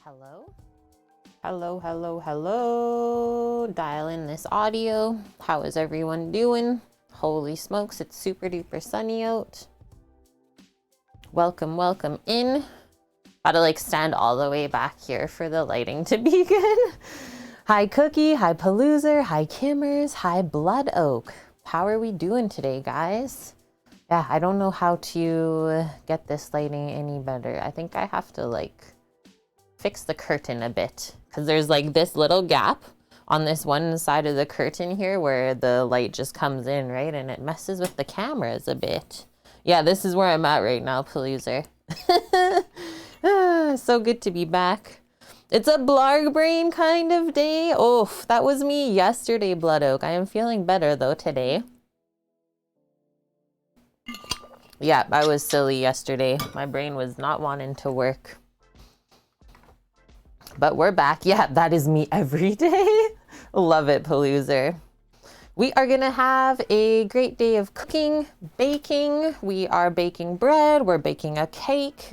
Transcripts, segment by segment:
Hello? Hello, hello, hello. Dial in this audio. How is everyone doing? Holy smokes, it's super duper sunny out. Welcome, welcome in. Gotta like stand all the way back here for the lighting to be good. Hi Cookie, hi Paloozer, hi Kimmers, hi Blood Oak. How are we doing today, guys? Yeah, I don't know how to get this lighting any better. I think I have to like fix the curtain a bit because there's like this little gap on this one side of the curtain here where the light just comes in, right? And it messes with the cameras a bit. Yeah, this is where I'm at right now, Paloozer. So good to be back. It's a blarg brain kind of day. Oh, that was me yesterday, Blood Oak. I am feeling better though today. Yeah, I was silly yesterday. My brain was not wanting to work. But we're back. Yeah, that is me every day. Love it, Paloozer. We are gonna have a great day of cooking, baking. We are baking bread, we're baking a cake,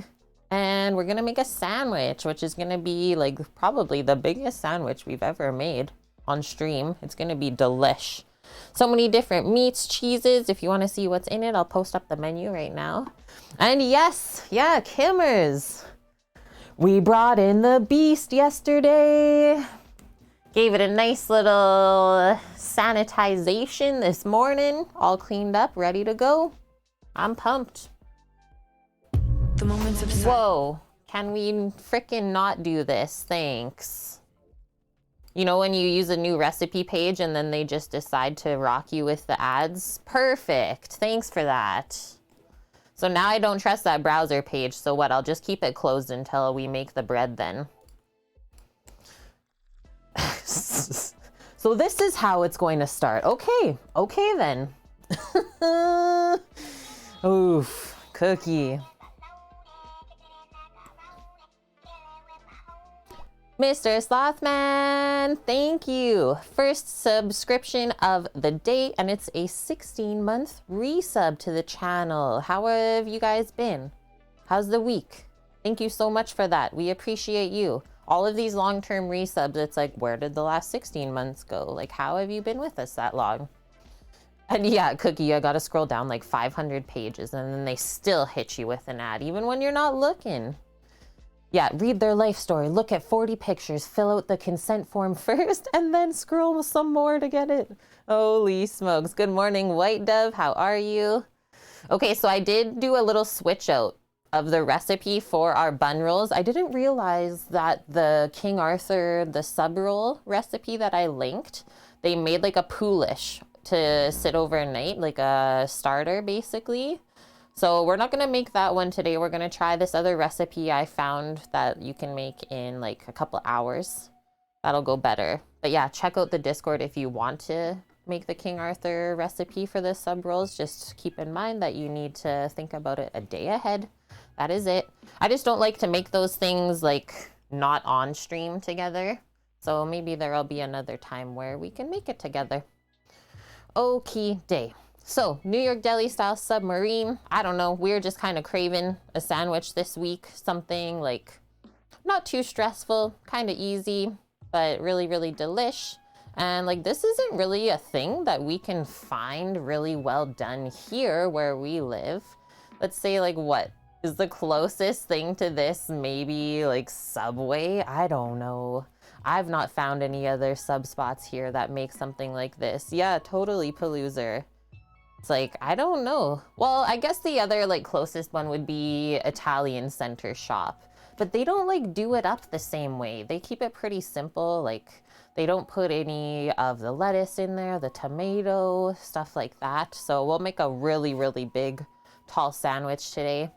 and we're gonna make a sandwich, which is gonna be like probably the biggest sandwich we've ever made on stream. It's gonna be delish. So many different meats, cheeses. If you want to see what's in it, I'll post up the menu right now. And yes, yeah, Kimmers. We brought in the beast yesterday. Gave it a nice little sanitization this morning. All cleaned up, ready to go. I'm pumped. The moments of silence. Whoa, can we frickin' not do this? Thanks. You know when you use a new recipe page and then they just decide to rock you with the ads? Perfect, thanks for that. So now I don't trust that browser page, so what, I'll just keep it closed until we make the bread then. So this is how it's going to start. Okay, okay then. Oof, Cookie. Mr. Slothman, thank you. First subscription of the day, and it's a 16-month resub to the channel. How have you guys been? How's the week? Thank you so much for that. We appreciate you. All of these long-term resubs, it's like, where did the last 16 months go? Like, how have you been with us that long? And yeah, Cookie, I gotta scroll down like 500 pages, and then they still hit you with an ad, even when you're not looking. Yeah, read their life story, look at 40 pictures, fill out the consent form first, and then scroll some more to get it. Holy smokes. Good morning, White Dove. How are you? Okay, so I did do a little switch out of the recipe for our bun rolls. I didn't realize that the King Arthur, the sub roll recipe that I linked, they made like a poolish to sit overnight, like a starter basically. So we're not gonna make that one today. We're gonna try this other recipe I found that you can make in like a couple hours. That'll go better. But yeah, check out the Discord if you want to make the King Arthur recipe for the sub rolls. Just keep in mind that you need to think about it a day ahead. That is it. I just don't like to make those things like not on stream together. So maybe there'll be another time where we can make it together. Okay, day. So, New York Deli style submarine. I don't know, we're just kind of craving a sandwich this week. Something like not too stressful, kind of easy, but really, really delish. And like this isn't really a thing that we can find really well done here where we live. Let's say like what is the closest thing to this? Maybe like Subway? I don't know. I've not found any other sub spots here that make something like this. Yeah, totally, Paloozer. It's like, I don't know. Well, I guess the other like closest one would be Italian Center Shop, but they don't like do it up the same way. They keep it pretty simple. Like they don't put any of the lettuce in there, the tomato, stuff like that. So we'll make a really, really big, tall sandwich today.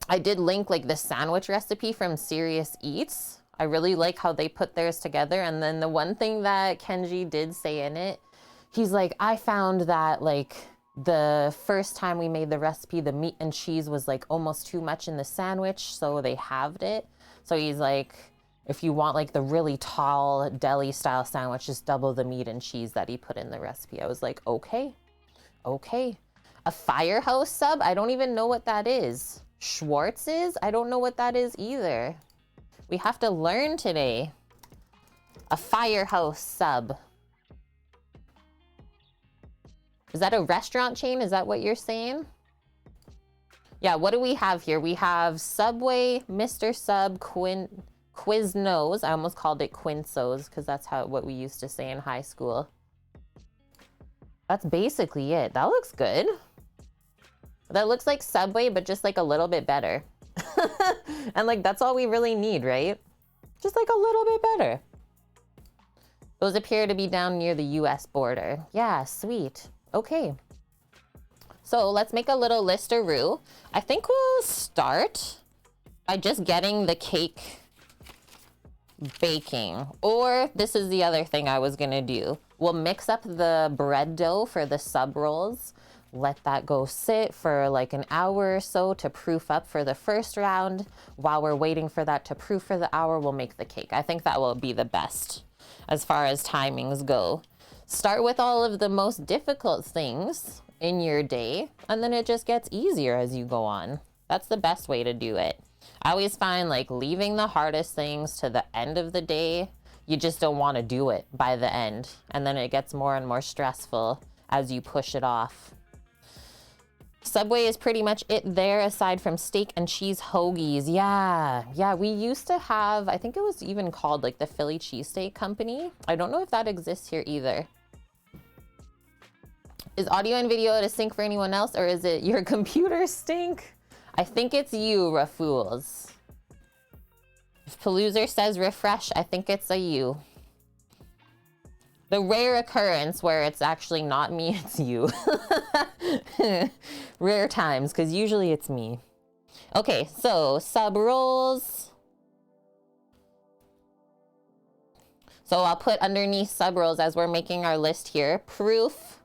I did link like the sandwich recipe from Serious Eats. I really like how they put theirs together. And then the one thing that Kenji did say in it, he's like, I found that like the first time we made the recipe, the meat and cheese was like almost too much in the sandwich, so they halved it. So he's like, if you want like the really tall deli style sandwich, just double the meat and cheese that he put in the recipe. I was like, okay, okay. A Firehouse sub? I don't even know what that is. Schwartz's? I don't know what that is either. We have to learn today. A firehouse sub. Is that a restaurant chain? Is that what you're saying? Yeah, what do we have here? We have Subway, Mr. Sub, Quiznos. I almost called it Quinsos because that's what we used to say in high school. That's basically it. That looks good. That looks like Subway, but just like a little bit better. And like, that's all we really need, right? Just like a little bit better. Those appear to be down near the US border. Yeah, sweet. Okay. So let's make a little listeroo. I think we'll start by just getting the cake baking. Or this is the other thing I was gonna do. We'll mix up the bread dough for the sub rolls. Let that go sit for like an hour or so to proof up for the first round. While we're waiting for that to proof for the hour, we'll make the cake. I think that will be the best as far as timings go. Start with all of the most difficult things in your day, and then it just gets easier as you go on. That's the best way to do it. I always find like leaving the hardest things to the end of the day, you just don't want to do it by the end. And then it gets more and more stressful as you push it off. Subway is pretty much it there, aside from steak and cheese hoagies. Yeah, we used to have, I think it was even called like the Philly Cheesesteak Company. I don't know if that exists here either. Is audio and video out of sync for anyone else, or is it your computer stink? I think it's you, Rafools. If Paloozer says refresh, I think it's a you. The rare occurrence where it's actually not me, it's you. Rare times, because usually it's me. Okay, so sub rolls. So I'll put underneath sub rolls as we're making our list here. Proof,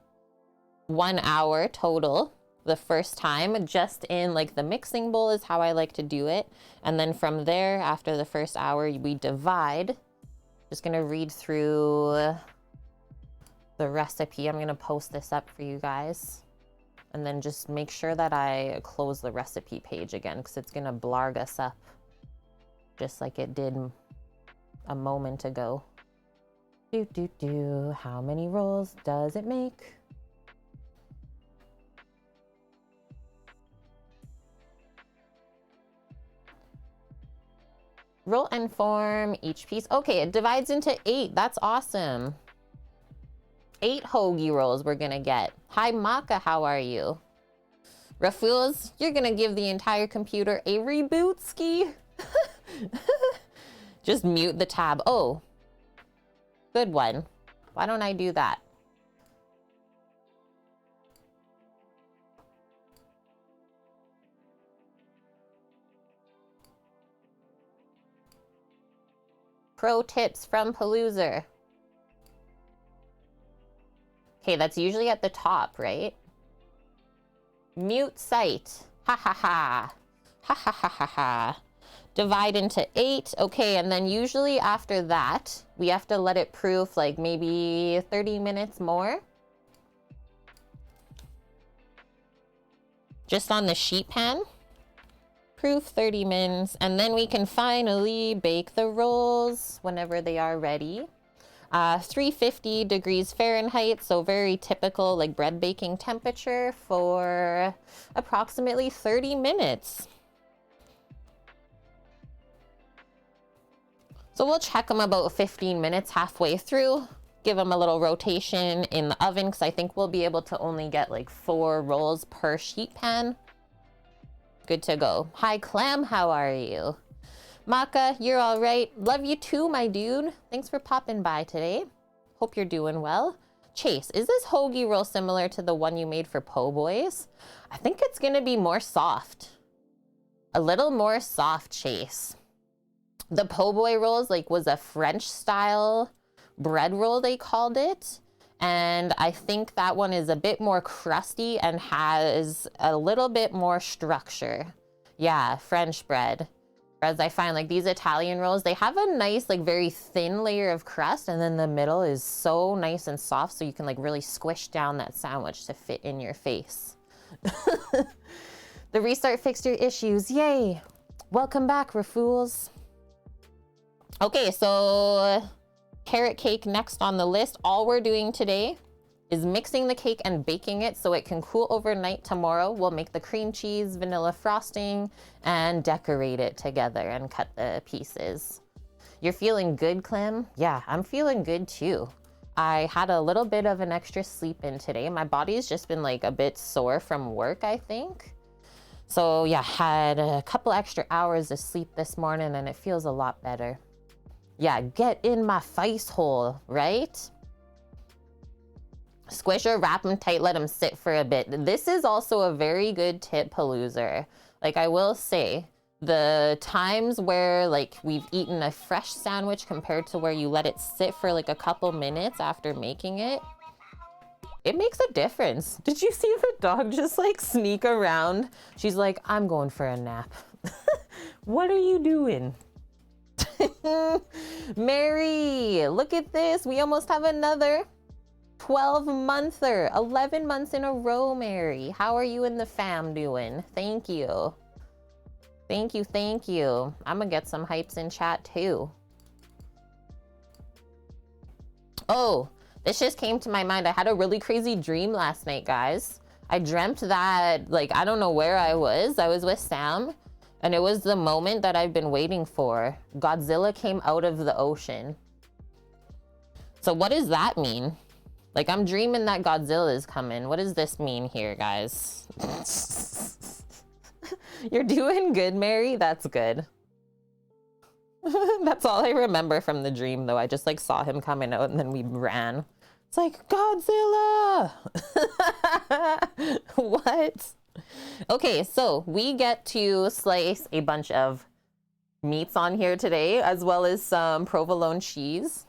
1 hour total the first time, just in like the mixing bowl is how I like to do it. And then from there, after the first hour, we divide. Just gonna read through the recipe. I'm gonna post this up for you guys. And then just make sure that I close the recipe page again, because it's gonna blarg us up just like it did a moment ago. How many rolls does it make? Roll and form each piece. Okay, it divides into 8. That's awesome. 8 hoagie rolls we're gonna get. Hi, Maka, how are you? Rafools, you're gonna give the entire computer a reboot ski. Just mute the tab. Oh, good one. Why don't I do that? Pro tips from Paloozer. Okay, that's usually at the top, right? Mute site. Ha ha ha. Ha ha ha ha ha. Divide into 8. Okay, and then usually after that, we have to let it proof like maybe 30 minutes more. Just on the sheet pan. Proof 30 minutes, and then we can finally bake the rolls whenever they are ready. 350 degrees Fahrenheit, so very typical like bread baking temperature for approximately 30 minutes. So we'll check them about 15 minutes halfway through, give them a little rotation in the oven, because I think we'll be able to only get like 4 rolls per sheet pan. Good to go. Hi, Clam, how are you? Maka, you're all right. Love you too, my dude. Thanks for popping by today. Hope you're doing well. Chase, is this hoagie roll similar to the one you made for Po' Boys? I think it's gonna be more soft. A little more soft, Chase. The Po' Boy rolls was a French style bread roll, they called it. And I think that one is a bit more crusty and has a little bit more structure. Yeah, French bread. Whereas I find these Italian rolls, they have a nice, very thin layer of crust, and then the middle is so nice and soft, so you can really squish down that sandwich to fit in your face. The restart fixed your issues. Yay. Welcome back, Rafools. Okay, so carrot cake next on the list. All we're doing today is mixing the cake and baking it so it can cool overnight. Tomorrow we'll make the cream cheese, vanilla frosting, and decorate it together and cut the pieces. You're feeling good, Clem? Yeah, I'm feeling good too. I had a little bit of an extra sleep in today. My body's just been like a bit sore from work, I think. So yeah, had a couple extra hours of sleep this morning and it feels a lot better. Yeah, get in my face hole, right? Squish or wrap them tight, let them sit for a bit. This is also a very good tip, Paloozer. Like I will say, the times where like we've eaten a fresh sandwich compared to where you let it sit for like a couple minutes after making it, it makes a difference. Did you see the dog just like sneak around? She's like, I'm going for a nap. What are you doing? Mary, look at this. We almost have another 12-monther, 11 months in a row, Mary. How are you and the fam doing? Thank you. Thank you, thank you. I'm gonna get some hypes in chat too. Oh, this just came to my mind. I had a really crazy dream last night, guys. I dreamt that, like, I don't know where I was. I was with Sam, and it was the moment that I've been waiting for. Godzilla came out of the ocean. So what does that mean? Like, I'm dreaming that Godzilla is coming. What does this mean here, guys? You're doing good, Mary? That's good. That's all I remember from the dream, though. I just, like, saw him coming out, and then we ran. It's like, Godzilla! What? Okay, so we get to slice a bunch of meats on here today, as well as some provolone cheese.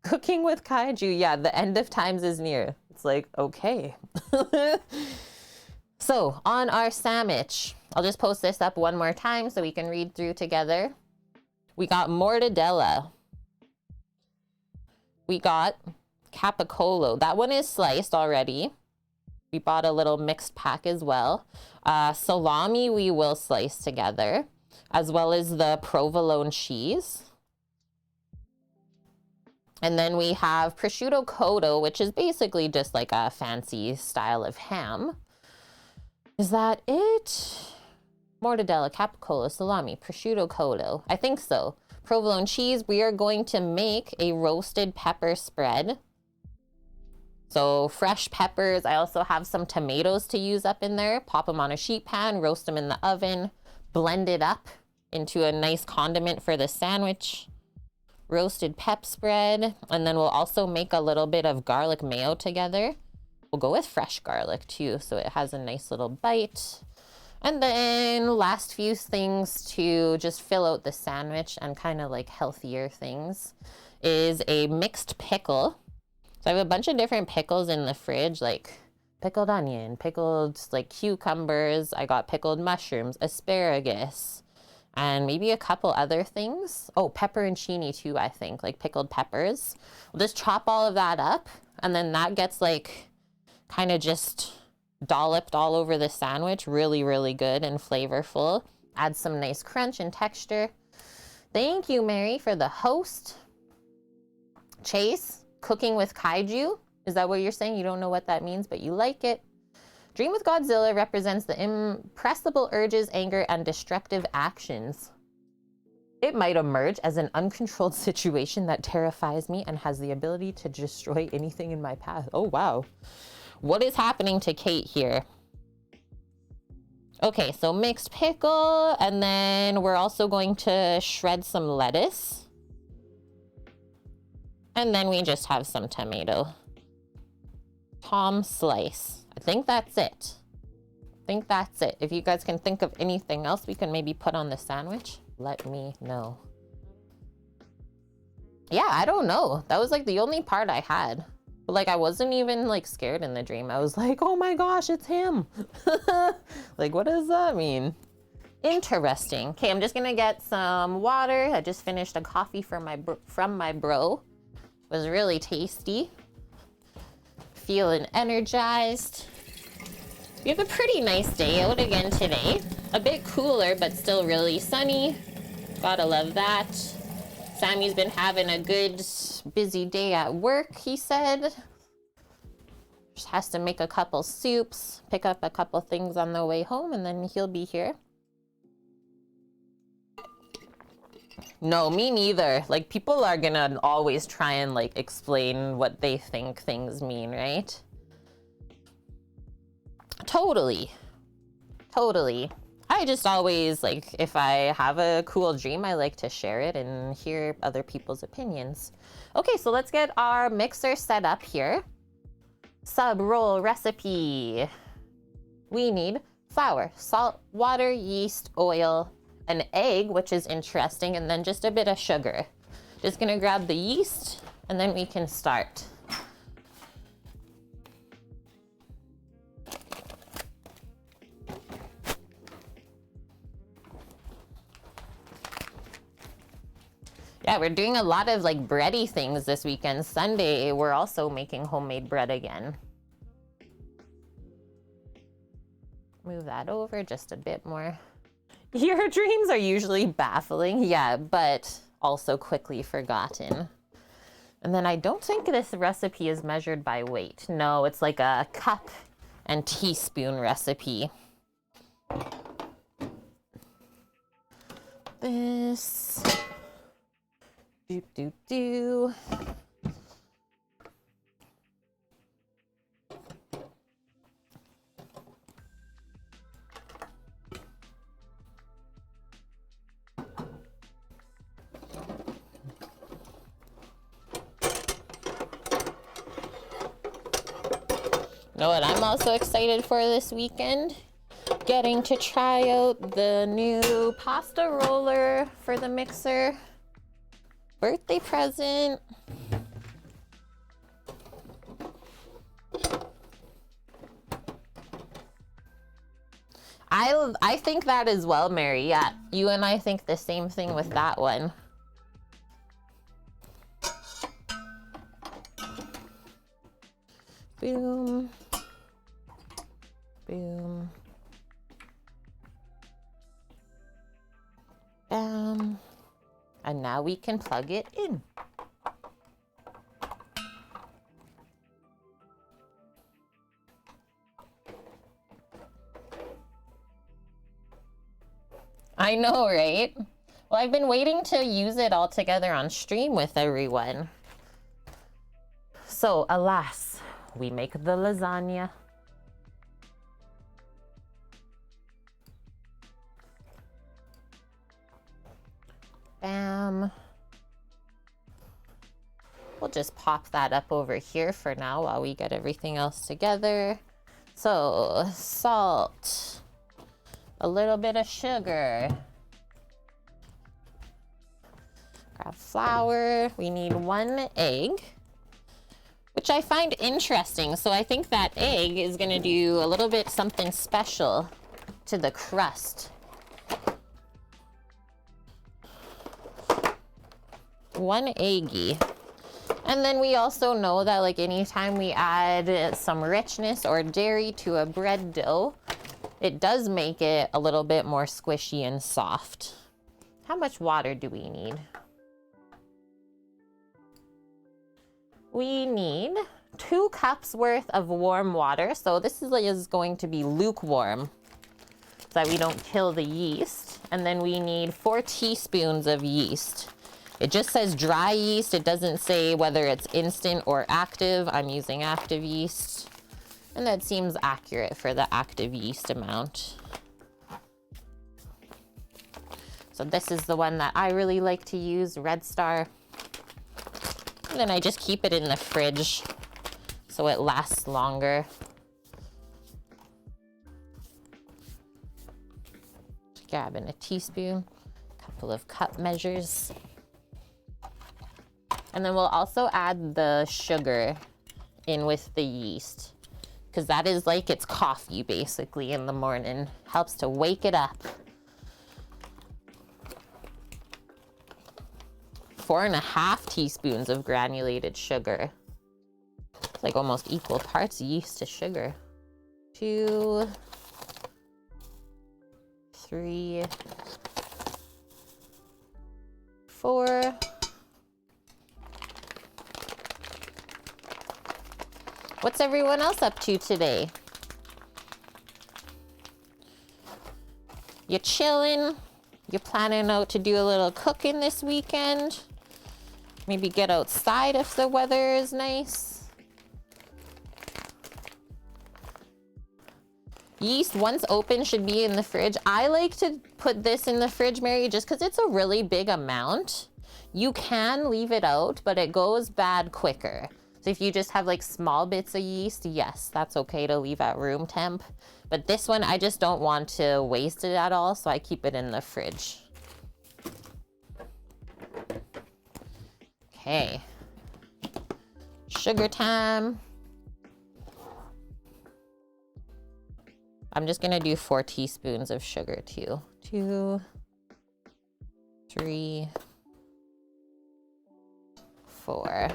Cooking with kaiju. Yeah, the end of times is near. It's like, okay. So, on our sandwich, I'll just post this up one more time so we can read through together. We got mortadella. We got capicola. That one is sliced already. We bought a little mixed pack as well. Salami we will slice together, as well as the provolone cheese. And then we have prosciutto cotto, which is basically just like a fancy style of ham. Is that it? Mortadella, capicola, salami, prosciutto cotto. I think so. Provolone cheese. We are going to make a roasted pepper spread. So fresh peppers. I also have some tomatoes to use up in there. Pop them on a sheet pan, roast them in the oven, blend it up into a nice condiment for the sandwich. Roasted pep spread, and then we'll also make a little bit of garlic mayo together. We'll go with fresh garlic too, so it has a nice little bite. And then last few things to just fill out the sandwich and kind of like healthier things is a mixed pickle. So I have a bunch of different pickles in the fridge, like pickled onion, pickled like cucumbers. I got pickled mushrooms, asparagus, and maybe a couple other things. Oh, pepperoncini too, I think, like pickled peppers. We'll just chop all of that up, and then that gets like kind of just dolloped all over the sandwich. Really, really good and flavorful. Add some nice crunch and texture. Thank you, Mary, for the host. Chase, cooking with kaiju. Is that what you're saying? You don't know what that means, but you like it. Dream with Godzilla represents the impressible urges, anger, and destructive actions. It might emerge as an uncontrolled situation that terrifies me and has the ability to destroy anything in my path. Oh, wow. What is happening to Kate here? Okay, so mixed pickle, and then we're also going to shred some lettuce. And then we just have some tomato. Tom slice. I think that's it. If you guys can think of anything else we can maybe put on the sandwich, let me know. Yeah, I don't know. That was like the only part I had. But like I wasn't even like scared in the dream. I was like, oh my gosh, it's him. Like, what does that mean? Interesting. Okay, I'm just gonna get some water. I just finished a coffee from my bro. It was really tasty. Feeling energized. We have a pretty nice day out again today. A bit cooler, but still really sunny. Gotta love that. Sammy's been having a good, busy day at work, he said. Just has to make a couple soups, pick up a couple things on the way home, and then he'll be here. No, me neither. Like, people are gonna always try and, like, explain what they think things mean, right? Totally. Totally. I just always, like, if I have a cool dream, I like to share it and hear other people's opinions. Okay, so let's get our mixer set up here. Sub roll recipe. We need flour, salt, water, yeast, oil, an egg, which is interesting, and then just a bit of sugar. Just gonna grab the yeast and then we can start. Yeah, we're doing a lot of like bready things this weekend. Sunday, we're also making homemade bread again. Move that over just a bit more. Your dreams are usually baffling, yeah, but also quickly forgotten. And then I don't think this recipe is measured by weight. No, it's like a cup and teaspoon recipe. This. Doop, doop, doo. Know what I'm also excited for this weekend? Getting to try out the new pasta roller for the mixer. Birthday present. I think that as well, Mary. Yeah, you and I think the same thing with that one. Boom. Boom. Bam. And now we can plug it in. I know, right? Well, I've been waiting to use it all together on stream with everyone. So, alas, we make the lasagna. Bam. We'll just pop that up over here for now while we get everything else together. So, salt, a little bit of sugar, grab flour. We need 1 egg, which I find interesting. So I think that egg is gonna do a little bit something special to the crust. 1 eggy. And then we also know that like anytime we add some richness or dairy to a bread dough, it does make it a little bit more squishy and soft. How much water do we need? We need 2 cups worth of warm water. So this is going to be lukewarm so that we don't kill the yeast. And then we need 4 teaspoons of yeast. It just says dry yeast. It doesn't say whether it's instant or active. I'm using active yeast. And that seems accurate for the active yeast amount. So this is the one that I really like to use, Red Star. And then I just keep it in the fridge so it lasts longer. Grabbing a teaspoon, a couple of cup measures. And then we'll also add the sugar in with the yeast, because that is like it's coffee basically in the morning. Helps to wake it up. 4.5 teaspoons of granulated sugar. It's like almost equal parts yeast to sugar. 2, 3, 4. What's everyone else up to today? You chilling? You planning out to do a little cooking this weekend? Maybe get outside if the weather is nice. Yeast, once open, should be in the fridge. I like to put this in the fridge, Mary, just because it's a really big amount. You can leave it out, but it goes bad quicker. So if you just have like small bits of yeast, yes, that's okay to leave at room temp. But this one, I just don't want to waste it at all, so I keep it in the fridge. Okay. Sugar time. I'm just gonna do 4 teaspoons of sugar too. 2, 3, 4.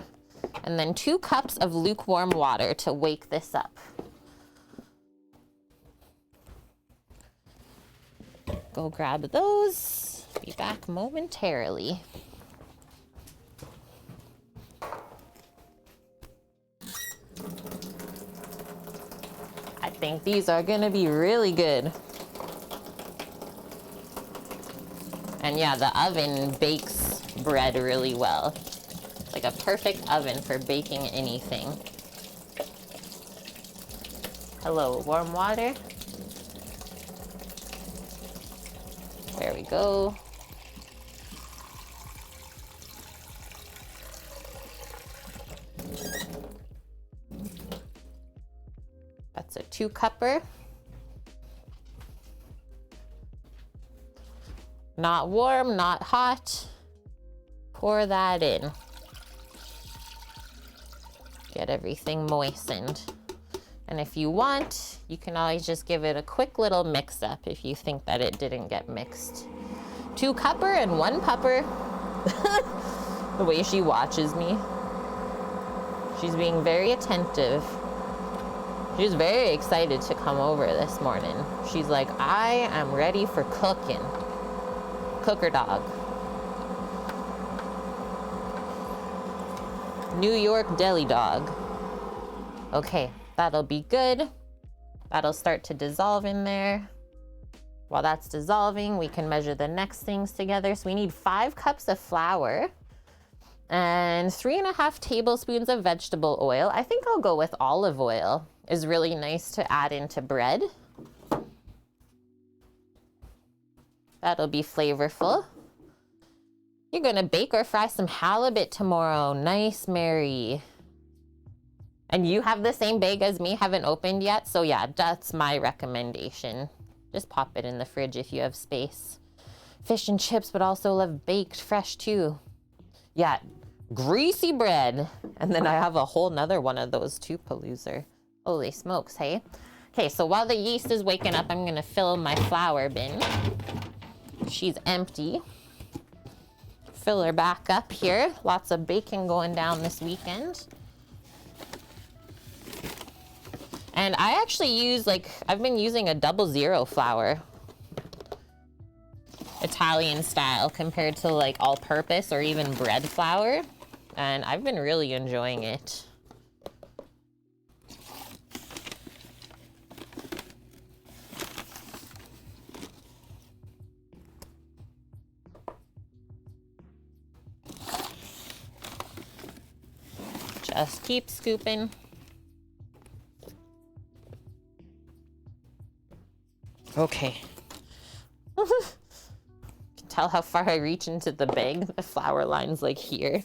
And then 2 cups of lukewarm water to wake this up. Go grab those. Be back momentarily. I think these are gonna be really good. And yeah, the oven bakes bread really well. Like a perfect oven for baking anything. Hello, warm water. There we go. That's a 2-cupper. Not warm, not hot. Pour that in. Get everything moistened. And if you want, you can always just give it a quick little mix up if you think that it didn't get mixed. 2-cupper and 1 pupper. The way she watches me. She's being very attentive. She's very excited to come over this morning. She's like, I am ready for cooking. Cooker dog. New York deli dog. Okay, that'll be good. That'll start to dissolve in there. While that's dissolving, we can measure the next things together. So we need 5 cups of flour and 3.5 tablespoons of vegetable oil. I think I'll go with olive oil. Is really nice to add into bread. That'll be flavorful. You're gonna bake or fry some halibut tomorrow. Nice, Mary. And you have the same bag as me, haven't opened yet. So yeah, that's my recommendation. Just pop it in the fridge if you have space. Fish and chips, but also love baked fresh too. Yeah, greasy bread. And then I have a whole nother one of those too, Paloozer. Holy smokes, hey? Okay, so while the yeast is waking up, I'm gonna fill my flour bin. She's empty. Fill her back up here. Lots of baking going down this weekend. And I actually use, I've been using a 00 flour. Italian style compared to all-purpose or even bread flour. And I've been really enjoying it. Just keep scooping. Okay. Can tell how far I reach into the bag. The flour line's here.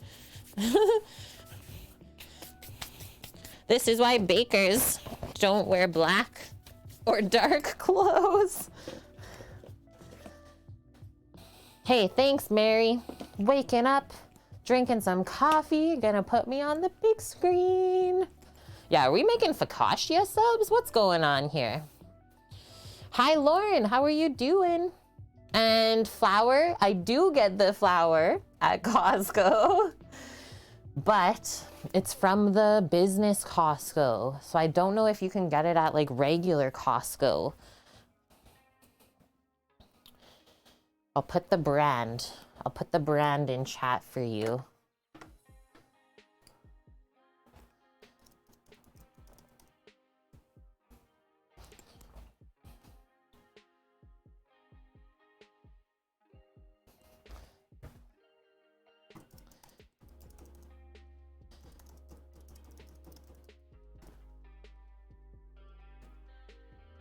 This is why bakers don't wear black or dark clothes. Hey, thanks, Mary. Waking up, drinking some coffee, gonna put me on the big screen. Yeah, are we making focaccia subs? What's going on here? Hi, Lauren, how are you doing? And flour, I do get the flour at Costco, but it's from the business Costco. So I don't know if you can get it at regular Costco. I'll put the brand in chat for you.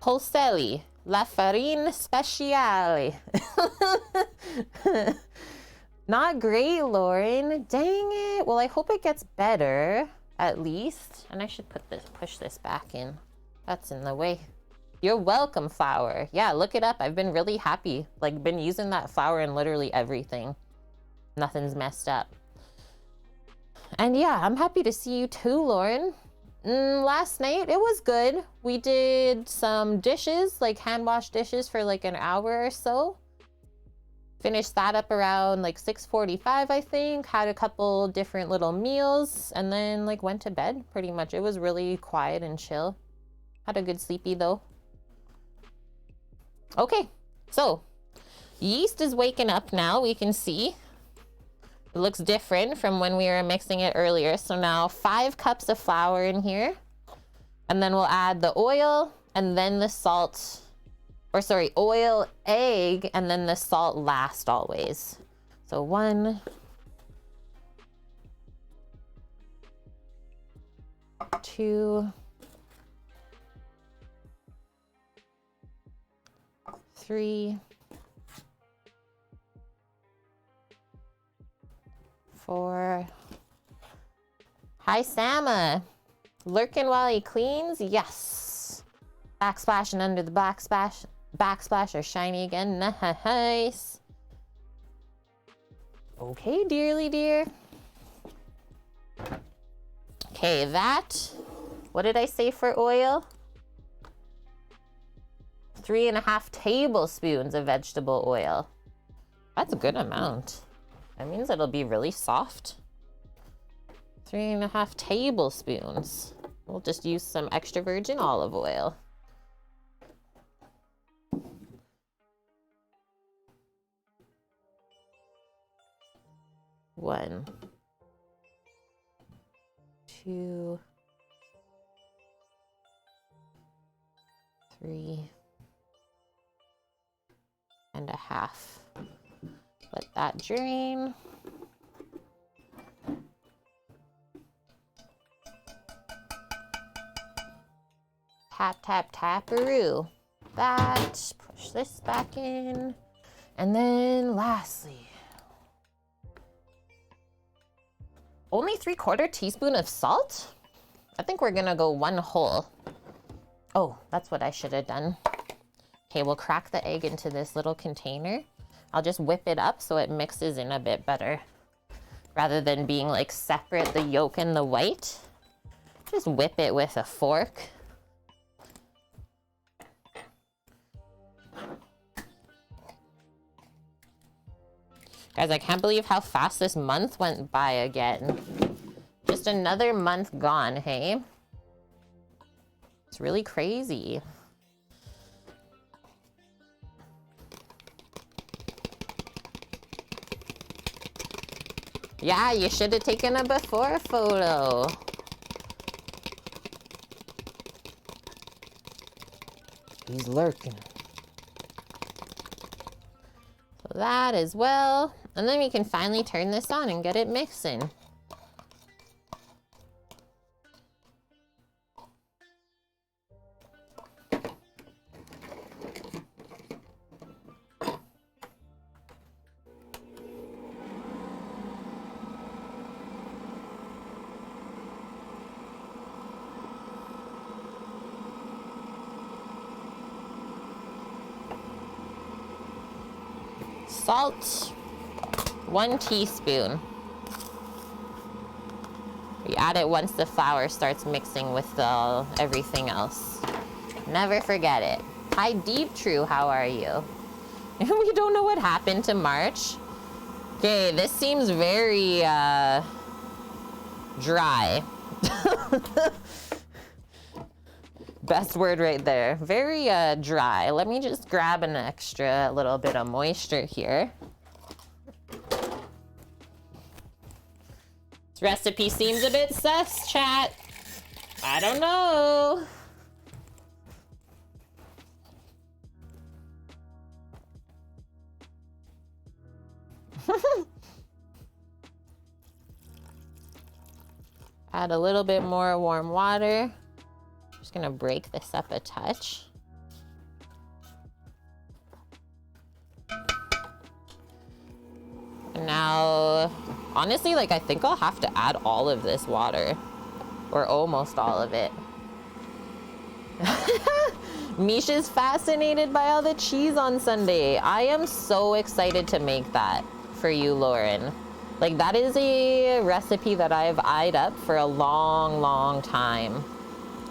Polselli, la farine speciale. Not great, Lauren. Dang it. Well, I hope it gets better, at least. And I should push this back in. That's in the way. You're welcome, flour. Yeah, look it up. I've been really happy. Like, been using that flour in literally everything. Nothing's messed up. And yeah, I'm happy to see you too, Lauren. Last night, it was good. We did some dishes, like hand wash dishes for like an hour or so. Finished that up around like 6:45, I think. Had a couple different little meals and then like went to bed pretty much. It was really quiet and chill. Had a good sleepy though. Okay, so yeast is waking up now, we can see. It looks different from when we were mixing it earlier. So now 5 cups of flour in here. And then we'll add the oil and then the salt. Or sorry, oil, egg, and then the salt last always. So 1, 2, 3, 4. Hi, Sama. Lurking while he cleans? Yes. Backsplash and under the backsplash are shiny again. Nice. Okay, dearly dear. Okay, that. What did I say for oil? 3.5 tablespoons of vegetable oil. That's a good amount. That means it'll be really soft. 3.5 tablespoons. We'll just use some extra virgin olive oil. One, 2, 3.5. Let that drain. Tap, tap, taparoo. That, push this back in. And then lastly, only 3/4 teaspoon of salt? I think we're gonna go 1 whole. Oh, that's what I should have done. Okay, we'll crack the egg into this little container. I'll just whip it up so it mixes in a bit better. Rather than being like separate, the yolk and the white. Just whip it with a fork. Guys, I can't believe how fast this month went by again. Just another month gone, hey? It's really crazy. Yeah, you should have taken a before photo. He's lurking. So that as well. And then we can finally turn this on and get it mixing. Salt, 1 teaspoon. We add it once the flour starts mixing with everything else. Never forget it. Hi, Deep True, how are you? We don't know what happened to March. Okay, this seems very dry. Best word right there. Very dry. Let me just grab an extra little bit of moisture here. This recipe seems a bit sus, chat. I don't know. Add a little bit more warm water. Just gonna break this up a touch. Now, honestly, like, I think I'll have to add all of this water, or almost all of it. Misha's fascinated by all the cheese on Sunday. I am so excited to make that for you, Lauren. Like, that is a recipe that I've eyed up for a long, long time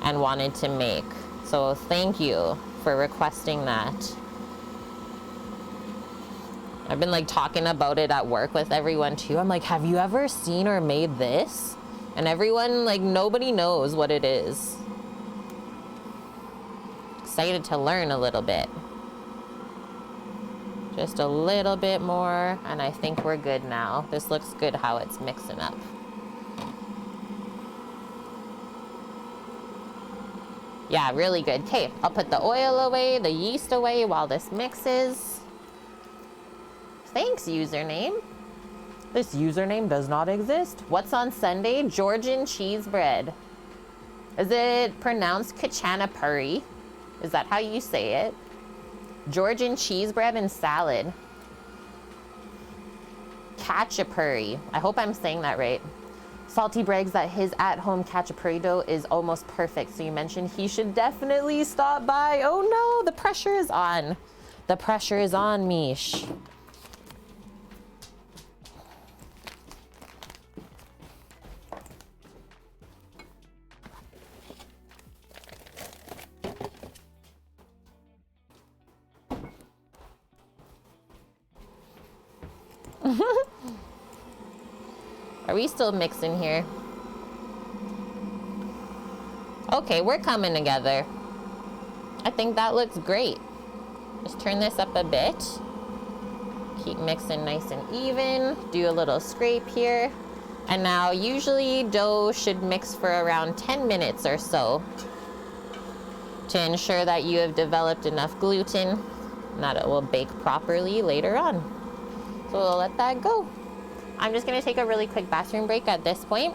and wanted to make. So thank you for requesting that. I've been like talking about it at work with everyone too. I'm like, have you ever seen or made this? And everyone, like, nobody knows what it is. Excited to learn a little bit. Just a little bit more, and I think we're good now. This looks good how it's mixing up. Yeah, really good. Okay, I'll put the oil away, the yeast away while this mixes. Thanks, username. This username does not exist. What's on Sunday? Georgian cheese bread. Is it pronounced kachanapuri? Is that how you say it? Georgian cheese bread and salad. Khachapuri. I hope I'm saying that right. Salty brags that his at-home khachapuri dough is almost perfect. So you mentioned he should definitely stop by. Oh no, the pressure is on. The pressure is on, Mish. Are we still mixing here? Okay, we're coming together. I think that looks great. Just turn this up a bit. Keep mixing nice and even. Do a little scrape here. And now usually dough should mix for around 10 minutes or so to ensure that you have developed enough gluten and that it will bake properly later on. So we'll let that go. I'm just gonna take a really quick bathroom break at this point.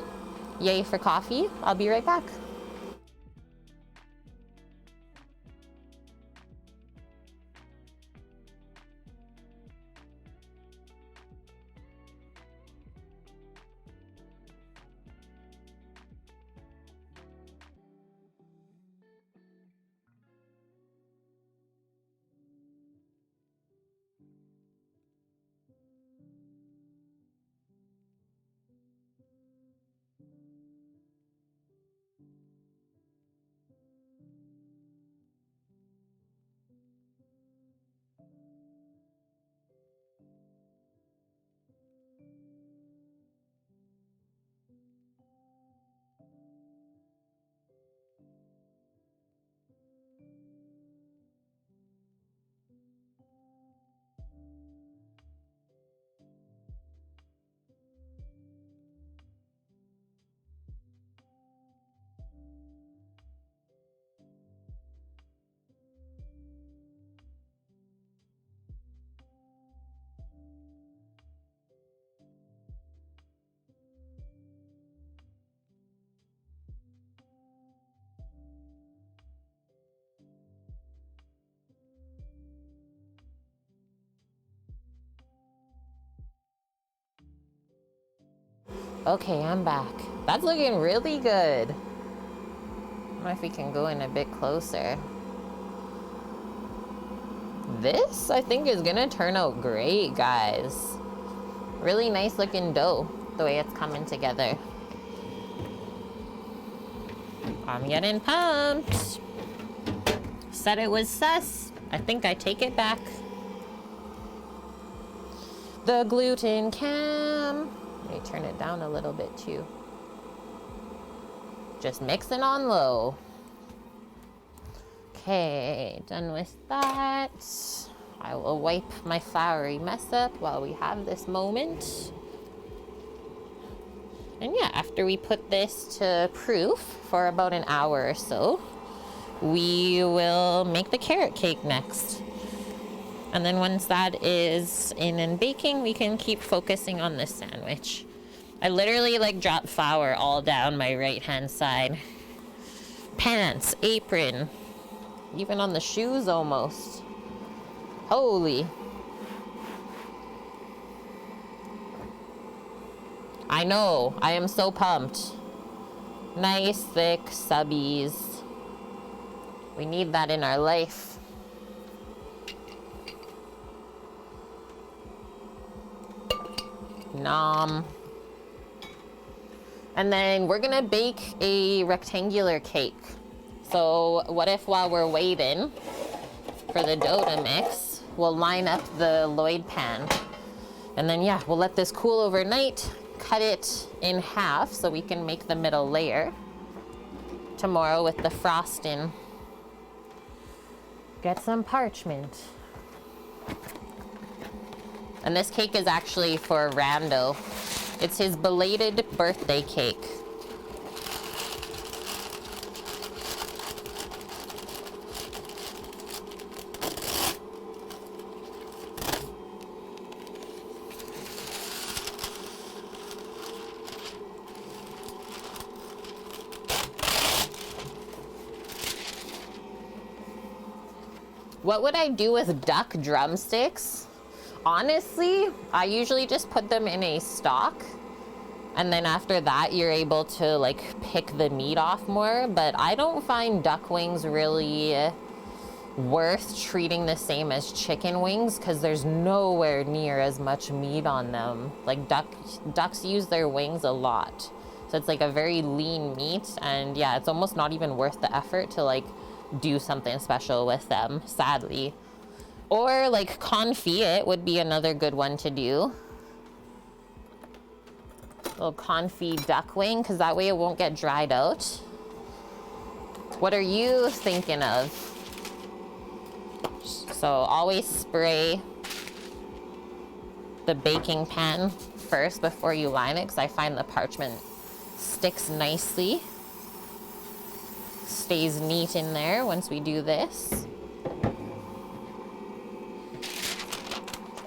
Yay for coffee. I'll be right back. Okay, I'm back. That's looking really good. I don't know if we can go in a bit closer. This, I think, is gonna turn out great, guys. Really nice looking dough, the way it's coming together. I'm getting pumped. Said it was sus. I think I take it back. The gluten cam. Let me turn it down a little bit too. Just mixing on low. Okay, done with that. I will wipe my floury mess up while we have this moment. And yeah, after we put this to proof for about an hour or so, we will make the carrot cake next. And then once that is in and baking, we can keep focusing on this sandwich. I literally like dropped flour all down my right hand side. Pants, apron, even on the shoes almost. Holy. I know, I am so pumped. Nice, thick subbies. We need that in our life. Nom. And then we're gonna bake a rectangular cake. So what if while we're waiting for the dough to mix, we'll line up the Lloyd pan. And then yeah, we'll let this cool overnight, cut it in half so we can make the middle layer. Tomorrow with the frosting, get some parchment. And this cake is actually for Rando. It's his belated birthday cake. What would I do with duck drumsticks? Honestly, I usually just put them in a stock, and then after that you're able to like pick the meat off more, but I don't find duck wings really worth treating the same as chicken wings because there's nowhere near as much meat on them. Like ducks use their wings a lot. So it's like a very lean meat, and yeah, it's almost not even worth the effort to like do something special with them, sadly. Or like confit would be another good one to do. A little confit duck wing, because that way it won't get dried out. What are you thinking of? So always spray the baking pan first before you line it, because I find the parchment sticks nicely. Stays neat in there once we do this.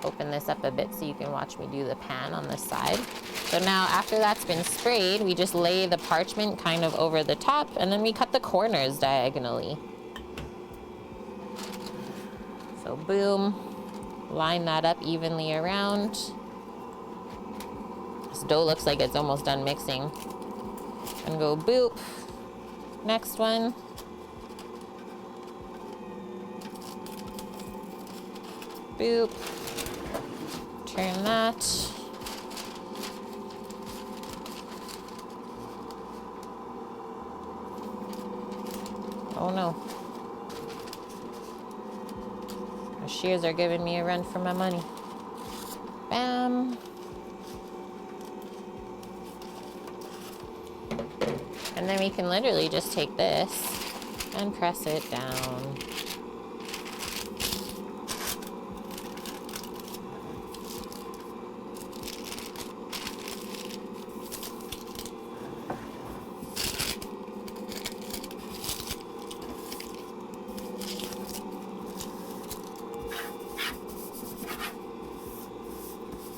Open this up a bit so you can watch me do the pan on the side. So now after that's been sprayed, we just lay the parchment kind of over the top, and then we cut the corners diagonally. So boom, line that up evenly around. This dough looks like it's almost done mixing. And go boop. Next one. Boop. Turn that. Oh no. My shears are giving me a run for my money. Bam. And then we can literally just take this and press it down.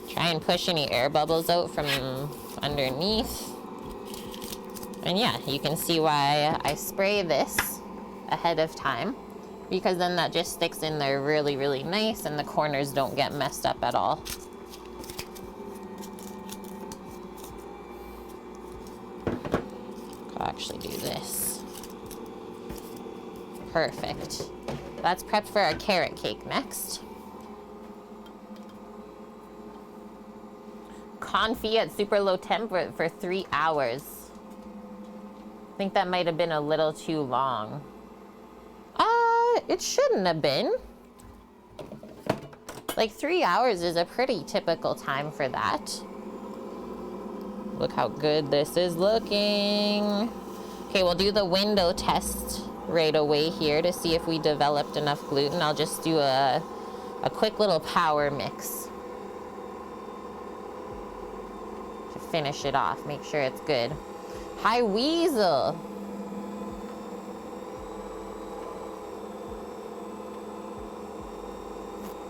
Try and push any air bubbles out from underneath. And yeah, you can see why I spray this ahead of time, because then that just sticks in there really, really nice and the corners don't get messed up at all. I'll actually do this. Perfect. That's prepped for our carrot cake next. Confit at super low temp for 3 hours. I think that might have been a little too long. It shouldn't have been. Like 3 hours is a pretty typical time for that. Look how good this is looking. Okay, we'll do the window test right away here to see if we developed enough gluten. I'll just do a quick little power mix to finish it off, make sure it's good. Hi, Weasel.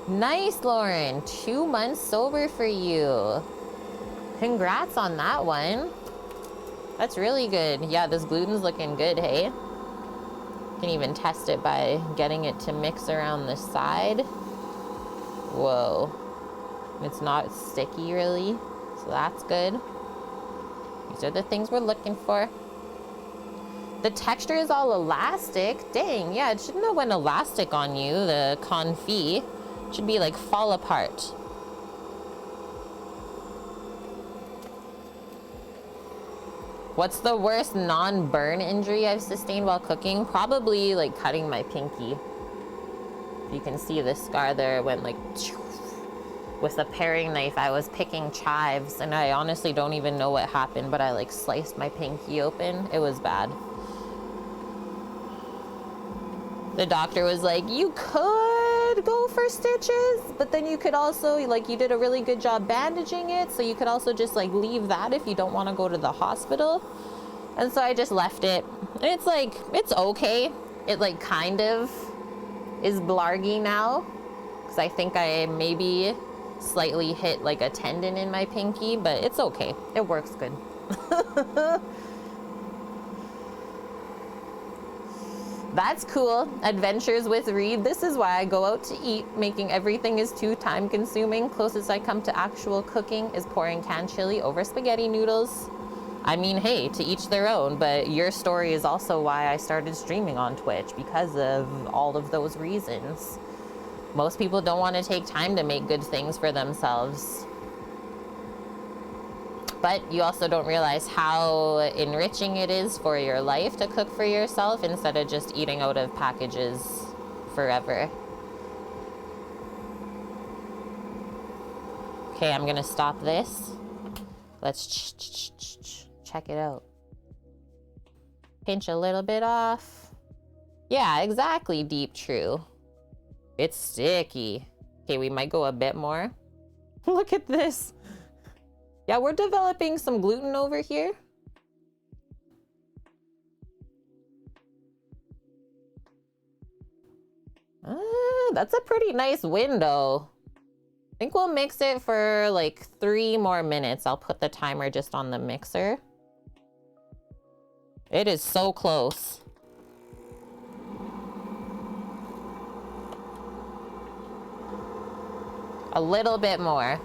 Nice, Lauren. 2 months sober for you. Congrats on that one. That's really good. Yeah, this gluten's looking good, hey? You can even test it by getting it to mix around the side. Whoa. It's not sticky, really, so that's good. These are the things we're looking for. The texture is all elastic. Dang, yeah, it shouldn't have went elastic on you, the confit. It should be like fall apart. What's the worst non-burn injury I've sustained while cooking? Probably like cutting my pinky. You can see the scar there. It went like with a paring knife. I was picking chives and I honestly don't even know what happened, but I like sliced my pinky open. It was bad. The doctor was like, you could go for stitches, but then you could also, like, you did a really good job bandaging it, so you could also just like leave that if you don't want to go to the hospital. And so I just left it. And it's like, it's okay. It like kind of is blargy now, because I think I maybe slightly hit like a tendon in my pinky, but it's okay. It works good. That's cool. Adventures with Reed. This is why I go out to eat. Making everything is too time consuming. Closest I come to actual cooking is pouring canned chili over spaghetti noodles. I mean, hey, to each their own, but your story is also why I started streaming on Twitch, because of all of those reasons. Most people don't want to take time to make good things for themselves. But you also don't realize how enriching it is for your life to cook for yourself instead of just eating out of packages forever. Okay, I'm gonna stop this. Let's check it out. Pinch a little bit off. Yeah, exactly, Deep True. It's sticky. Okay, we might go a bit more. Look at this. Yeah, we're developing some gluten over here. That's a pretty nice window. I think we'll mix it for like 3 more minutes. I'll put the timer just on the mixer. It is so close. A little bit more.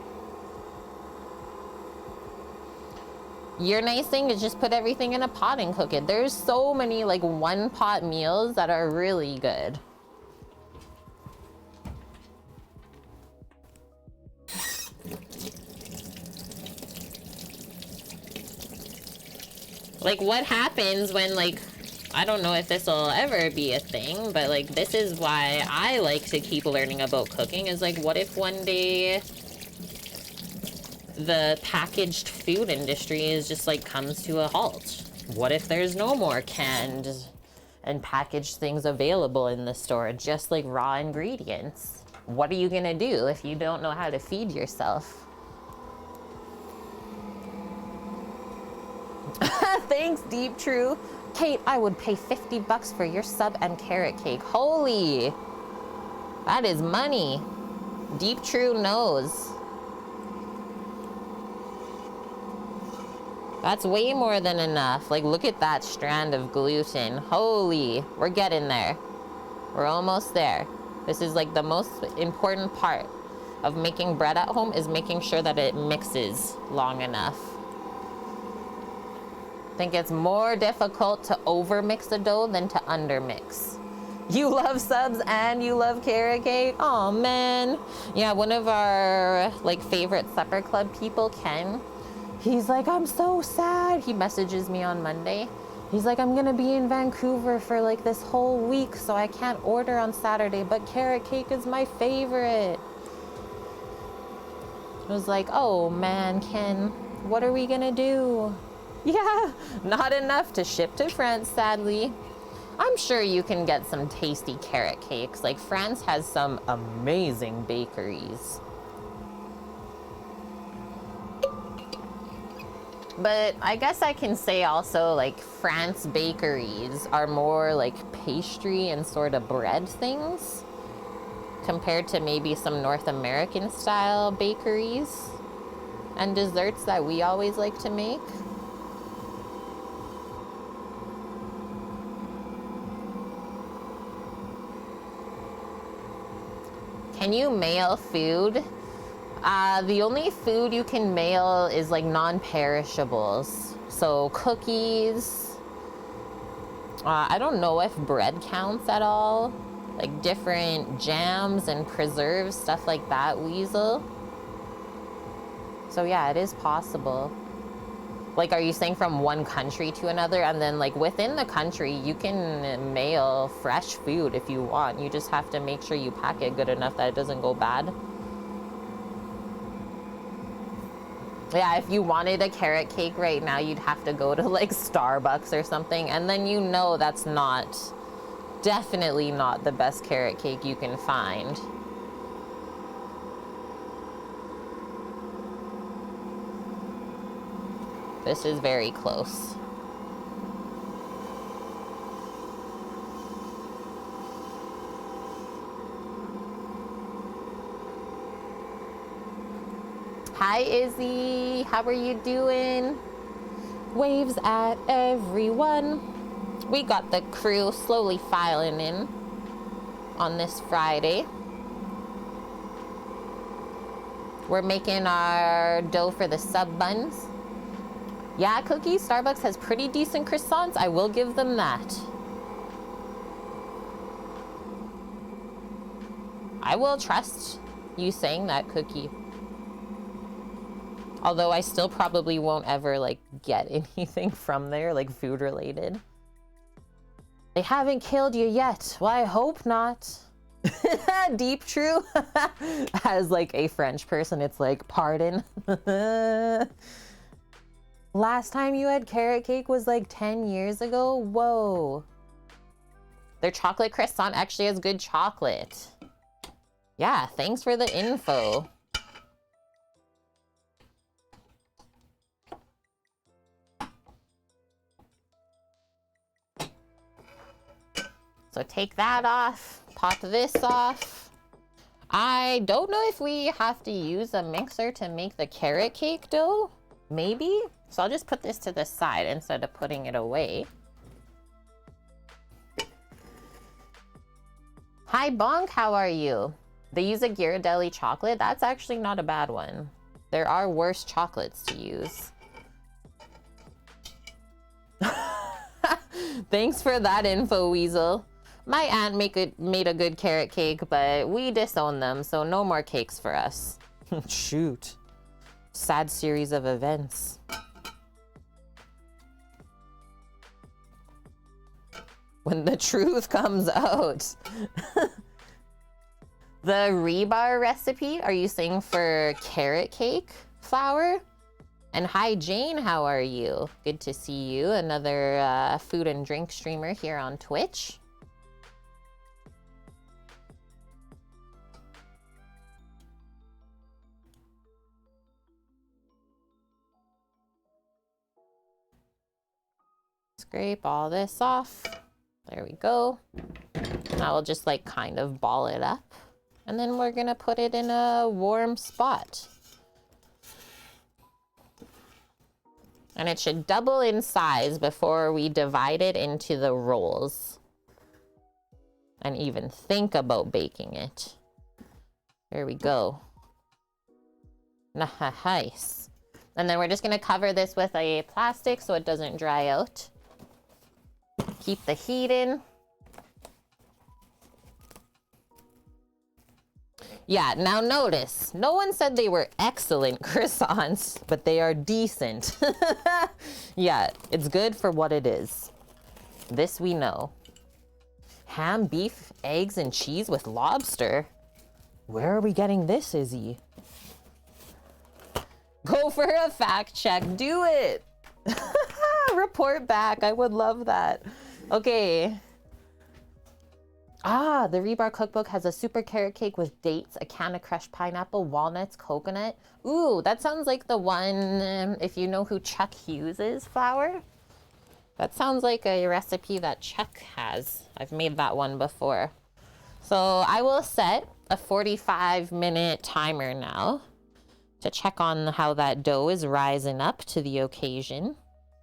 Your nice thing is just put everything in a pot and cook it. There's so many like one pot meals that are really good. Like what happens when like, I don't know if this will ever be a thing, but like this is why I like to keep learning about cooking, is like what if one day the packaged food industry is just like comes to a halt? What if there's no more canned and packaged things available in the store, just like raw ingredients? What are you gonna do if you don't know how to feed yourself? Thanks, Deep True. Kate, I would pay $50 for your sub and carrot cake. Holy, that is money. Deep True knows. That's way more than enough. Like, look at that strand of gluten. Holy, we're getting there. We're almost there. This is like the most important part of making bread at home, is making sure that it mixes long enough. I think it's more difficult to over-mix a dough than to under-mix. You love subs and you love carrot cake? Oh man. Yeah, one of our like favorite supper club people, Ken, he's like, I'm so sad. He messages me on Monday. He's like, I'm gonna be in Vancouver for like this whole week, so I can't order on Saturday, but carrot cake is my favorite. I was like, oh man, Ken, what are we gonna do? Yeah, not enough to ship to France, sadly. I'm sure you can get some tasty carrot cakes. Like, France has some amazing bakeries. But I guess I can say also, like, France bakeries are more like pastry and sort of bread things compared to maybe some North American style bakeries and desserts that we always like to make. Can you mail food? The only food you can mail is like non-perishables. So cookies. I don't know if bread counts at all. Like different jams and preserves, stuff like that, Weasel. So yeah, it is possible. Like, are you saying from one country to another? And then like within the country, you can mail fresh food if you want. You just have to make sure you pack it good enough that it doesn't go bad. Yeah, if you wanted a carrot cake right now, you'd have to go to like Starbucks or something. And then you know that's not, definitely not the best carrot cake you can find. This is very close. Hi, Izzy. How are you doing? Waves at everyone. We got the crew slowly filing in on this Friday. We're making our dough for the sub buns. Yeah, Cookies, Starbucks has pretty decent croissants. I will give them that. I will trust you saying that, Cookie. Although I still probably won't ever like get anything from there, like food related. They haven't killed you yet. Well, I hope not. Deep True. As like a French person, it's like, pardon. Last time you had carrot cake was like 10 years ago? Whoa. Their chocolate croissant actually has good chocolate. Yeah, thanks for the info. So take that off, pop this off. I don't know if we have to use a mixer to make the carrot cake dough. Maybe. So I'll just put this to the side instead of putting it away. Hi Bonk, how are you? They use a Ghirardelli chocolate. That's actually not a bad one. There are worse chocolates to use. Thanks for that info, Weasel. My aunt made a good carrot cake, but we disown them, so no more cakes for us. Shoot. Sad series of events. When the truth comes out. The rebar recipe, are you saying for carrot cake flour? And hi Jane, how are you? Good to see you. Another food and drink streamer here on Twitch. Scrape all this off. There we go. Now we'll just like kind of ball it up. And then we're gonna put it in a warm spot. And it should double in size before we divide it into the rolls. And even think about baking it. There we go. Nice. And then we're just gonna cover this with a plastic so it doesn't dry out. Keep the heat in. Yeah, now notice, no one said they were excellent croissants, but they are decent. Yeah, it's good for what it is. This we know. Ham, beef, eggs, and cheese with lobster. Where are we getting this, Izzy? Go for a fact check, do it. Report back, I would love that. Okay. Ah, the Rebar cookbook has a super carrot cake with dates, a can of crushed pineapple, walnuts, coconut. Ooh, that sounds like the one, if you know who Chuck Hughes is, flour. That sounds like a recipe that Chuck has. I've made that one before. So I will set a 45-minute timer now to check on how that dough is rising up to the occasion,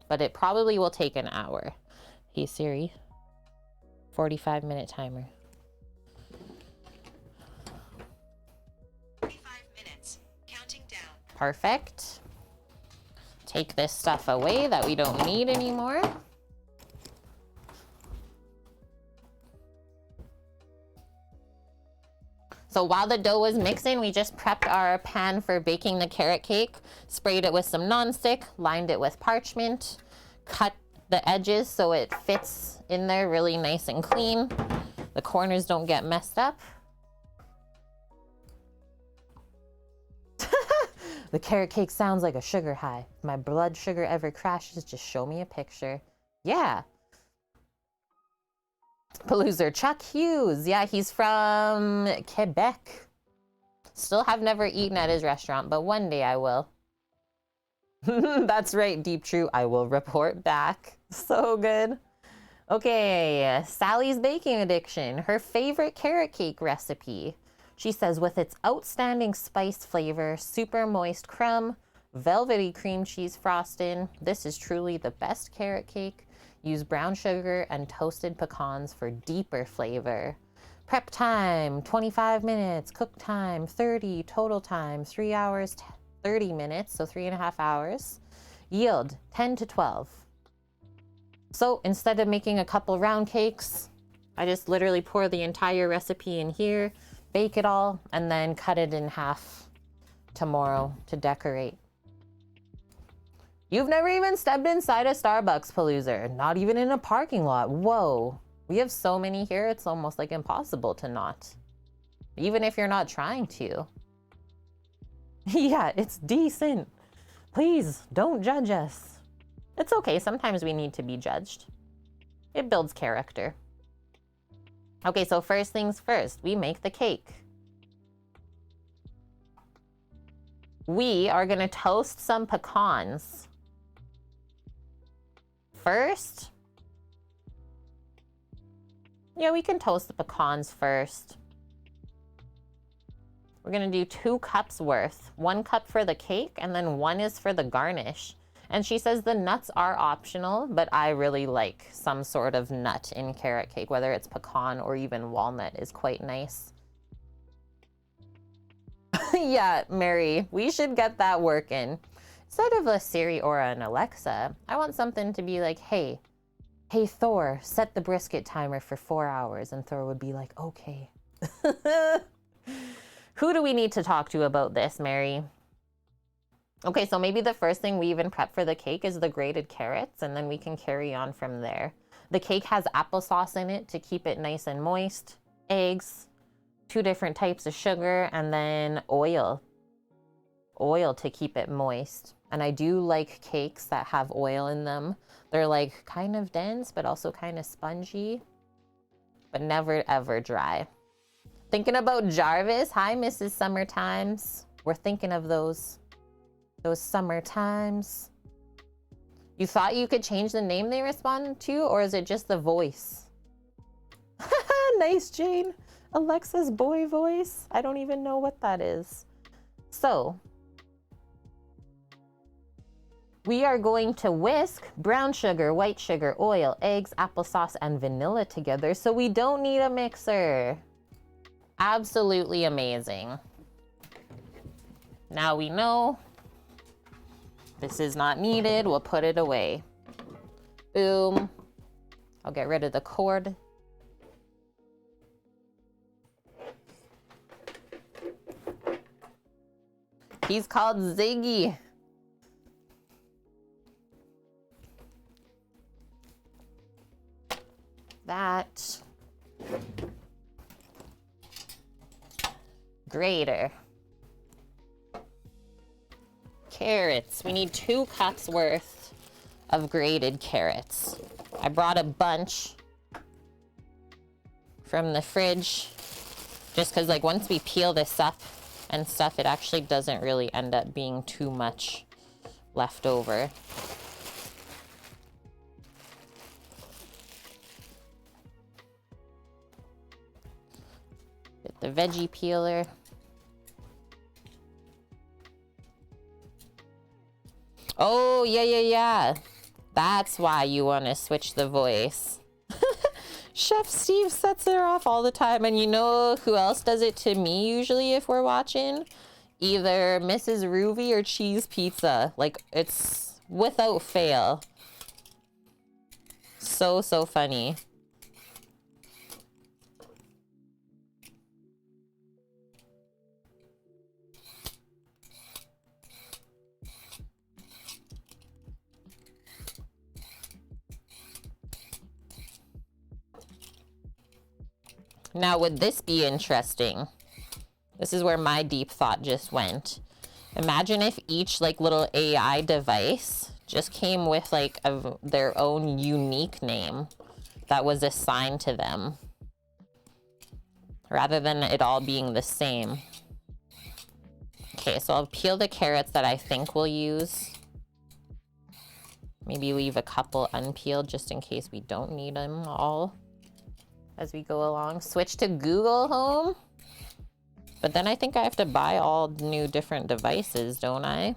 but it probably will take an hour. Hey Siri, 45-minute timer. 45 minutes, counting down. Perfect. Take this stuff away that we don't need anymore. So while the dough was mixing, we just prepped our pan for baking the carrot cake, sprayed it with some nonstick, lined it with parchment, cut the edges so it fits in there really nice and clean. The corners don't get messed up. The carrot cake sounds like a sugar high. If my blood sugar ever crashes, just show me a picture. Yeah. Paloozer, Chuck Hughes. Yeah, he's from Quebec. Still have never eaten at his restaurant, but one day I will. That's right, Deep True. I will report back. So good. Okay, Sally's baking addiction. Her favorite carrot cake recipe. She says, with its outstanding spice flavor, super moist crumb, velvety cream cheese frosting, this is truly the best carrot cake. Use brown sugar and toasted pecans for deeper flavor. Prep time, 25 minutes. Cook time, 30. Total time, 3 hours, 30 minutes, so 3.5 hours. Yield, 10 to 12. So instead of making a couple round cakes, I just literally pour the entire recipe in here, bake it all, and then cut it in half tomorrow to decorate. You've never even stepped inside a Starbucks, Paloozer. Not even in a parking lot. Whoa. We have so many here, it's almost like impossible to not. Even if you're not trying to. Yeah, it's decent. Please, don't judge us. It's okay, sometimes we need to be judged. It builds character. Okay, so first things first, we make the cake. We are gonna toast some pecans. First, yeah, we can toast the pecans first. We're gonna do 2 cups worth. 1 cup for the cake, and then 1 is for the garnish. And she says the nuts are optional, but I really like some sort of nut in carrot cake, whether it's pecan or even walnut is quite nice. Yeah, Mary, we should get that working. Instead of a Siri or an Alexa, I want something to be like, hey, Thor, set the brisket timer for 4 hours. And Thor would be like, okay. Who do we need to talk to about this, Mary? Okay, so maybe the first thing we even prep for the cake is the grated carrots, and then we can carry on from there. The cake has applesauce in it to keep it nice and moist, eggs, 2 different types of sugar, and then oil. Oil to keep it moist. And I do like cakes that have oil in them. They're like kind of dense, but also kind of spongy, but never ever dry. Thinking about Jarvis. Hi, Mrs. Summertimes. We're thinking of those summer times. You thought you could change the name they respond to, or is it just the voice? Nice, Jane. Alexa's boy voice. I don't even know what that is. So, we are going to whisk brown sugar, white sugar, oil, eggs, applesauce, and vanilla together, so we don't need a mixer. Absolutely amazing. Now we know this is not needed. We'll put it away. Boom. I'll get rid of the cord. He's called Ziggy. That. Grater. Carrots. We need 2 cups worth of grated carrots. I brought a bunch from the fridge just because, like, once we peel this up and stuff, it actually doesn't really end up being too much left over. Get the veggie peeler. Oh, yeah. That's why you want to switch the voice. Chef Steve sets her off all the time. And you know who else does it to me usually if we're watching? Either Mrs. Ruby or Cheese Pizza. Like, it's without fail. So funny. Now, would this be interesting? This is where my deep thought just went. Imagine if each like little AI device just came with like their own unique name that was assigned to them, rather than it all being the same. Okay, so I'll peel the carrots that I think we'll use. Maybe leave a couple unpeeled just in case we don't need them all as we go along. Switch to Google Home. But then I think I have to buy all new different devices, don't I?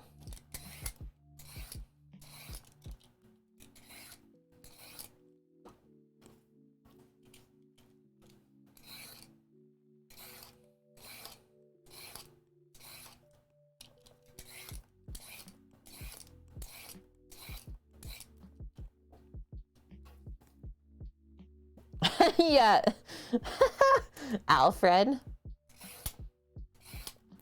Yeah. Alfred.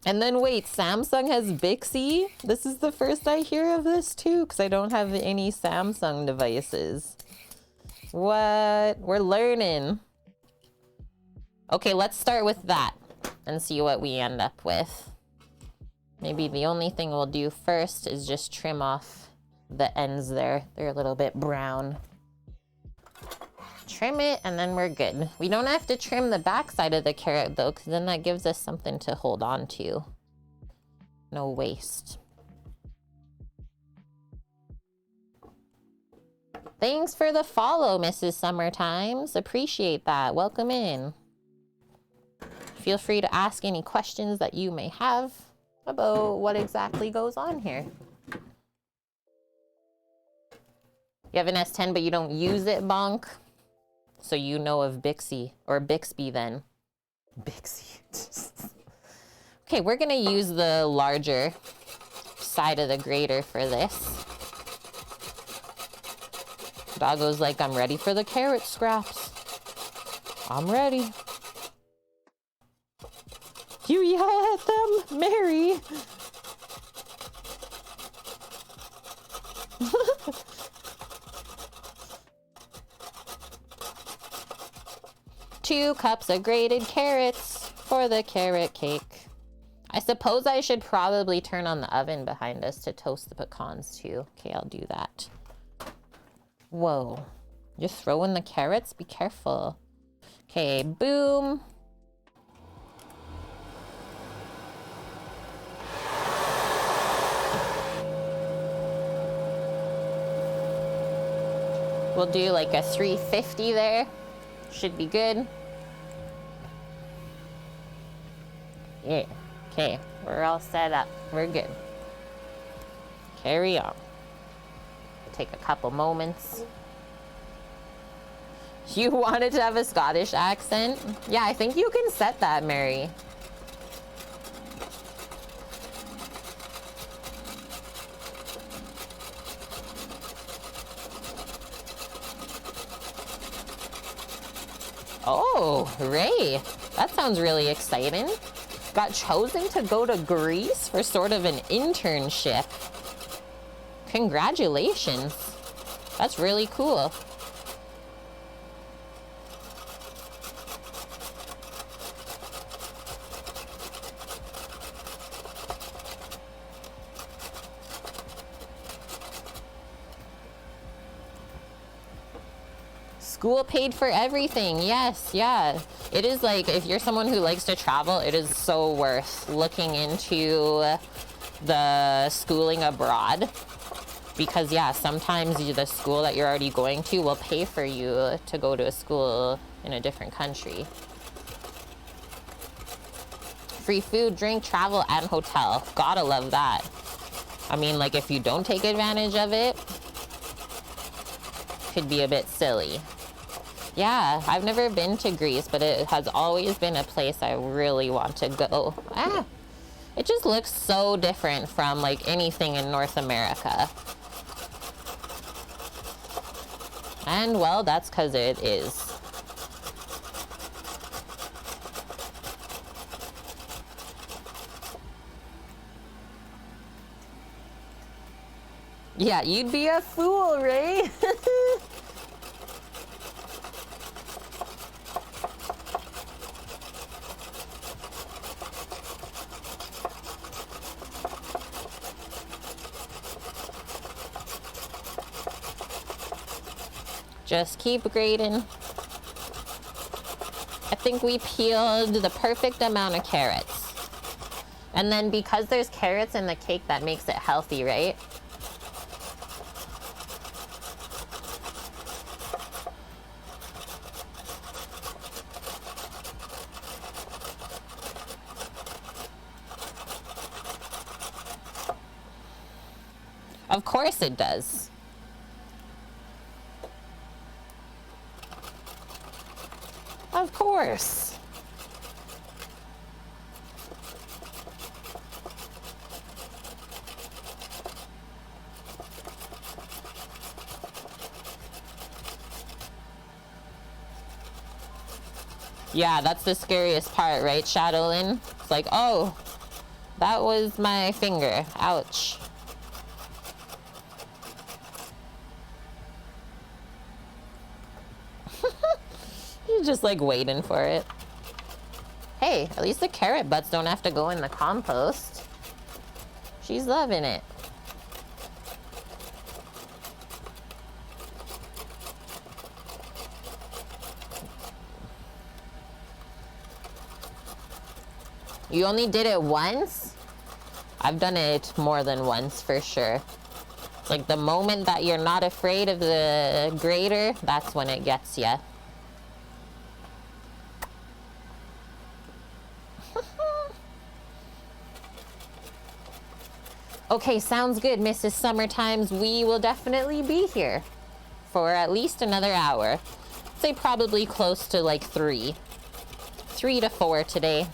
And then wait, Samsung has Bixby? This is the first I hear of this too, because I don't have any Samsung devices. What? We're learning. Okay, let's start with that and see what we end up with. Maybe the only thing we'll do first is just trim off the ends there. They're a little bit brown. Trim it and then we're good. We don't have to trim the back side of the carrot though, because then that gives us something to hold on to. No waste. Thanks for the follow, Mrs. Summertimes. Appreciate that. Welcome in. Feel free to ask any questions that you may have about what exactly goes on here. You have an S10 but you don't use it, Bonk? So you know of Bixby, or Bixby then. Bixby. Okay, we're gonna use the larger side of the grater for this. Doggo's like, I'm ready for the carrot scraps. I'm ready. You yell at them, Mary. Two cups of grated carrots for the carrot cake. I suppose I should probably turn on the oven behind us to toast the pecans too. Okay, I'll do that. Whoa, you're throwing the carrots? Be careful. Okay, boom. We'll do like a 350 there. Should be good. Yeah. Okay, we're all set up. We're good. Carry on. Take a couple moments. You wanted to have a Scottish accent? Yeah, I think you can set that, Mary. Oh, hooray. That sounds really exciting. Got chosen to go to Greece for sort of an internship. Congratulations. That's really cool. School paid for everything. Yes, yeah. It is like, if you're someone who likes to travel, it is so worth looking into the schooling abroad. Because yeah, sometimes the school that you're already going to will pay for you to go to a school in a different country. Free food, drink, travel, and hotel. Gotta love that. I mean, like, if you don't take advantage of it, could be a bit silly. Yeah, I've never been to Greece, but it has always been a place I really want to go. It just looks so different from like anything in North America. And well, that's because it is. Yeah, you'd be a fool, Ray. Just keep grating. I think we peeled the perfect amount of carrots. And then because there's carrots in the cake, that makes it healthy, right? Of course it does. Of course. Yeah, that's the scariest part, right, Shadowlyn? It's like, oh, that was my finger. Ouch. Just like waiting for it. Hey, at least the carrot butts don't have to go in the compost. She's loving it. You only did it once? I've done it more than once for sure. It's like the moment that you're not afraid of the grater, that's when it gets you. Okay, sounds good, Mrs. Summertimes. We will definitely be here for at least another hour. Say probably close to like 3 to 4 today,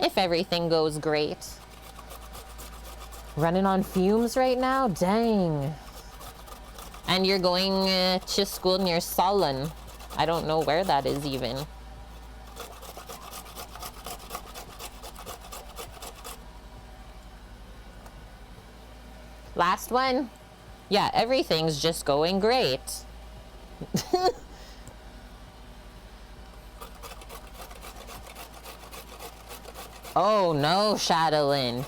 if everything goes great. Running on fumes right now? Dang. And you're going to school near Solon. I don't know where that is even. Last one. Yeah, everything's just going great. Oh no, Shadowlyn.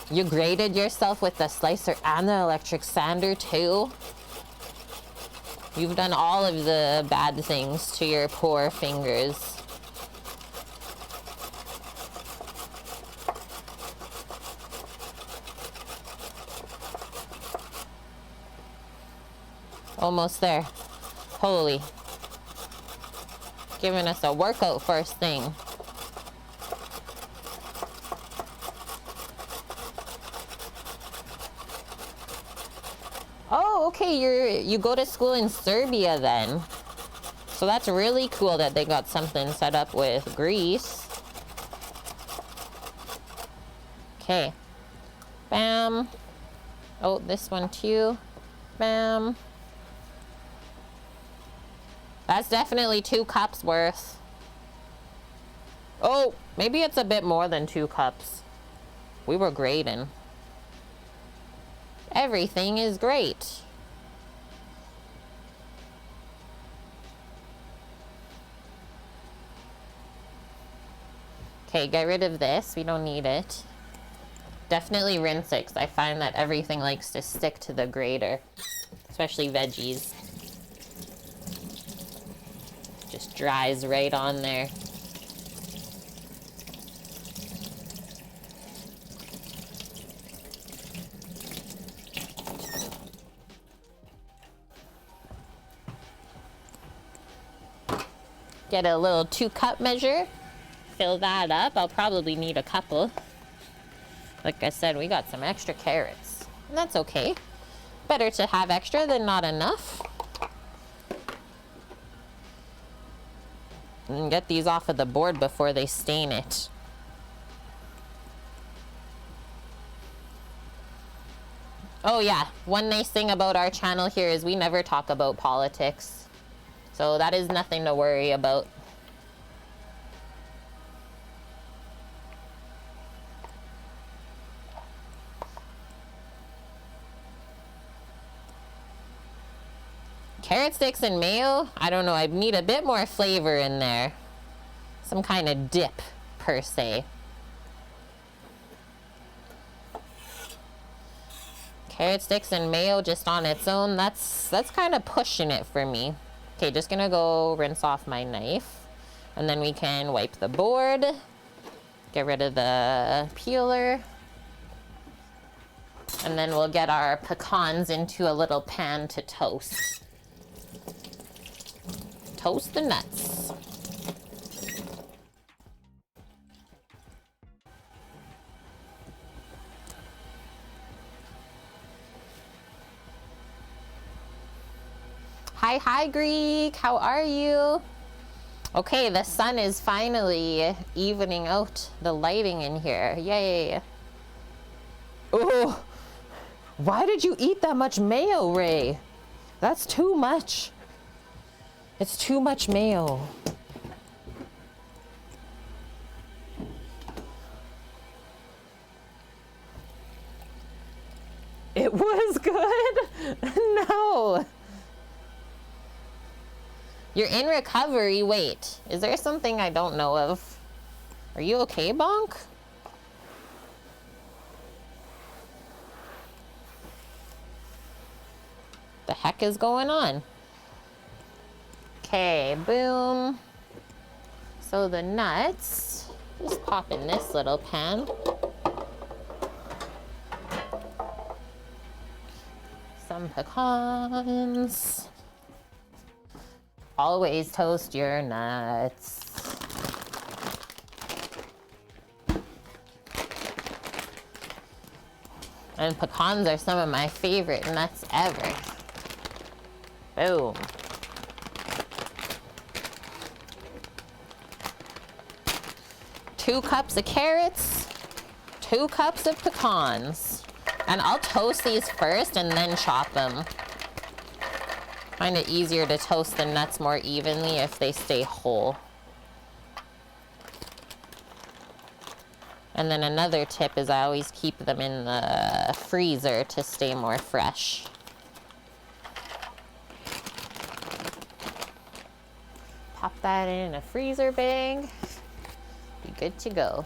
You grated yourself with the slicer and the electric sander too? You've done all of the bad things to your poor fingers. Almost there. Holy. Giving us a workout first thing. Oh, okay, you go to school in Serbia then. So that's really cool that they got something set up with Greece. Okay. Bam. Oh, this one too. Bam. That's definitely 2 cups worth. Oh, maybe it's a bit more than 2 cups. We were grading. Everything is great. Okay, get rid of this. We don't need it. Definitely rinse it, because I find that everything likes to stick to the grater, especially veggies. Just dries right on there. Get a little 2-cup measure. Fill that up. I'll probably need a couple. Like I said, we got some extra carrots. And that's okay. Better to have extra than not enough. And get these off of the board before they stain it. Oh yeah, one nice thing about our channel here is we never talk about politics. So that is nothing to worry about. Carrot sticks and mayo? I don't know, I need a bit more flavor in there. Some kind of dip, per se. Carrot sticks and mayo just on its own, that's kind of pushing it for me. Okay, just gonna go rinse off my knife. And then we can wipe the board. Get rid of the peeler. And then we'll get our pecans into a little pan to toast. Toast the nuts. Hi, Greek. How are you? Okay, the sun is finally evening out the lighting in here. Yay. Oh, why did you eat that much mayo, Ray? That's too much. It's too much mayo. It was good? No. You're in recovery. Wait, is there something I don't know of? Are you okay, Bonk? The heck is going on? Okay, boom. So the nuts, just pop in this little pan. Some pecans. Always toast your nuts. And pecans are some of my favorite nuts ever. Boom. Two cups of carrots, 2 cups of pecans. And I'll toast these first and then chop them. Find it easier to toast the nuts more evenly if they stay whole. And then another tip is I always keep them in the freezer to stay more fresh. Pop that in a freezer bag. Be good to go.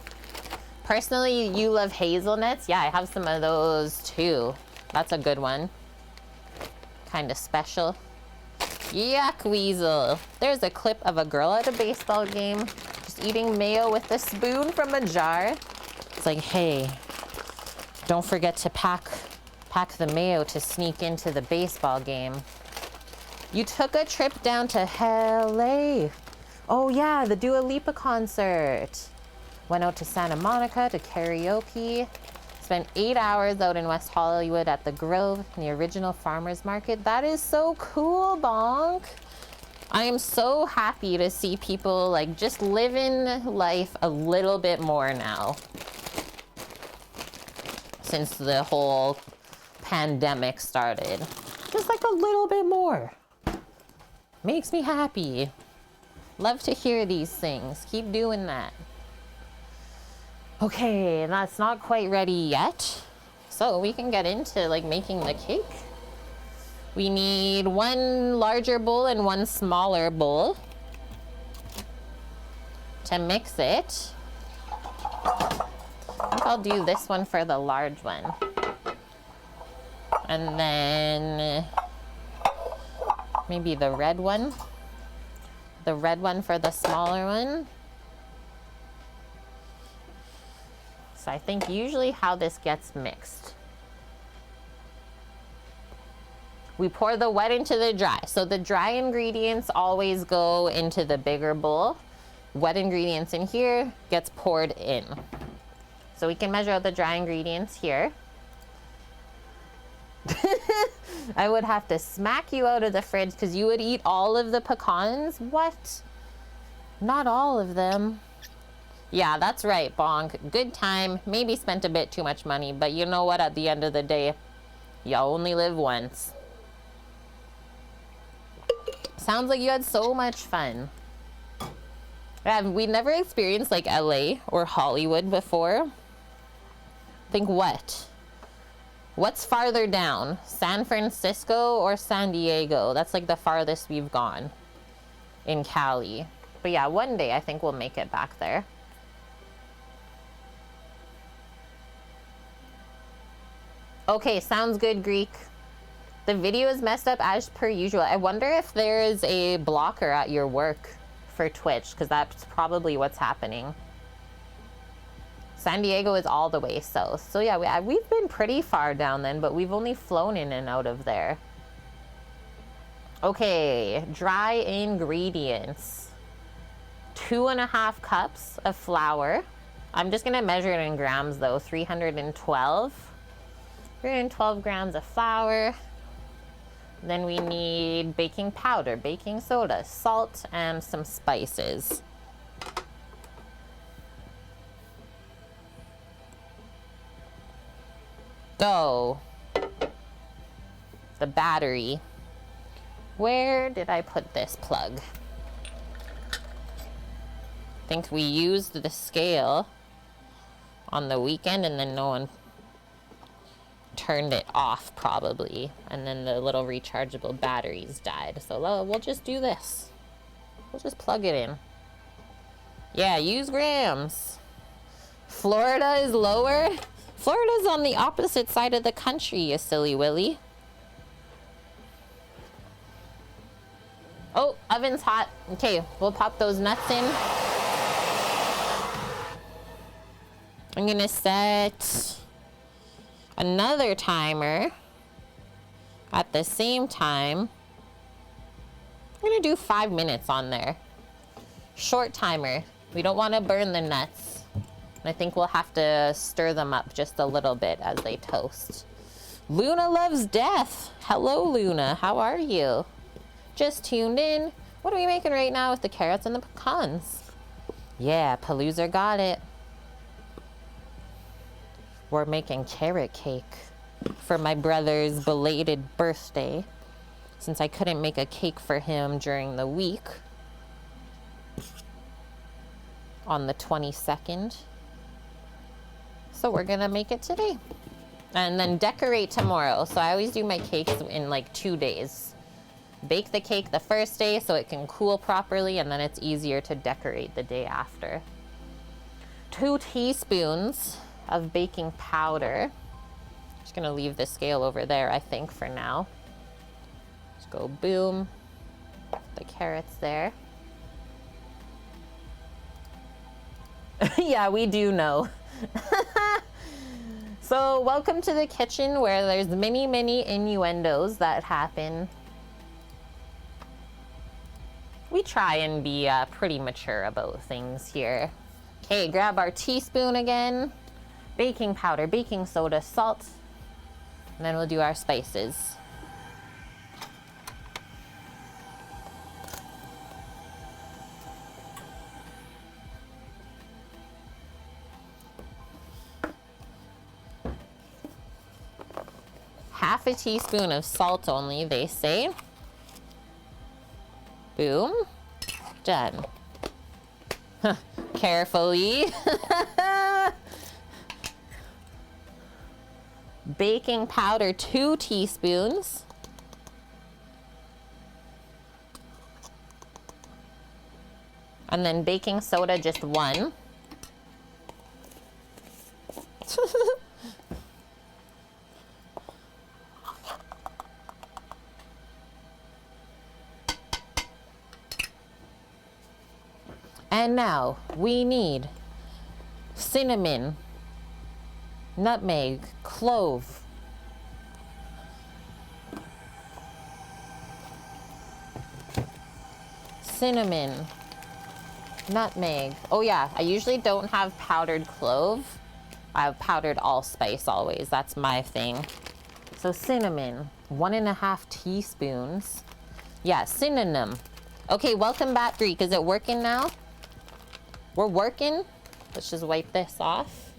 Personally, you love hazelnuts? Yeah, I have some of those too. That's a good one. Kind of special. Yuck, weasel. There's a clip of a girl at a baseball game just eating mayo with a spoon from a jar. It's like, hey, don't forget to pack the mayo to sneak into the baseball game. You took a trip down to LA. Oh yeah, the Dua Lipa concert. Went out to Santa Monica to karaoke. Spent 8 hours out in West Hollywood at the Grove, in the original farmer's market. That is so cool, Bonk. I am so happy to see people like just living life a little bit more now. Since the whole pandemic started. Just like a little bit more. Makes me happy. Love to hear these things. Keep doing that. Okay, that's not quite ready yet. So we can get into like making the cake. We need 1 larger bowl and 1 smaller bowl to mix it. I think I'll do this one for the large one. And then maybe the red one. The red one for the smaller one. So I think usually how this gets mixed. We pour the wet into the dry. So the dry ingredients always go into the bigger bowl. Wet ingredients in here gets poured in. So we can measure out the dry ingredients here. I would have to smack you out of the fridge because you would eat all of the pecans. What? Not all of them. Yeah, that's right, Bonk. Good time. Maybe spent a bit too much money, but you know what? At the end of the day, You only live once. Sounds like you had so much fun. We never experienced like LA or Hollywood before. Think what? What's farther down? San Francisco or San Diego? That's like the farthest we've gone in Cali. But yeah, one day I think we'll make it back there. Okay, sounds good, Greek. The video is messed up as per usual. I wonder if there is a blocker at your work for Twitch, because that's probably what's happening. San Diego is all the way south. So yeah, we've been pretty far down then, but we've only flown in and out of there. Okay, dry ingredients. 2.5 cups of flour. I'm just gonna measure it in grams though, 312 grams of flour. Then we need baking powder, baking soda, salt, and some spices. So, the battery. Where did I put this plug? I think we used the scale on the weekend and then no one turned it off probably. And then the little rechargeable batteries died. So we'll just do this. We'll just plug it in. Yeah, use grams. Florida is lower. Florida's on the opposite side of the country, you silly willy. Oh, oven's hot. Okay, we'll pop those nuts in. I'm gonna set another timer at the same time. I'm gonna do 5 minutes on there. Short timer. We don't want to burn the nuts. I think we'll have to stir them up just a little bit as they toast. Luna loves death. Hello, Luna. How are you? Just tuned in. What are we making right now with the carrots and the pecans? Yeah, Palooza got it. We're making carrot cake for my brother's belated birthday, since I couldn't make a cake for him during the week on the 22nd. So we're gonna make it today and then decorate tomorrow. So I always do my cakes in like 2 days. Bake the cake the first day so it can cool properly, and then it's easier to decorate the day after. 2 teaspoons of baking powder. Just gonna leave the scale over there, I think, for now. Just go boom. The carrots there. Yeah, we do know. So welcome to the kitchen where there's many innuendos that happen. We try and be pretty mature about things here. Okay, grab our teaspoon again. Baking powder, baking soda, salt, and then we'll do our spices. Half a teaspoon of salt only, they say. Boom. Done. Carefully. Baking powder, 2 teaspoons. And then baking soda, just 1. And now we need cinnamon, nutmeg, clove, cinnamon, nutmeg. Oh yeah, I usually don't have powdered clove. I have powdered allspice always. That's my thing. So cinnamon, 1.5 teaspoons. Yeah, synonym. Okay, welcome back, Greek. Is it working now? We're working. Let's just wipe this off.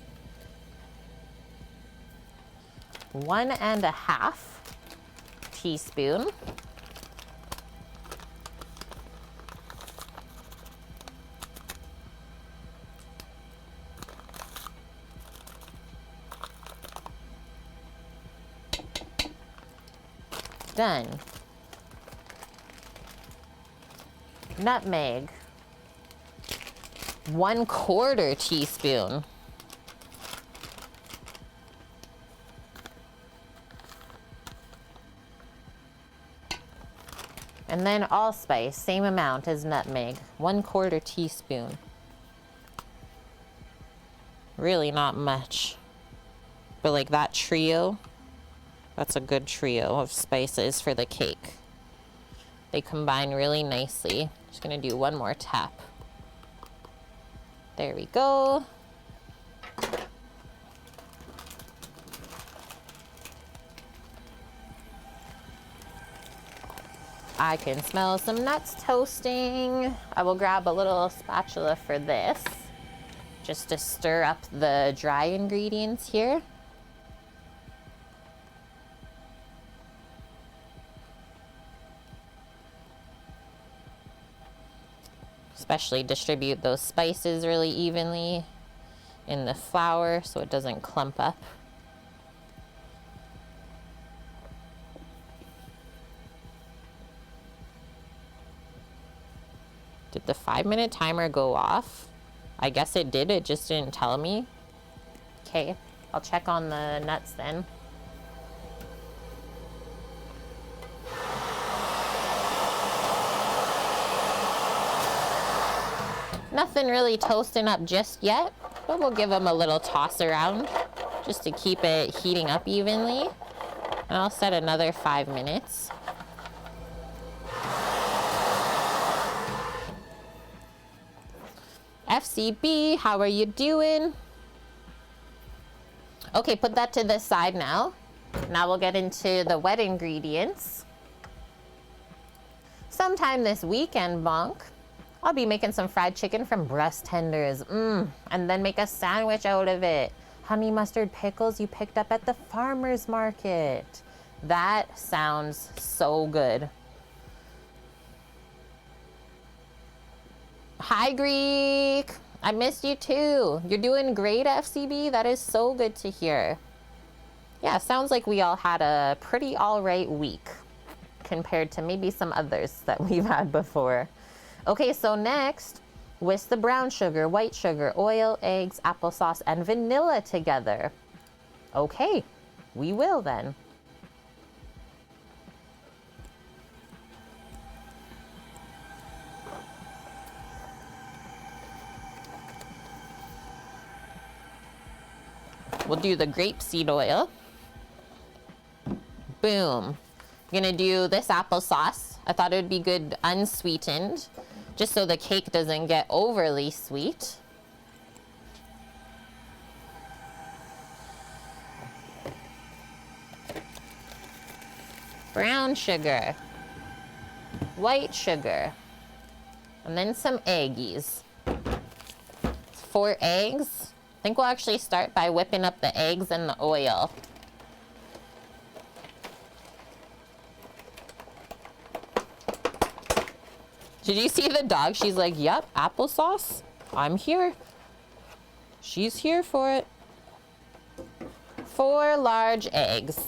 1.5 teaspoon. Done. Nutmeg. 1/4 teaspoon. And then allspice, same amount as nutmeg, 1/4 teaspoon. Really not much. But like that trio, that's a good trio of spices for the cake. They combine really nicely. Just gonna do one more tap. There we go. I can smell some nuts toasting. I will grab a little spatula for this, just to stir up the dry ingredients here. Especially distribute those spices really evenly in the flour so it doesn't clump up. Did the 5-minute timer go off? I guess it did, it just didn't tell me. Okay, I'll check on the nuts then. Nothing really toasting up just yet, but we'll give them a little toss around just to keep it heating up evenly. And I'll set another 5 minutes. FCB, how are you doing? Okay, put that to the side now. Now we'll get into the wet ingredients. Sometime this weekend, Bonk, I'll be making some fried chicken from breast tenders. And then make a sandwich out of it. Honey mustard pickles you picked up at the farmer's market. That sounds so good. Hi, Greek. I missed you too. You're doing great, FCB. That is so good to hear. Yeah, sounds like we all had a pretty all right week compared to maybe some others that we've had before. Okay, so next, whisk the brown sugar, white sugar, oil, eggs, applesauce, and vanilla together. Okay, we will then. We'll do the grapeseed oil. Boom. I'm gonna do this applesauce. I thought it would be good unsweetened, just so the cake doesn't get overly sweet. Brown sugar, white sugar, and then some eggies. 4 eggs. I think we'll actually start by whipping up the eggs and the oil. Did you see the dog? She's like, yep, applesauce. I'm here. She's here for it. 4 large eggs.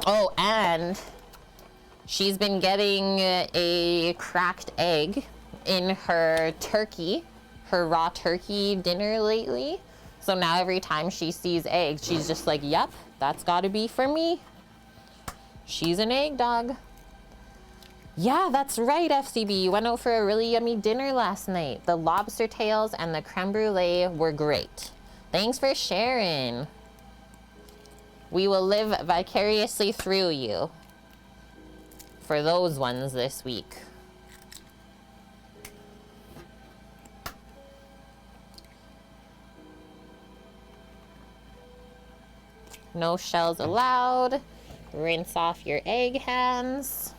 Oh, and she's been getting a cracked egg in her turkey, her raw turkey dinner lately. So now every time she sees eggs, she's just like, yep, that's gotta be for me. She's an egg dog. Yeah, that's right, FCB. You went out for a really yummy dinner last night. The lobster tails and the creme brulee were great. Thanks for sharing. We will live vicariously through you for those ones this week. No shells allowed. Rinse off your egg hands.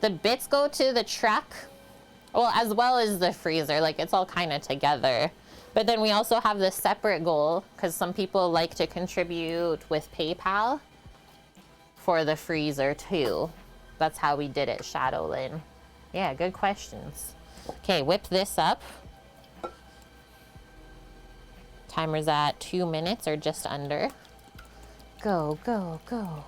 The bits go to the truck. Well, as well as the freezer, like it's all kind of together. But then we also have this separate goal because some people like to contribute with PayPal for the freezer too. That's how we did it, Shadowlyn. Yeah, good questions. Okay, whip this up. Timer's at 2 minutes or just under. Go, go, go.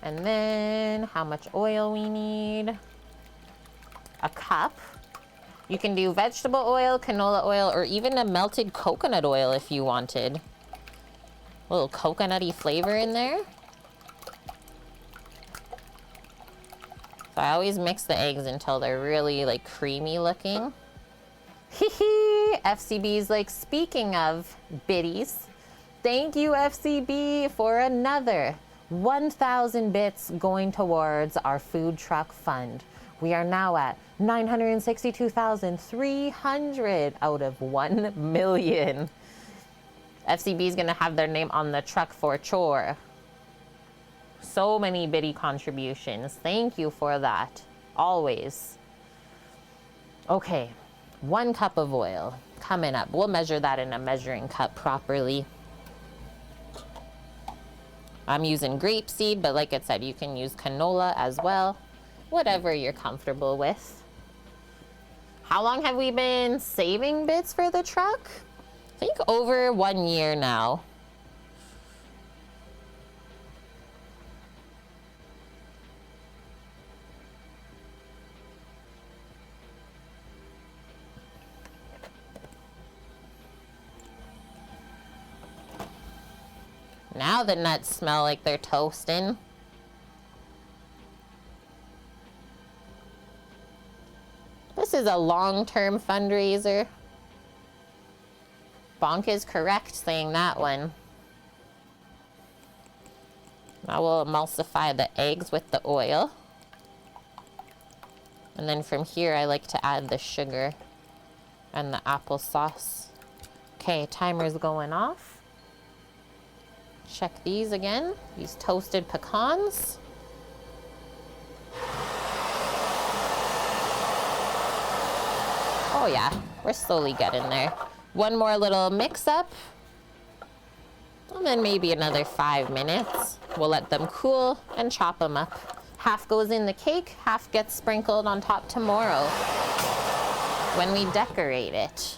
And then how much oil we need? A cup. You can do vegetable oil, canola oil, or even a melted coconut oil if you wanted. A little coconutty flavor in there. So I always mix the eggs until they're really like creamy looking. Hee FCB's like, speaking of biddies, thank you FCB for another 1,000 bits going towards our food truck fund. We are now at 962,300 out of 1 million. FCB is gonna have their name on the truck for sure. So many biddy contributions. Thank you for that. Always. Okay, 1 cup of oil coming up. We'll measure that in a measuring cup properly. I'm using grapeseed, but like I said, you can use canola as well. Whatever you're comfortable with. How long have we been saving bits for the truck? I think over 1 year now. Now the nuts smell like they're toasting. This is a long-term fundraiser. Bonk is correct saying that one. Now we'll emulsify the eggs with the oil. And then from here, I like to add the sugar and the applesauce. Okay, timer's going off. Check these again, these toasted pecans. Oh yeah, we're slowly getting there. One more little mix up. And then maybe another 5 minutes. We'll let them cool and chop them up. Half goes in the cake, half gets sprinkled on top tomorrow when we decorate it.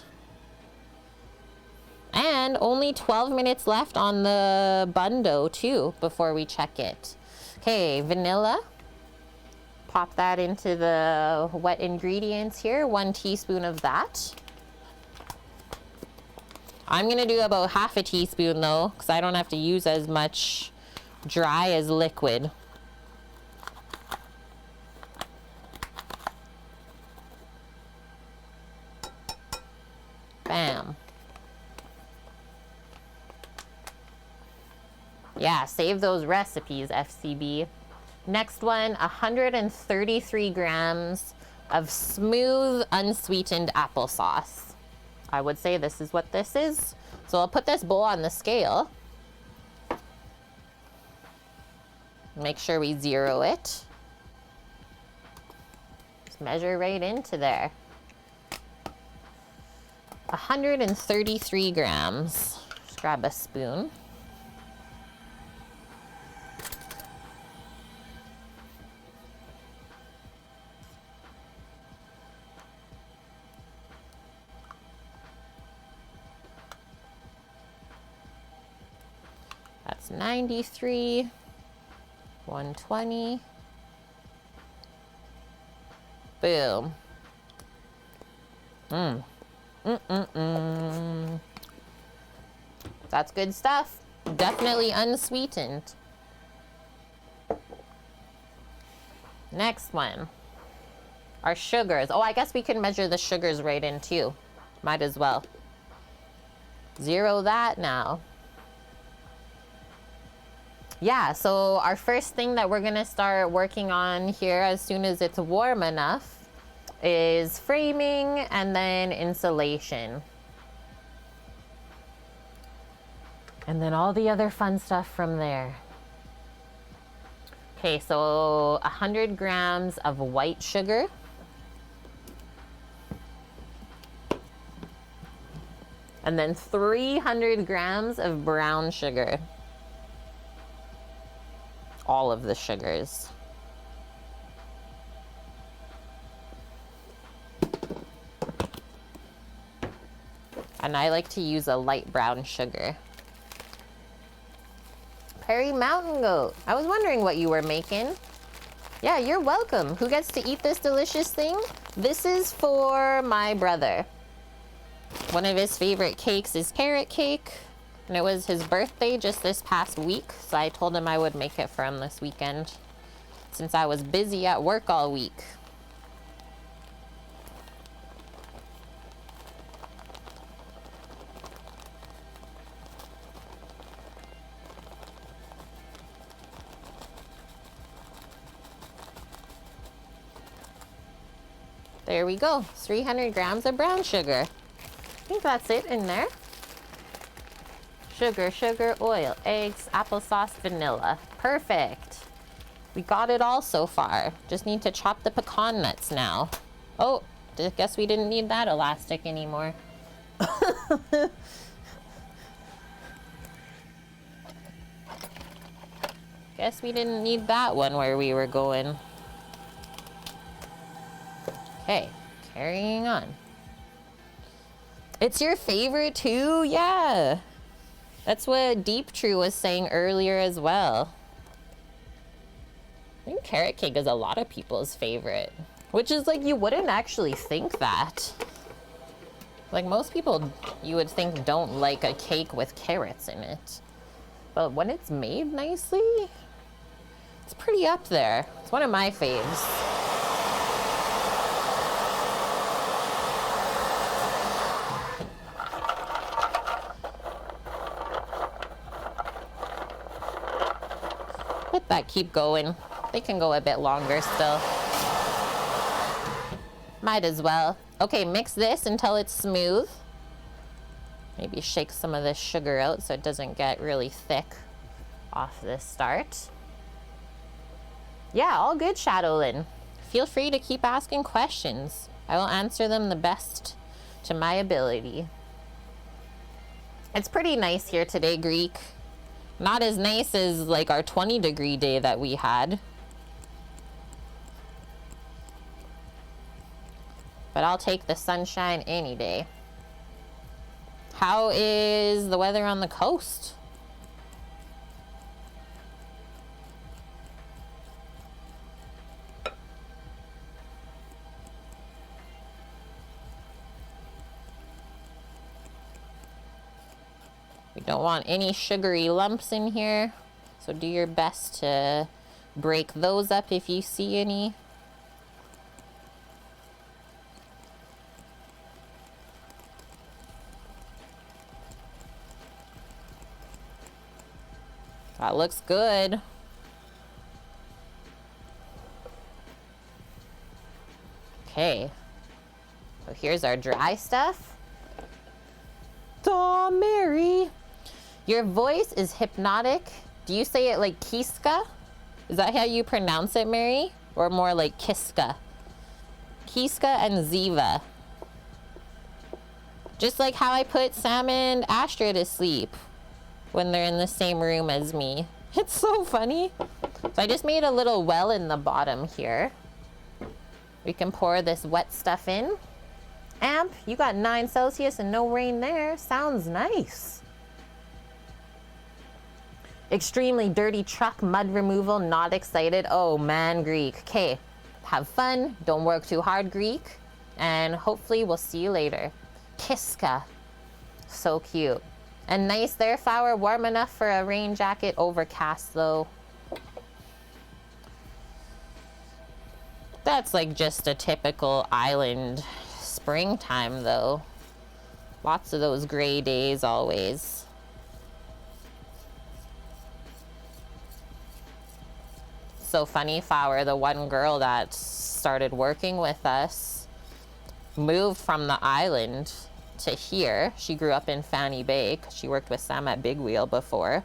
And only 12 minutes left on the bundo too before we check it. Okay, vanilla. Pop that into the wet ingredients here. 1 teaspoon of that. I'm gonna do about half a teaspoon though, because I don't have to use as much dry as liquid. Bam. Yeah, save those recipes, FCB. Next one, 133 grams of smooth, unsweetened applesauce. I would say this is what this is. So I'll put this bowl on the scale. Make sure we zero it. Just measure right into there. 133 grams. Just grab a spoon. That's 93, 120. Boom. That's good stuff. Definitely unsweetened. Next one. Our sugars. Oh, I guess we can measure the sugars right in too. Might as well. Zero that now. Yeah, so our first thing that we're gonna start working on here as soon as it's warm enough is framing and then insulation. And then all the other fun stuff from there. Okay, so 100 grams of white sugar. And then 300 grams of brown sugar. All of the sugars. And I like to use a light brown sugar. Perry Mountain Goat. I was wondering what you were making. Yeah, you're welcome. Who gets to eat this delicious thing? This is for my brother. One of his favorite cakes is carrot cake. And it was his birthday just this past week. So I told him I would make it for him this weekend, since I was busy at work all week. There we go, 300 grams of brown sugar. I think that's it in there. Sugar, sugar, oil, eggs, applesauce, vanilla. Perfect. We got it all so far. Just need to chop the pecan nuts now. Oh, guess we didn't need that elastic anymore. Guess we didn't need that one where we were going. Okay, carrying on. It's your favorite too? Yeah. That's what Deep True was saying earlier as well. I think carrot cake is a lot of people's favorite. Which is like, you wouldn't actually think that. Like most people, you would think don't like a cake with carrots in it. But when it's made nicely, it's pretty up there. It's one of my faves. Let that keep going. They can go a bit longer still. Might as well. Okay, mix this until it's smooth. Maybe shake some of this sugar out so it doesn't get really thick off the start. Yeah, all good, Shadowlyn. Feel free to keep asking questions. I will answer them the best to my ability. It's pretty nice here today, Greek. Not as nice as like our 20-degree day that we had. But I'll take the sunshine any day. How is the weather on the coast? We don't want any sugary lumps in here, so do your best to break those up if you see any. That looks good. Okay, so here's our dry stuff. Aw, Mary. Your voice is hypnotic. Do you say it like Kiska? Is that how you pronounce it, Mary? Or more like Kiska? Kiska and Ziva. Just like how I put Sam and Astra to sleep when they're in the same room as me. It's so funny. So I just made a little well in the bottom here. We can pour this wet stuff in. Amp, you got 9 Celsius and no rain there. Sounds nice. Extremely dirty truck mud removal, not excited. Oh man, Greek. Okay, have fun. Don't work too hard, Greek. And hopefully we'll see you later. Kiska. So cute. And nice there, Flower. Warm enough for a rain jacket. Overcast though. That's like just a typical island springtime though. Lots of those gray days always. So funny, Flower, the one girl that started working with us moved from the island to here. She grew up in Fanny Bay 'cause she worked with Sam at Big Wheel before.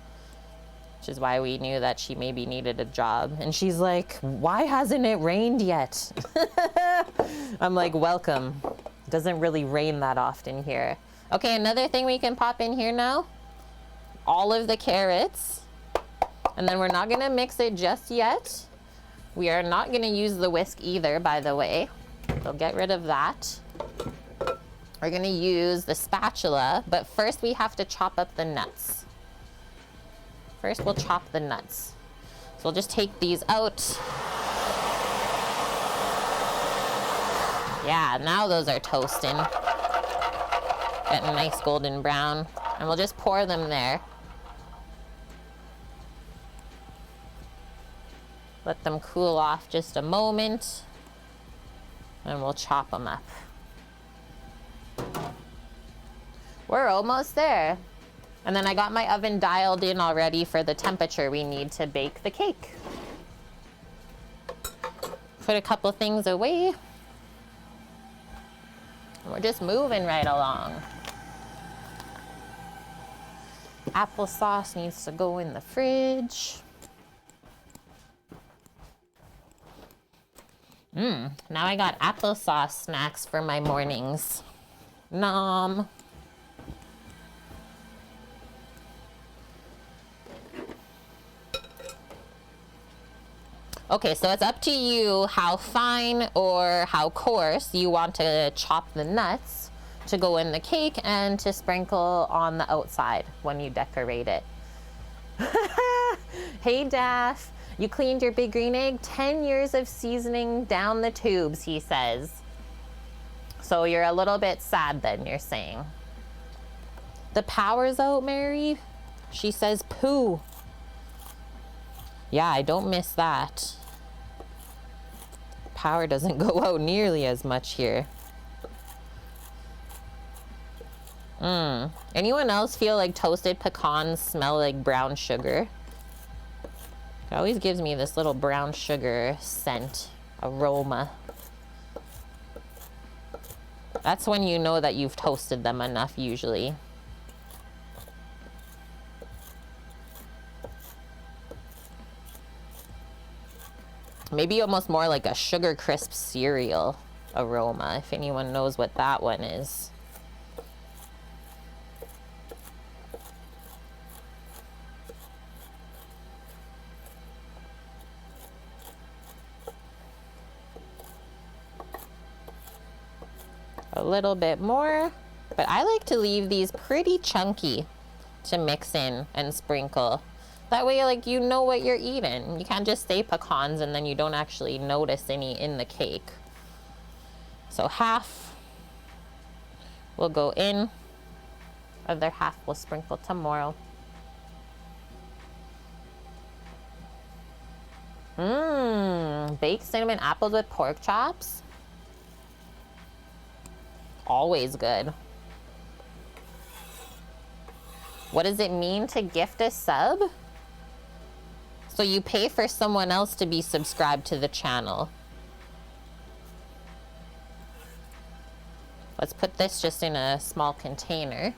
which is why we knew that she maybe needed a job. And she's like, why hasn't it rained yet? I'm like, welcome. It doesn't really rain that often here. Okay, another thing we can pop in here now, all of the carrots. And then we're not gonna mix it just yet. We are not gonna use the whisk either, by the way. So get rid of that. We're gonna use the spatula, but first we have to chop up the nuts. First we'll chop the nuts. So we'll just take these out. Yeah, now those are toasting. Getting a nice golden brown. And we'll just pour them there. Let them cool off just a moment. And we'll chop them up. We're almost there. And then I got my oven dialed in already for the temperature we need to bake the cake. Put a couple things away. We're just moving right along. Applesauce needs to go in the fridge. Now I got applesauce snacks for my mornings. Nom. Okay, so it's up to you how fine or how coarse you want to chop the nuts to go in the cake and to sprinkle on the outside when you decorate it. Hey, Daff. You cleaned your big green egg? 10 years of seasoning down the tubes, he says. So you're a little bit sad then, you're saying. The power's out, Mary? She says poo. Yeah, I don't miss that. Power doesn't go out nearly as much here. Anyone else feel like toasted pecans smell like brown sugar? It always gives me this little brown sugar scent, aroma. That's when you know that you've toasted them enough, usually. Maybe almost more like a Sugar Crisp cereal aroma, if anyone knows what that one is. A little bit more, but I like to leave these pretty chunky to mix in and sprinkle. That way, like, you know what you're eating. You can't just say pecans and then you don't actually notice any in the cake. So half will go in, other half will sprinkle tomorrow. Baked cinnamon apples with pork chops. Always good. What does it mean to gift a sub? So you pay for someone else to be subscribed to the channel. Let's put this just in a small container.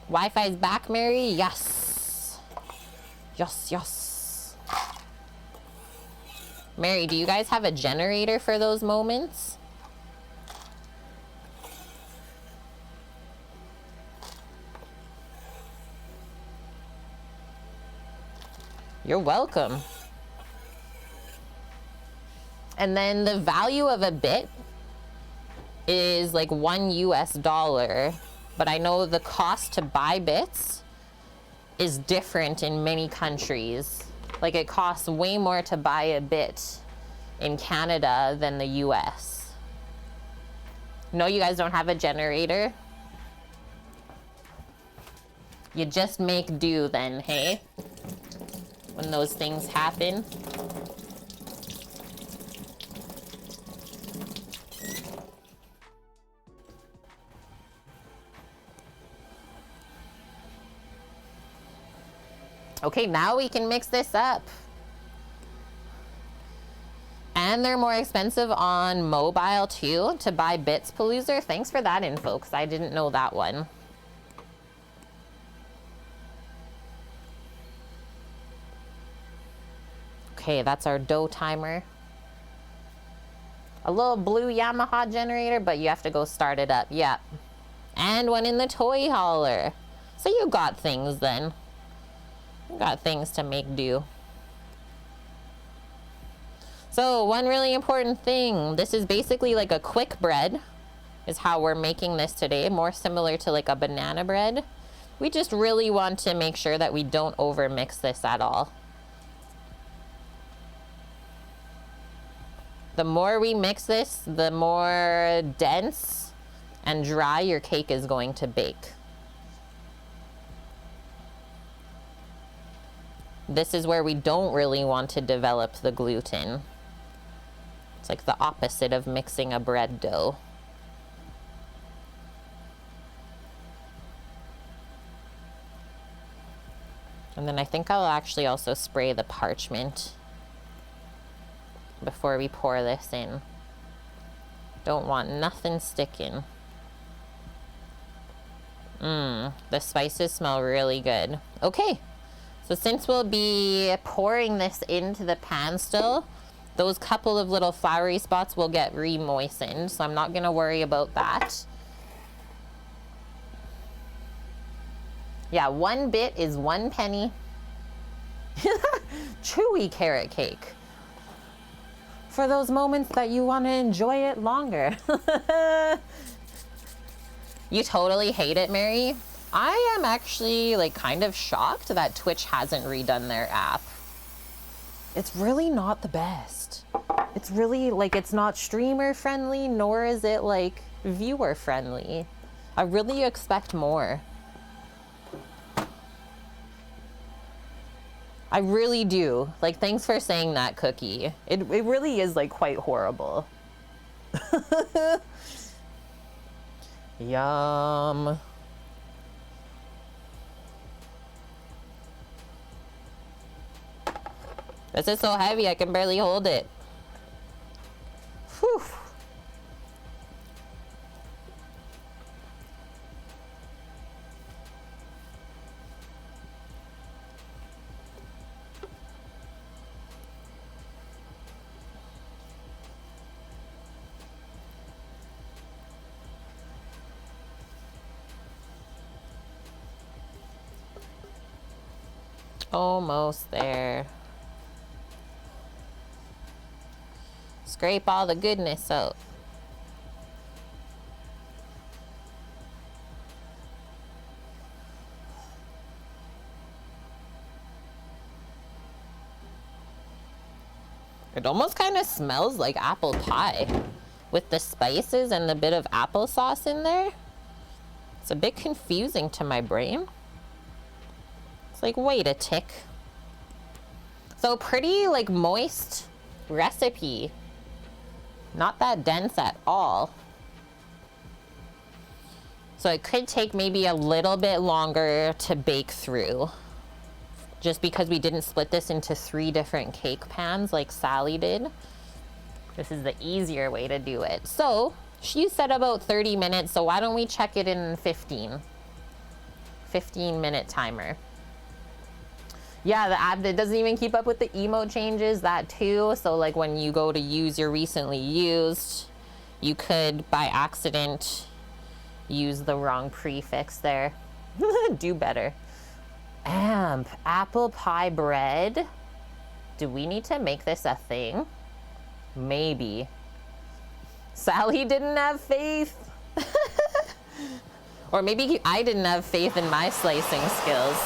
Wi-Fi's back, Mary? Yes. Yes, yes. Mary, do you guys have a generator for those moments? You're welcome. And then the value of a bit is like $1 US, but I know the cost to buy bits is different in many countries. Like, it costs way more to buy a bit in Canada than the US. No, you guys don't have a generator? You just make do then, hey? When those things happen. Okay, now we can mix this up. And they're more expensive on mobile too, to buy Bits Palooza. Thanks for that info, because I didn't know that one. Okay, that's our dough timer. A little blue Yamaha generator, but you have to go start it up. Yep. And one in the toy hauler. So you got things then. You got things to make do. So one really important thing, this is basically like a quick bread, is how we're making this today, more similar to like a banana bread. We just really want to make sure that we don't over mix this at all. The more we mix this, the more dense and dry your cake is going to bake. This is where we don't really want to develop the gluten. It's like the opposite of mixing a bread dough. And then I think I'll actually also spray the parchment before we pour this in. Don't want nothing sticking. The spices smell really good. Okay, so since we'll be pouring this into the pan still, those couple of little floury spots will get re-moistened, so I'm not gonna worry about that. Yeah, 1 bit is 1 penny. Chewy carrot cake. For those moments that you want to enjoy it longer. You totally hate it, Mary? I am actually like kind of shocked that Twitch hasn't redone their app. It's really not the best. It's really like, it's not streamer friendly, nor is it like viewer friendly. I really expect more. I really do. Like, thanks for saying that, Cookie. It really is like quite horrible. Yum. This is so heavy, I can barely hold it. Whew. Almost there. Scrape all the goodness out. It almost kind of smells like apple pie with the spices and the bit of applesauce in there. It's a bit confusing to my brain. Like, wait a tick. So pretty like moist recipe. Not that dense at all. So it could take maybe a little bit longer to bake through, just because we didn't split this into 3 different cake pans like Sally did. This is the easier way to do it. So she said about 30 minutes, so why don't we check it in 15 minute timer. Yeah, the app that doesn't even keep up with the emote changes, that too. So like when you go to use your recently used, you could by accident use the wrong prefix there. Do better. Amp, apple pie bread. Do we need to make this a thing? Maybe. Sally didn't have faith. Or maybe I didn't have faith in my slicing skills.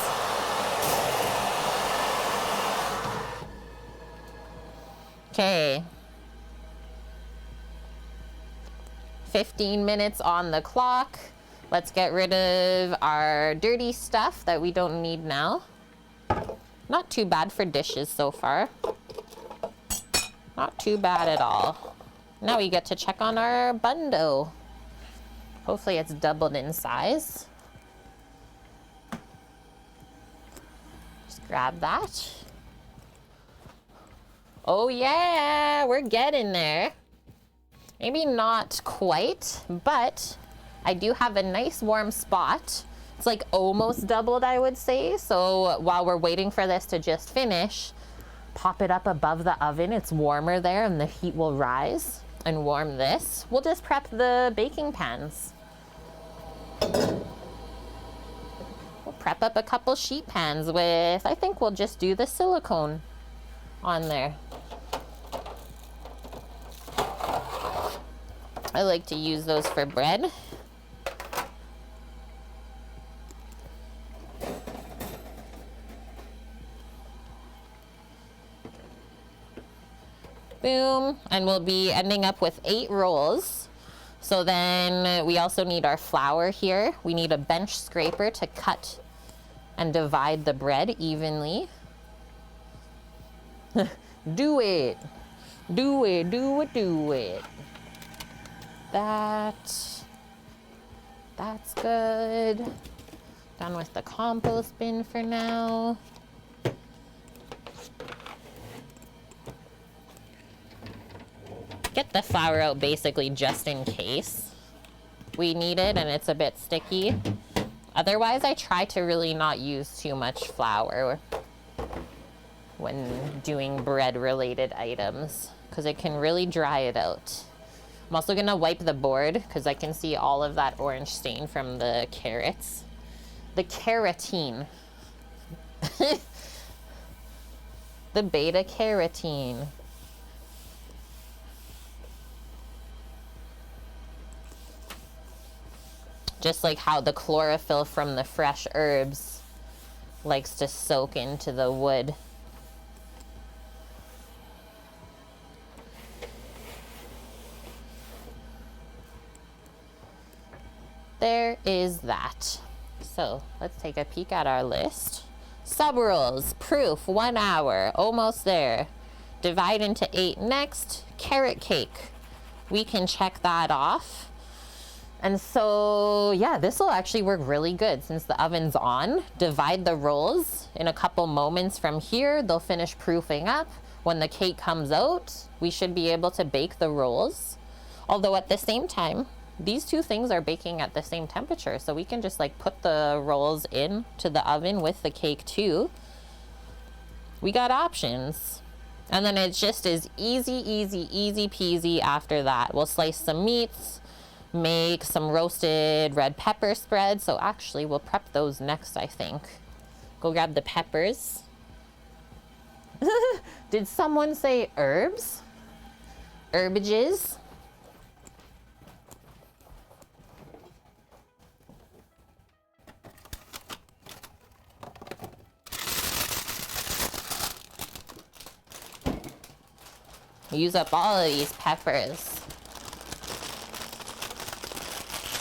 Okay. 15 minutes on the clock. Let's get rid of our dirty stuff that we don't need now. Not too bad for dishes so far. Not too bad at all. Now we get to check on our bun dough. Hopefully it's doubled in size. Just grab that. Oh yeah, we're getting there. Maybe not quite, but I do have a nice warm spot. It's like almost doubled, I would say. So while we're waiting for this to just finish, pop it up above the oven. It's warmer there and the heat will rise and warm this. We'll just prep the baking pans. We'll prep up a couple sheet pans with, I think we'll just do the silicone on there. I like to use those for bread. Boom, and we'll be ending up with 8 rolls. So then we also need our flour here. We need a bench scraper to cut and divide the bread evenly. Do it. Do it, do it, do it. That's good. Done with the compost bin for now. Get the flour out basically just in case we need it and it's a bit sticky. Otherwise, I try to really not use too much flour when doing bread related items because it can really dry it out. I'm also gonna wipe the board because I can see all of that orange stain from the carrots. The carotene. The beta carotene. Just like how the chlorophyll from the fresh herbs likes to soak into the wood. There is that. So let's take a peek at our list. Sub rolls, proof, 1 hour, almost there. Divide into 8 next. Carrot cake, we can check that off. And so, yeah, this will actually work really good since the oven's on. Divide the rolls in a couple moments from here. They'll finish proofing up. When the cake comes out, we should be able to bake the rolls. Although at the same time, these two things are baking at the same temperature. So we can just like put the rolls into the oven with the cake too. We got options. And then it just is easy peasy after that. We'll slice some meats. Make some roasted red pepper spread. So actually we'll prep those next, I think. Go grab the peppers. Did someone say herbs? Herbages? Use up all of these peppers.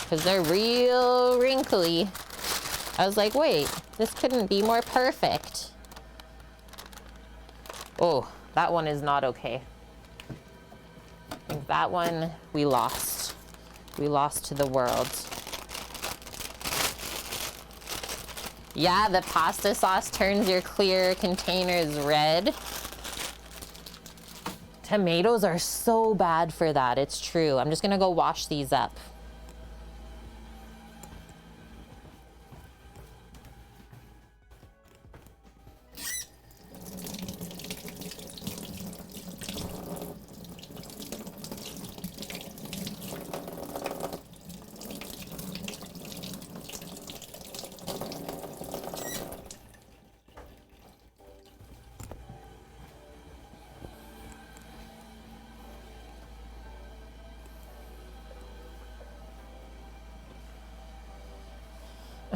Because they're real wrinkly. I was like, wait, this couldn't be more perfect. Oh, that one is not okay. I think that one we lost. We lost to the world. Yeah, the pasta sauce turns your clear containers red. Tomatoes are so bad for that, it's true. I'm just gonna go wash these up.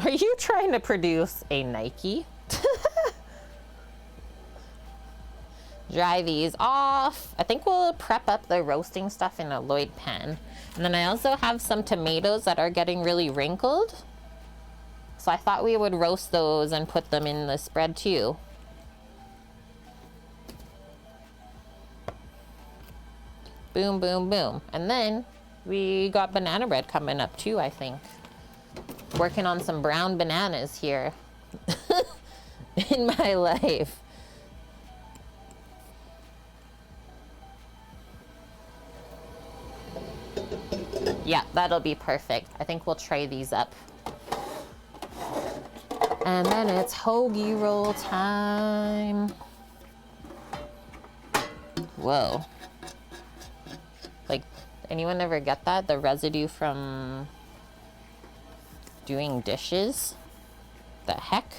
Are you trying to produce a Nike? Dry these off. I think we'll prep up the roasting stuff in a Lloyd pan. And then I also have some tomatoes that are getting really wrinkled. So I thought we would roast those and put them in the spread too. Boom, boom, boom. And then we got banana bread coming up too, I think. Working on some brown bananas here in my life. Yeah, that'll be perfect. I think we'll tray these up. And then it's hoagie roll time. Whoa. Like, anyone ever get that? The residue from doing dishes? The heck?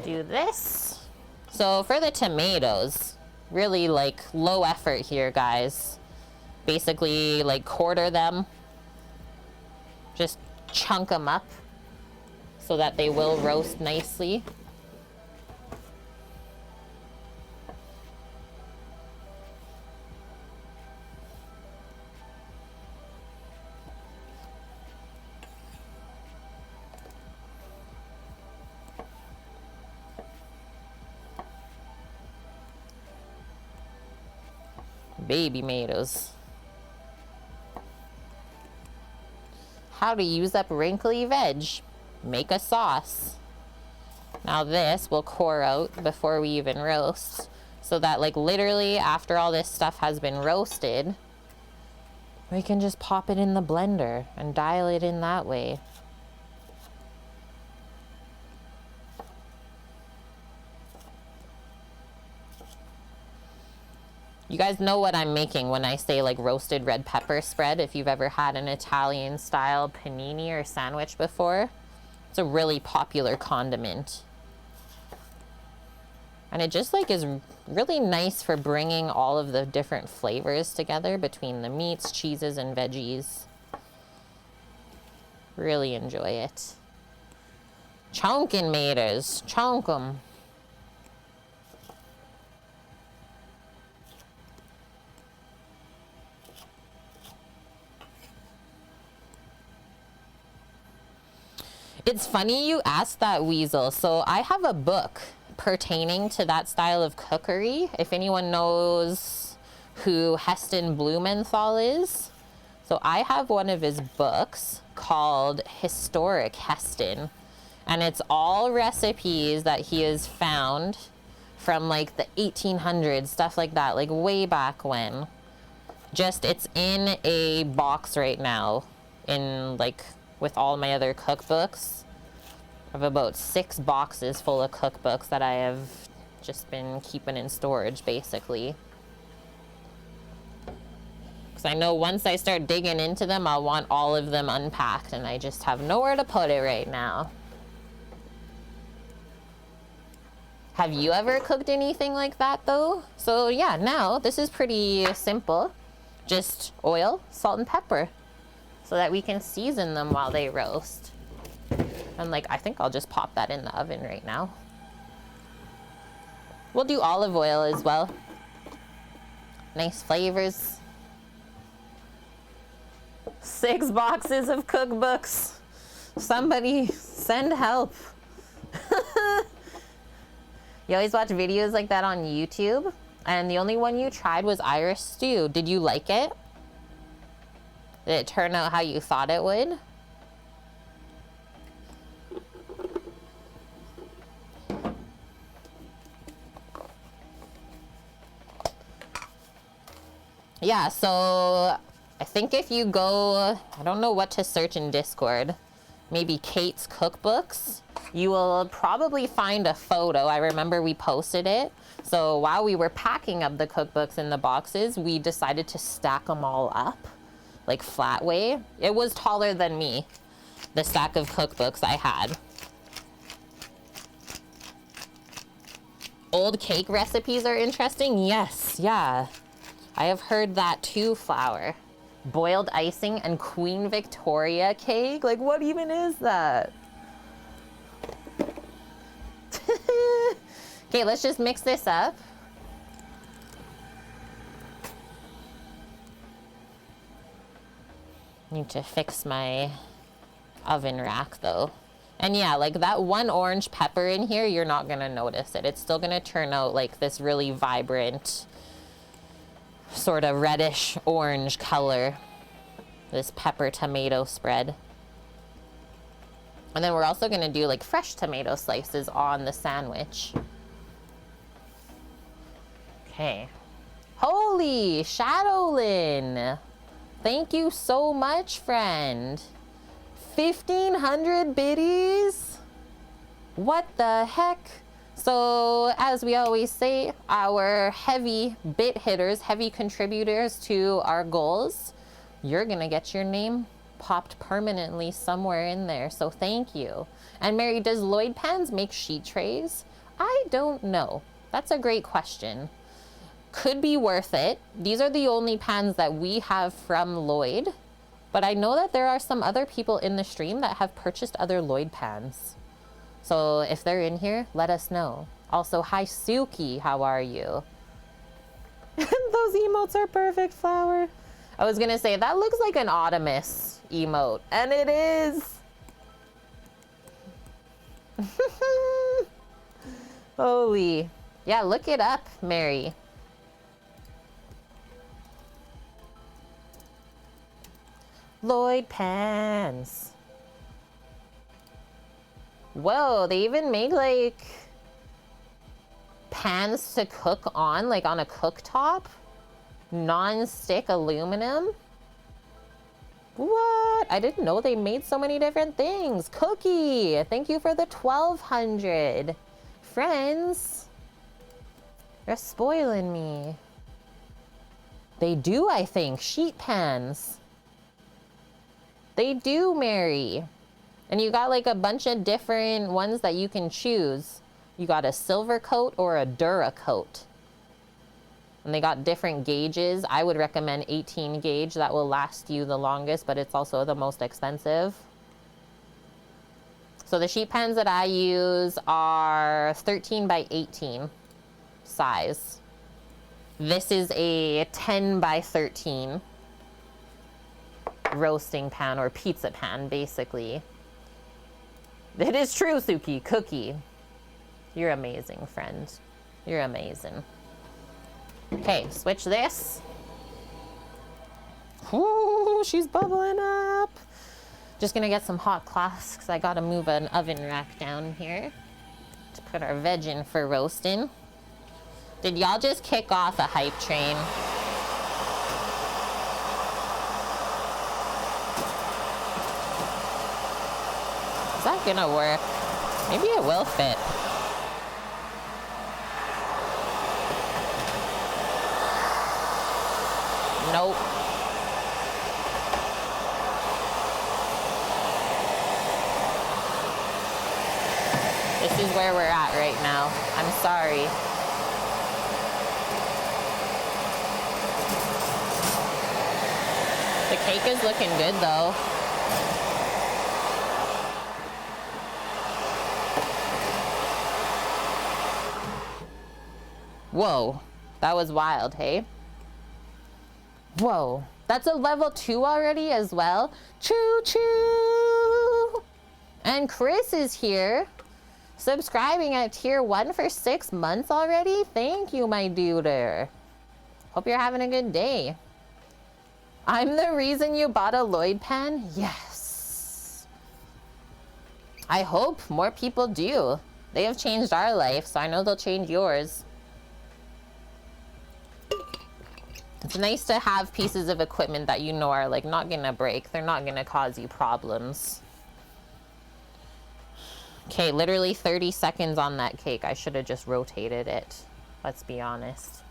Do this. So for the tomatoes, really like low effort here, guys. Basically like quarter them. Just chunk them up so that they will roast nicely. Baby tomatoes. How to use up wrinkly veg. Make a sauce. Now this will core out before we even roast, so that like literally after all this stuff has been roasted, we can just pop it in the blender and dial it in that way. You guys know what I'm making when I say like roasted red pepper spread. If you've ever had an Italian style panini or sandwich before, it's a really popular condiment. And it just like is really nice for bringing all of the different flavors together between the meats, cheeses, and veggies. Really enjoy it. Chonkin' maters, chonk 'em. It's funny you asked that, Weasel. So I have a book pertaining to that style of cookery. If anyone knows who Heston Blumenthal is. So I have one of his books called Historic Heston. And it's all recipes that he has found from like the 1800s, stuff like that, like way back when. Just, it's in a box right now in like with all my other cookbooks. I have about 6 boxes full of cookbooks that I have just been keeping in storage, basically. Because I know once I start digging into them, I'll want all of them unpacked, and I just have nowhere to put it right now. Have you ever cooked anything like that, though? So yeah, now this is pretty simple. Just oil, salt, and pepper, so that we can season them while they roast. And like, I think I'll just pop that in the oven right now. We'll do olive oil as well. Nice flavors. 6 boxes of cookbooks. Somebody send help. You always watch videos like that on YouTube, and the only one you tried was Irish stew. Did you like it? Did it turn out how you thought it would? Yeah, so I think if you go, I don't know what to search in Discord, maybe Kate's Cookbooks, you will probably find a photo. I remember we posted it. So while we were packing up the cookbooks in the boxes, we decided to stack them all up, like flat way. It was taller than me, the stack of cookbooks I had. Old cake recipes are interesting? Yes, yeah. I have heard that too, Flour. Boiled icing and Queen Victoria cake? Like, what even is that? Okay, let's just mix this up. Need to fix my oven rack though. And yeah, like that one orange pepper in here, you're not gonna notice it. It's still gonna turn out like this really vibrant, sort of reddish orange color. This pepper tomato spread. And then we're also gonna do like fresh tomato slices on the sandwich. Okay. Holy Shadowlin! Thank you so much, friend. 1,500 biddies? What the heck? So, as we always say, our heavy bit hitters, heavy contributors to our goals, you're gonna get your name popped permanently somewhere in there. So thank you. And Mary, does Lloyd Pans make sheet trays? I don't know. That's a great question. Could be worth it. These are the only pans that we have from Lloyd, but I know that there are some other people in the stream that have purchased other Lloyd pans. So if they're in here, let us know. Also, hi Suki, how are you? Those emotes are perfect, Flower. I was gonna say, that looks like an Autumnus emote, and it is. Holy. Yeah, look it up, Mary. Lloyd pans. Whoa, they even make like pans to cook on, like on a cooktop. Non-stick aluminum. What? I didn't know they made so many different things. Cookie, thank you for the 1,200. Friends, you're spoiling me. They do, I think, sheet pans. They do, Mary. And you got like a bunch of different ones that you can choose. You got a silver coat or a Dura coat. And they got different gauges. I would recommend 18 gauge. That will last you the longest, but it's also the most expensive. So the sheet pans that I use are 13 by 18 size. This is a 10 by 13 roasting pan or pizza pan, basically. It is true, Suki. Cookie. You're amazing, friend. You're amazing. Okay, switch this. Ooh, she's bubbling up. Just gonna get some hot cloths because I gotta move an oven rack down here to put our veg in for roasting. Did y'all just kick off a hype train? Is that gonna work? Maybe it will fit. Nope. This is where we're at right now. I'm sorry. The cake is looking good though. Whoa, that was wild, hey? Whoa, that's a level 2 already as well. Choo choo! And Chris is here, subscribing at tier 1 for 6 months already. Thank you, my duder. Hope you're having a good day. I'm the reason you bought a Lloyd pan? Yes. I hope more people do. They have changed our life, so I know they'll change yours. It's nice to have pieces of equipment that you know are like not gonna break. They're not gonna cause you problems. Okay, literally 30 seconds on that cake. I should have just rotated it. Let's be honest.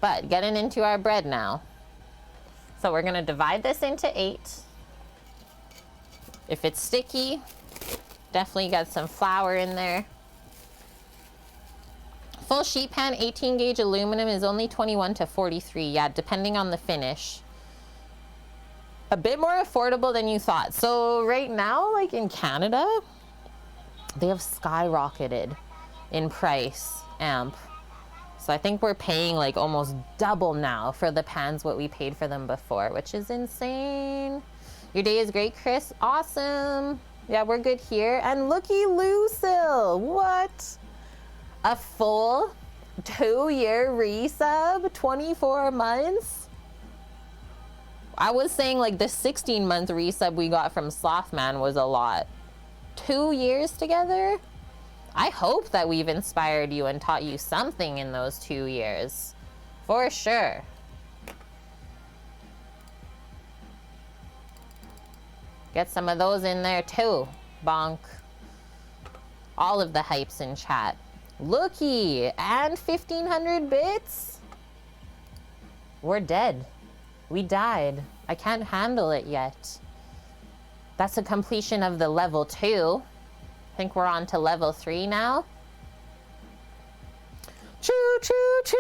But getting into our bread now. So we're gonna divide this into 8. If it's sticky, definitely got some flour in there. Full sheet pan 18 gauge aluminum is only 21 to 43. Yeah, depending on the finish. A bit more affordable than you thought. So right now, like in Canada, they have skyrocketed in price, amp. So I think we're paying like almost double now for the pans what we paid for them before, which is insane. Your day is great, Chris. Awesome. Yeah, we're good here. And looky Lucille, what? A full 2-year resub, 24 months. I was saying like the 16-month resub we got from Slothman was a lot. 2 years together? I hope that we've inspired you and taught you something in those 2 years. For sure. Get some of those in there too. Bonk. All of the hypes in chat. Looky, and 1500 bits? We're dead. We died. I can't handle it yet. That's a completion of the level 2. I think we're on to level 3 now. Choo choo choo!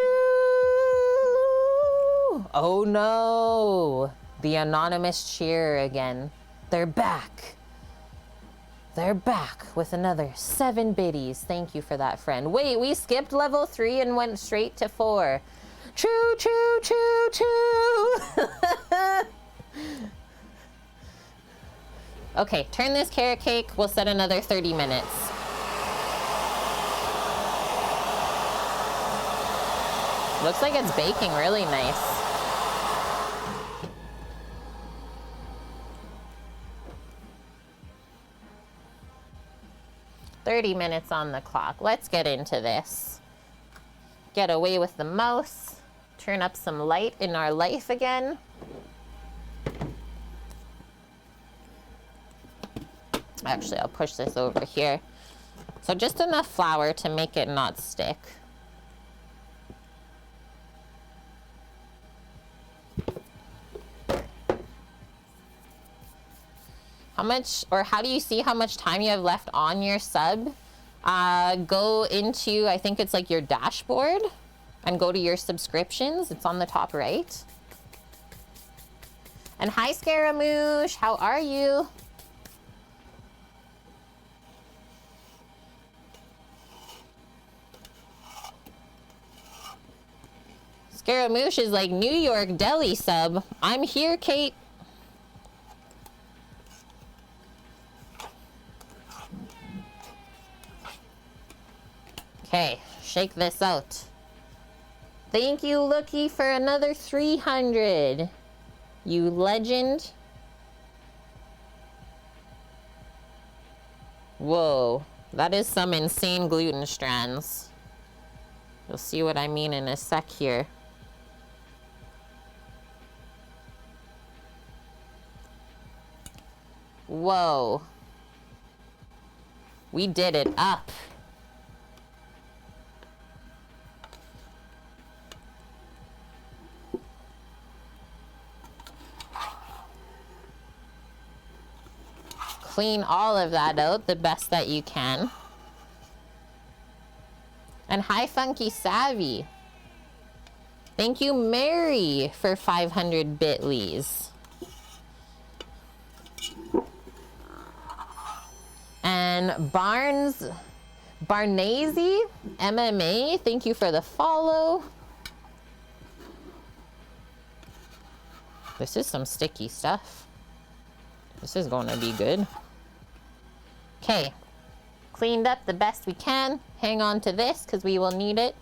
Oh no! The anonymous cheer again. They're back. They're back with another 7 biddies. Thank you for that, friend. Wait, we skipped level 3 and went straight to 4. Choo choo choo choo! Okay, turn this carrot cake. We'll set another 30 minutes. Looks like it's baking really nice. "30 minutes on the clock. Let's get into this. Get away with the mouse. Turn up some light in our life again. Actually, I'll push this over here. So just enough flour to make it not stick. How much, or how do you see how much time you have left on your sub? Go into, I think it's like your dashboard, and go to your subscriptions. It's on the top right. And hi, Scaramouche, how are you? Scaramouche is like New York Deli sub. I'm here, Kate. Okay, shake this out. Thank you, Lookie, for another 300. You legend. Whoa, that is some insane gluten strands. You'll see what I mean in a sec here. Whoa. We did it up. Clean all of that out the best that you can. And hi, Funky Savvy. Thank you, Mary, for 500 bitlies. And Barnazy MMA, thank you for the follow. This is some sticky stuff. This is going to be good. Okay, cleaned up the best we can. Hang on to this because we will need it.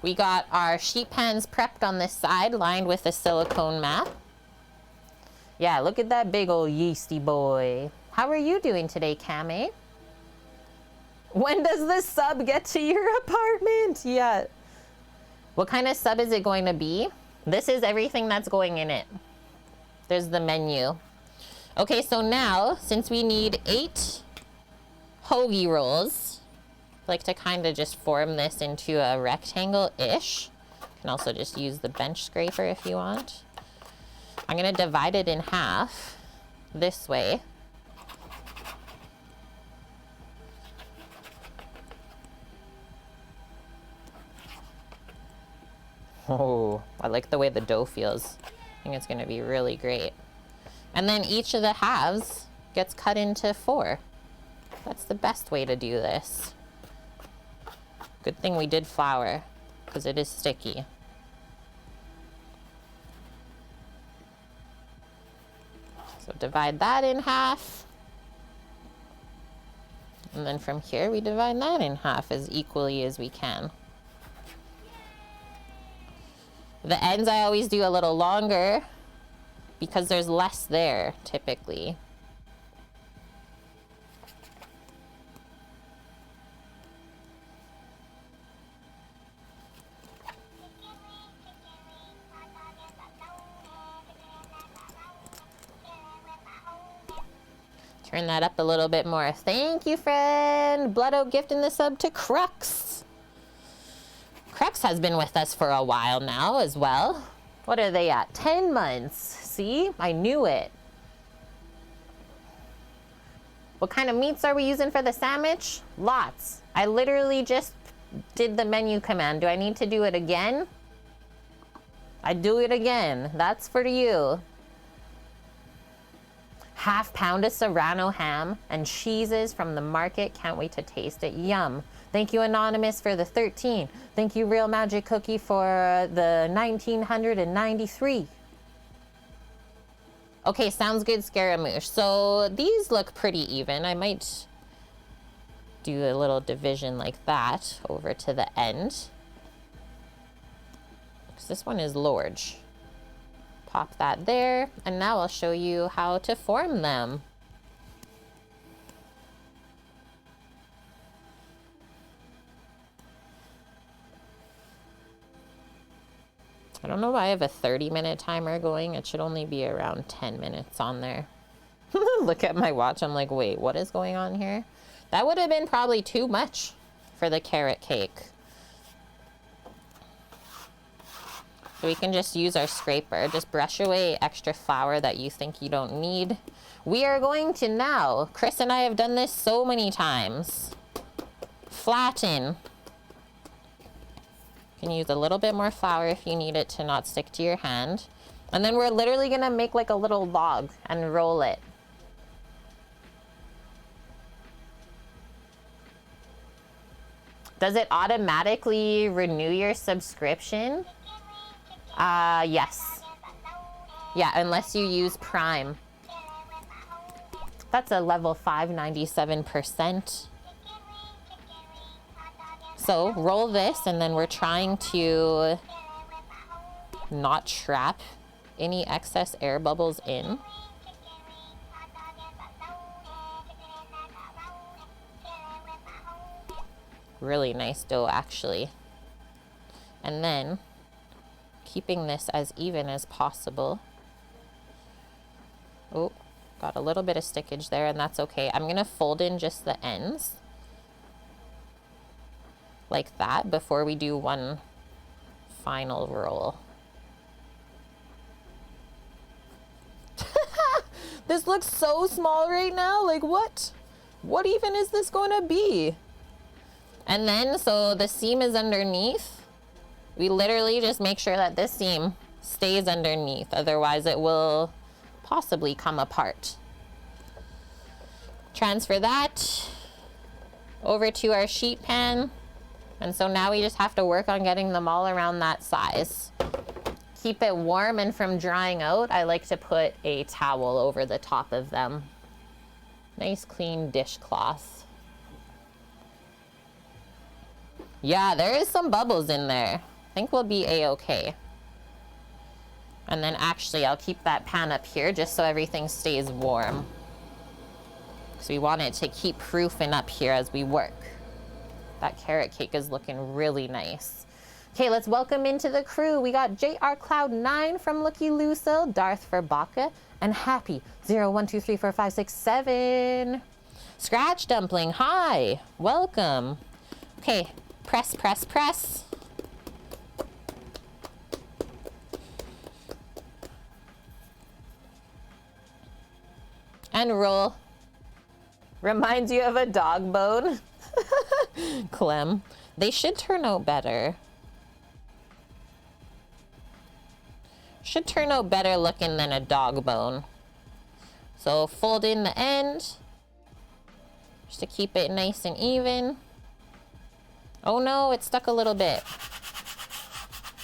We got our sheet pans prepped on this side, lined with a silicone mat. Yeah, look at that big old yeasty boy. How are you doing today, Cami? When does this sub get to your apartment? Yeah. What kind of sub is it going to be? This is everything that's going in it. There's the menu. Okay, so now, since we need 8 hoagie rolls, I'd like to kind of just form this into a rectangle-ish. You can also just use the bench scraper if you want. I'm gonna divide it in half this way. Oh, I like the way the dough feels. I think it's gonna be really great. And then each of the halves gets cut into 4. That's the best way to do this. Good thing we did flour, because it is sticky. So divide that in half. And then from here, we divide that in half as equally as we can. The ends I always do a little longer because there's less there typically. Turn that up a little bit more. Thank you, friend. Blood Oak gifting the sub to Crux. Crux has been with us for a while now as well. What are they at? 10 months. See? I knew it. What kind of meats are we using for the sandwich? Lots. I literally just did the menu command. Do I need to do it again? I do it again. That's for you. Half pound of Serrano ham and cheeses from the market. Can't wait to taste it. Yum. Thank you, Anonymous, for the 13. Thank you, Real Magic Cookie, for the 1993. Okay, sounds good, Scaramouche. So these look pretty even. I might do a little division like that over to the end. Because this one is large. Pop that there, and now I'll show you how to form them. I don't know why I have a 30-minute timer going. It should only be around 10 minutes on there. Look at my watch. I'm like, wait, what is going on here? That would have been probably too much for the carrot cake. So we can just use our scraper. Just brush away extra flour that you think you don't need. We are going to now, Chris and I have done this so many times. Flatten. You can use a little bit more flour if you need it to not stick to your hand. And then we're literally gonna make like a little log and roll it. Does it automatically renew your subscription? Yes. Yeah, unless you use Prime. That's a level 5, 97%. So roll this, and then we're trying to not trap any excess air bubbles in. Really nice dough, actually. And then keeping this as even as possible. Oh, got a little bit of stickage there, and that's okay. I'm gonna fold in just the ends like that before we do one final roll. This looks so small right now. Like, what even is this going to be? And then, so the seam is underneath. We literally just make sure that this seam stays underneath. Otherwise, it will possibly come apart. Transfer that over to our sheet pan. And so now we just have to work on getting them all around that size. Keep it warm, and from drying out, I like to put a towel over the top of them. Nice clean dishcloth. Yeah, there is some bubbles in there. I think we'll be a-okay. And then actually I'll keep that pan up here just so everything stays warm. Because we want it to keep proofing up here as we work. That carrot cake is looking really nice. Okay, let's welcome into the crew. We got JR Cloud9 from Looky Lucille, Darth for Baka, and Happy 01234567. Scratch Dumpling, hi, welcome. Okay, press, press, press. And roll. Reminds you of a dog bone. Clem. They should turn out better. Should turn out better looking than a dog bone. So fold in the end just to keep it nice and even. Oh no, it stuck a little bit.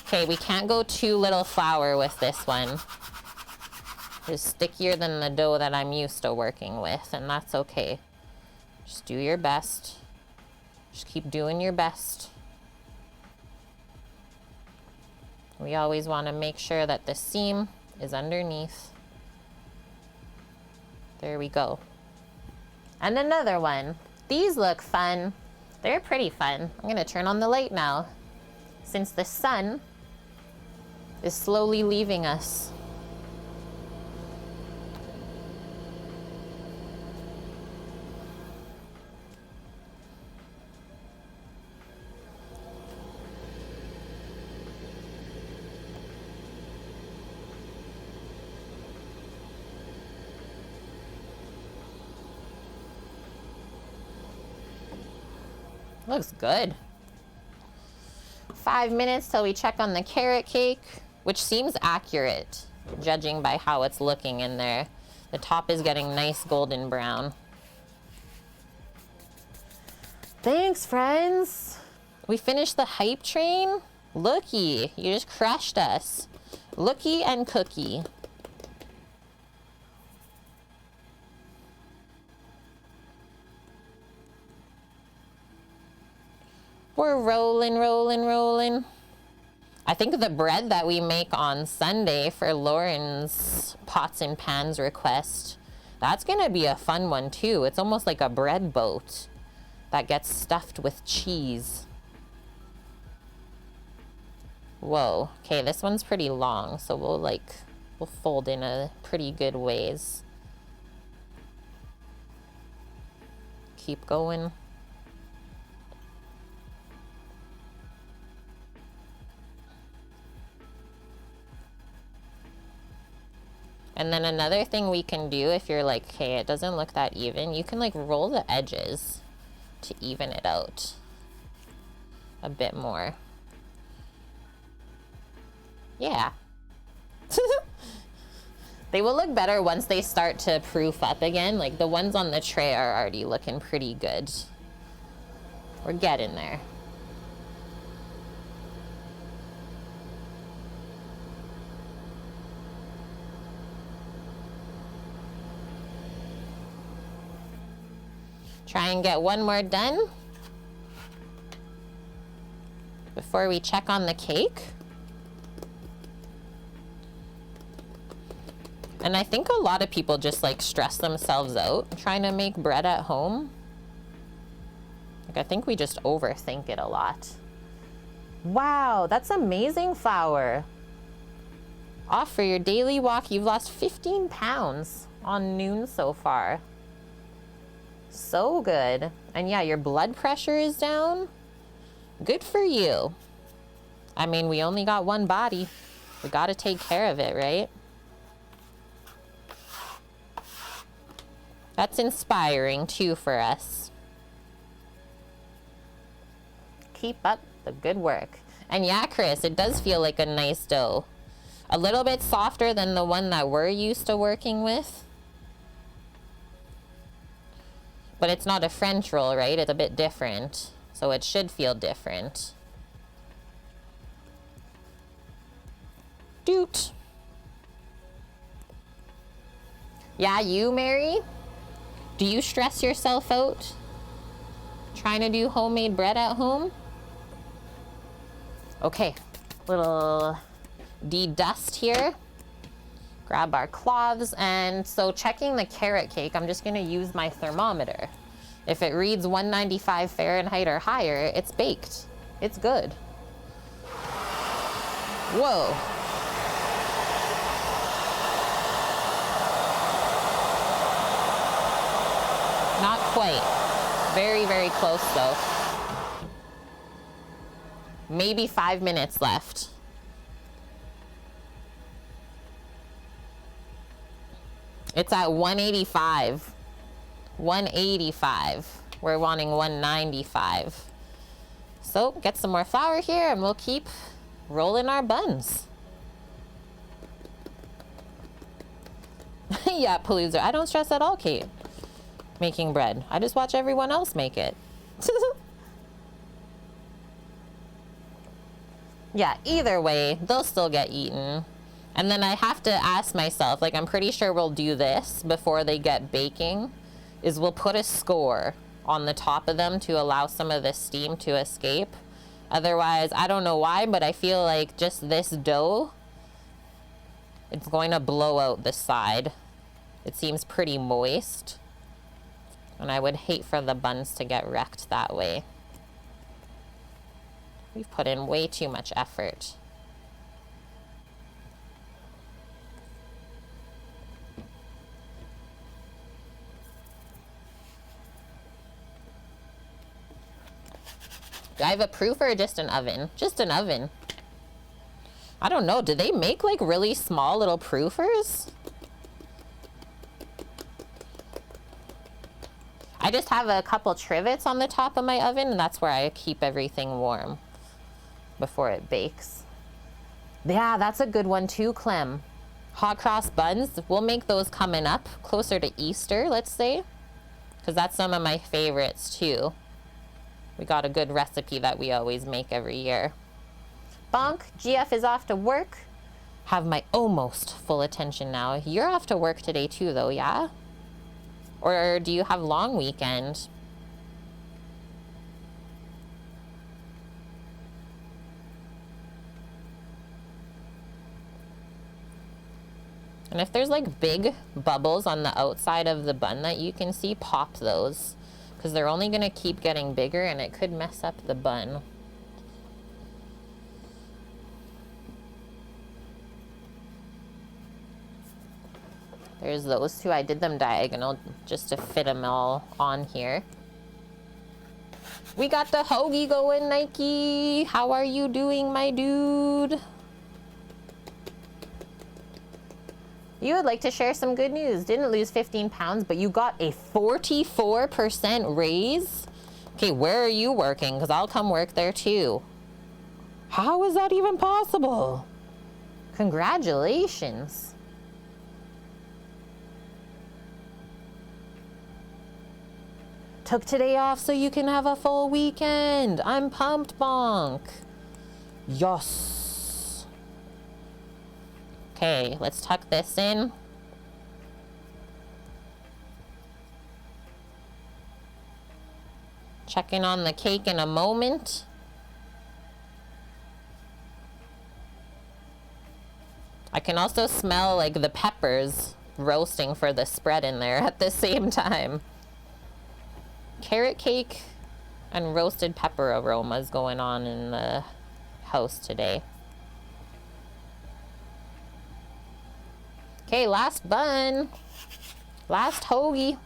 Okay, we can't go too little flour with this one. It's stickier than the dough that I'm used to working with, and that's okay. Just do your best. Just keep doing your best. We always want to make sure that the seam is underneath. There we go. And another one. These look fun. They're pretty fun. I'm gonna turn on the light now, since the sun is slowly leaving us. Looks good. 5 minutes till we check on the carrot cake, which seems accurate, judging by how it's looking in there. The top is getting nice golden brown. Thanks, friends. We finished the hype train. Looky, you just crushed us. Looky and cookie. We're rolling, rolling, rolling. I think the bread that we make on Sunday for Lauren's pots and pans request, that's gonna be a fun one too. It's almost like a bread boat that gets stuffed with cheese. Whoa, okay, this one's pretty long, so we'll fold in a pretty good ways. Keep going. And then another thing we can do, if you're like, okay, it doesn't look that even, you can like roll the edges to even it out a bit more. Yeah. They will look better once they start to proof up again. Like the ones on the tray are already looking pretty good. We're getting there. Try and get one more done before we check on the cake. And I think a lot of people just like stress themselves out trying to make bread at home. Like I think we just overthink it a lot. Wow, that's amazing flour. Off for your daily walk. You've lost 15 pounds on noon so far. So good. And yeah, your blood pressure is down. Good for you. I mean, we only got one body. We gotta take care of it, right? That's inspiring too for us. Keep up the good work. And yeah, Chris, it does feel like a nice dough. A little bit softer than the one that we're used to working with. But it's not a French roll, right? It's a bit different. So it should feel different. Doot. Yeah, you, Mary? Do you stress yourself out trying to do homemade bread at home? Okay, little de-dust here. Grab our cloths, and so checking the carrot cake, I'm just gonna use my thermometer. If it reads 195 Fahrenheit or higher, it's baked. It's good. Whoa. Not quite. Very, very close though. Maybe 5 minutes left. It's at 185. 185. We're wanting 195. So get some more flour here and we'll keep rolling our buns. Yeah, Palooza. I don't stress at all, Kate, making bread. I just watch everyone else make it. Yeah, either way, they'll still get eaten. And then I have to ask myself, like, I'm pretty sure we'll do this before they get baking, is we'll put a score on the top of them to allow some of the steam to escape. Otherwise, I don't know why, but I feel like just this dough, it's going to blow out the side. It seems pretty moist. And I would hate for the buns to get wrecked that way. We've put in way too much effort. Do I have a proof or just an oven? Just an oven. I don't know. Do they make like really small little proofers? I just have a couple trivets on the top of my oven, and that's where I keep everything warm before it bakes. Yeah, that's a good one too, Clem. Hot cross buns, we'll make those coming up closer to Easter, let's say, because that's some of my favorites too. We got a good recipe that we always make every year. Bonk, GF is off to work. Have my almost full attention now. You're off to work today too though, yeah? Or do you have long weekend? And if there's like big bubbles on the outside of the bun that you can see, pop those. Because they're only going to keep getting bigger and it could mess up the bun. There's those two. I did them diagonal just to fit them all on here. We got the hoagie going, Nike. How are you doing, my dude? You would like to share some good news. Didn't lose 15 pounds, but you got a 44% raise? Okay, where are you working? Because I'll come work there too. How is that even possible? Congratulations. Took today off so you can have a full weekend. I'm pumped, Bonk. Yes. Okay, let's tuck this in. Check in on the cake in a moment. I can also smell like the peppers roasting for the spread in there at the same time. Carrot cake and roasted pepper aromas going on in the house today. Okay, last bun. Last hoagie.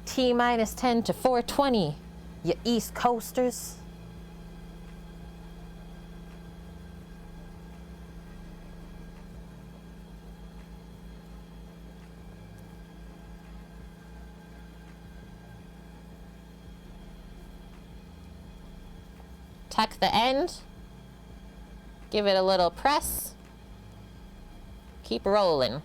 T minus 10 to 420, you East Coasters. Tuck the end, give it a little press, keep rolling.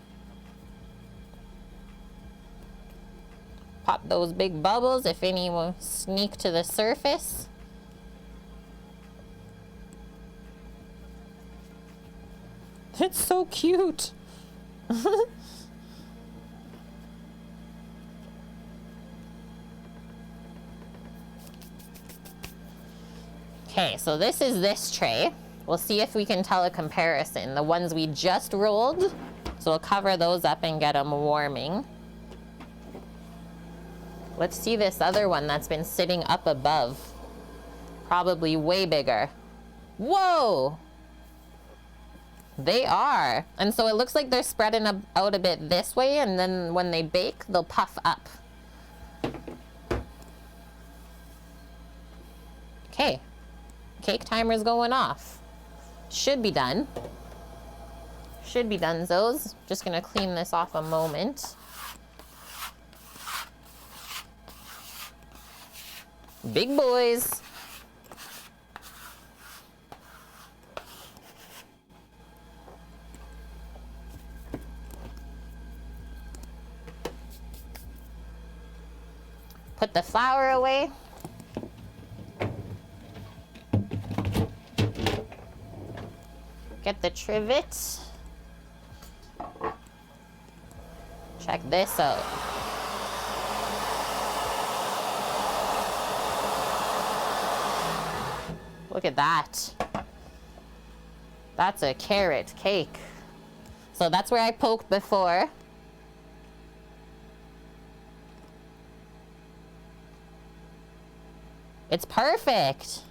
Pop those big bubbles if any will sneak to the surface. It's so cute. Okay, so this is this tray. We'll see if we can tell a comparison. The ones we just rolled, so we'll cover those up and get them warming. Let's see this other one that's been sitting up above. Probably way bigger. Whoa! They are. And so it looks like they're spreading out a bit this way, and then when they bake, they'll puff up. Okay. Cake timer's going off. Should be done. Should be done, Zos. Just gonna clean this off a moment. Big boys. Put the flour away. Get the trivet. Check this out. Look at that. That's a carrot cake. So that's where I poked before. It's perfect.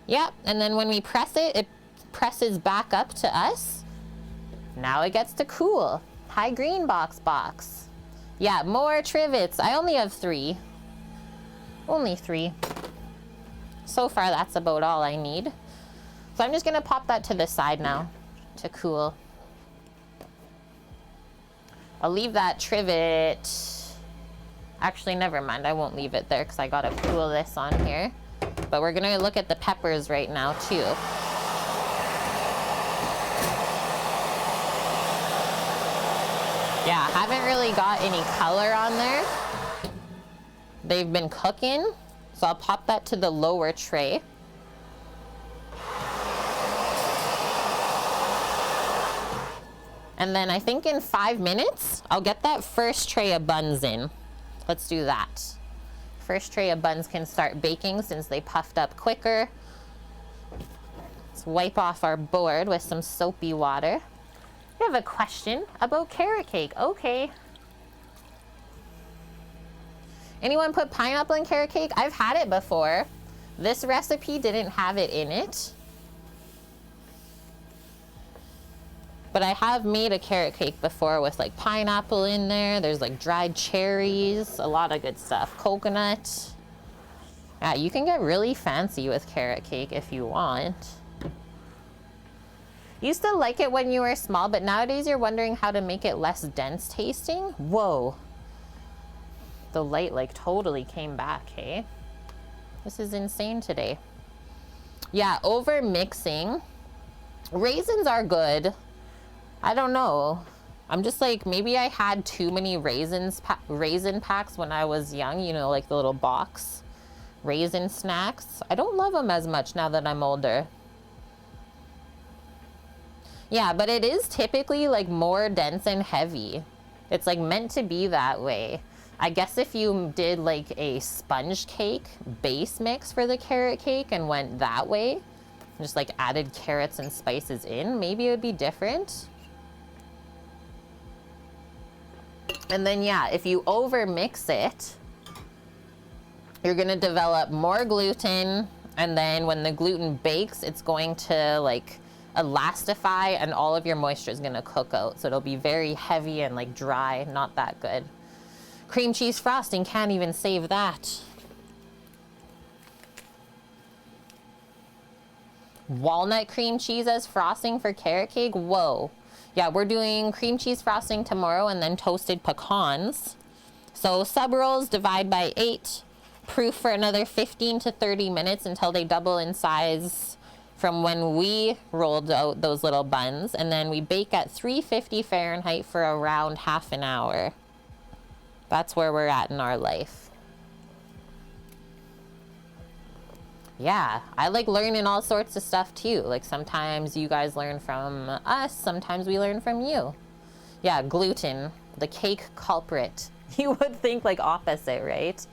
Yep, and then when we press it, it presses back up to us. Now it gets to cool. Hi, green box. Yeah, more trivets. I only have 3. Only 3. So far, that's about all I need. So I'm just gonna pop that to the side now to cool. I'll leave that trivet. Actually, never mind. I won't leave it there because I gotta cool this on here. But we're gonna look at the peppers right now too. Yeah, haven't really got any color on there. They've been cooking, so I'll pop that to the lower tray. And then I think in 5 minutes, I'll get that first tray of buns in. Let's do that. First tray of buns can start baking since they puffed up quicker. Let's wipe off our board with some soapy water. We have a question about carrot cake. Okay. Anyone put pineapple in carrot cake? I've had it before. This recipe didn't have it in it. But I have made a carrot cake before with like pineapple in there. There's like dried cherries, a lot of good stuff. Coconut. Yeah, you can get really fancy with carrot cake if you want. Used to like it when you were small, but nowadays you're wondering how to make it less dense tasting? Whoa. The light like totally came back, hey? This is insane today. Yeah, over mixing. Raisins are good. I don't know. I'm just like, maybe I had too many raisin packs when I was young, you know, like the little box raisin snacks. I don't love them as much now that I'm older. Yeah, but it is typically like more dense and heavy. It's like meant to be that way. I guess if you did like a sponge cake base mix for the carrot cake and went that way, just like added carrots and spices in, maybe it would be different. And then yeah, if you over mix it, you're gonna develop more gluten, and then when the gluten bakes, it's going to like elastify and all of your moisture is gonna cook out. So it'll be very heavy and like dry, not that good. Cream cheese frosting, can't even save that. Walnut cream cheese as frosting for carrot cake, whoa. Yeah, we're doing cream cheese frosting tomorrow and then toasted pecans. So sub rolls, divide by 8. Proof for another 15 to 30 minutes until they double in size from when we rolled out those little buns. And then we bake at 350 Fahrenheit for around half an hour. That's where we're at in our life. Yeah, I like learning all sorts of stuff too. Like sometimes you guys learn from us, sometimes we learn from you. Yeah, gluten, the cake culprit. You would think like opposite, right?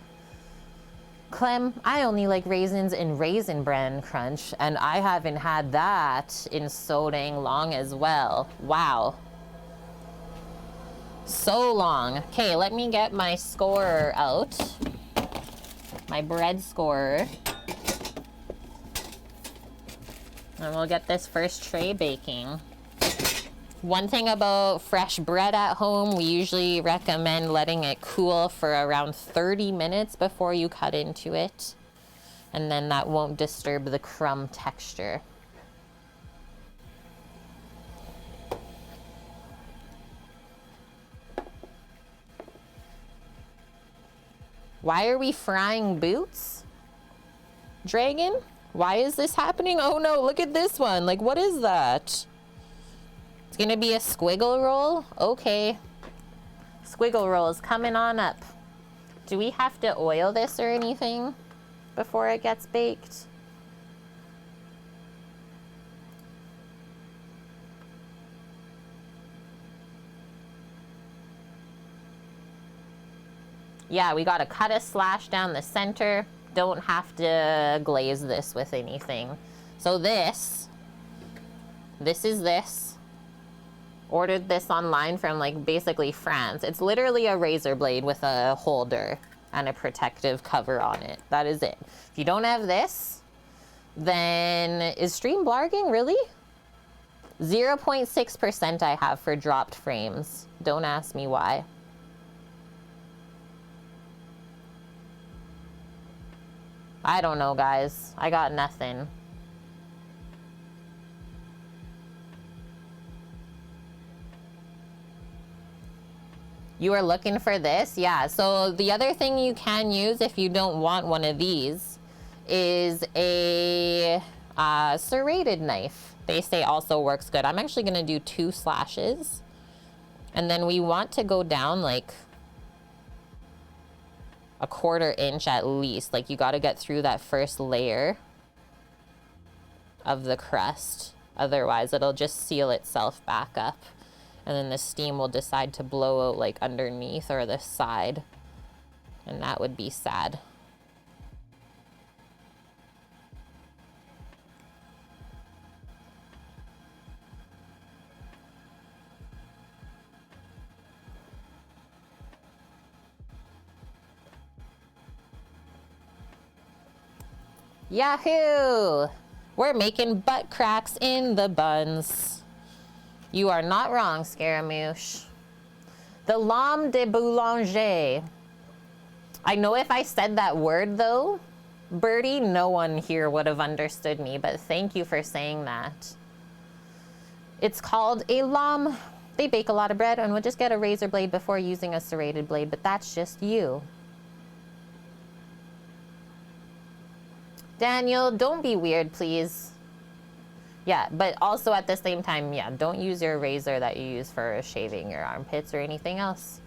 Clem, I only like raisins in Raisin Bran Crunch, and I haven't had that in so dang long as well. Wow. So long. Okay, let me get my scorer out. My bread scorer. And we'll get this first tray baking. One thing about fresh bread at home, we usually recommend letting it cool for around 30 minutes before you cut into it. And then that won't disturb the crumb texture. Why are we frying boots? Dragon? Why is this happening? Oh no, look at this one. Like, what is that? It's gonna be a squiggle roll? Okay. Squiggle roll is coming on up. Do we have to oil this or anything before it gets baked? Yeah, we gotta cut a slash down the center. Don't have to glaze this with anything. So this is this. Ordered this online from like basically France. It's literally a razor blade with a holder and a protective cover on it. That is it. If you don't have this, then is stream blarging really? 0.6% I have for dropped frames. Don't ask me why. I don't know, guys. I got nothing. You are looking for this? Yeah, so the other thing you can use if you don't want one of these is a serrated knife. They say also works good. I'm actually gonna do 2 slashes. And then we want to go down like a 1/4 inch at least. Like you gotta get through that first layer of the crust. Otherwise it'll just seal itself back up. And then the steam will decide to blow out like underneath or the side. And that would be sad. Yahoo! We're making butt cracks in the buns. You are not wrong, Scaramouche. The lame de boulanger. I know if I said that word though, Birdie, no one here would have understood me, but thank you for saying that. It's called a lame. They bake a lot of bread and would just get a razor blade before using a serrated blade, but that's just you. Daniel, don't be weird, please. Yeah, but also at the same time, yeah, don't use your razor that you use for shaving your armpits or anything else.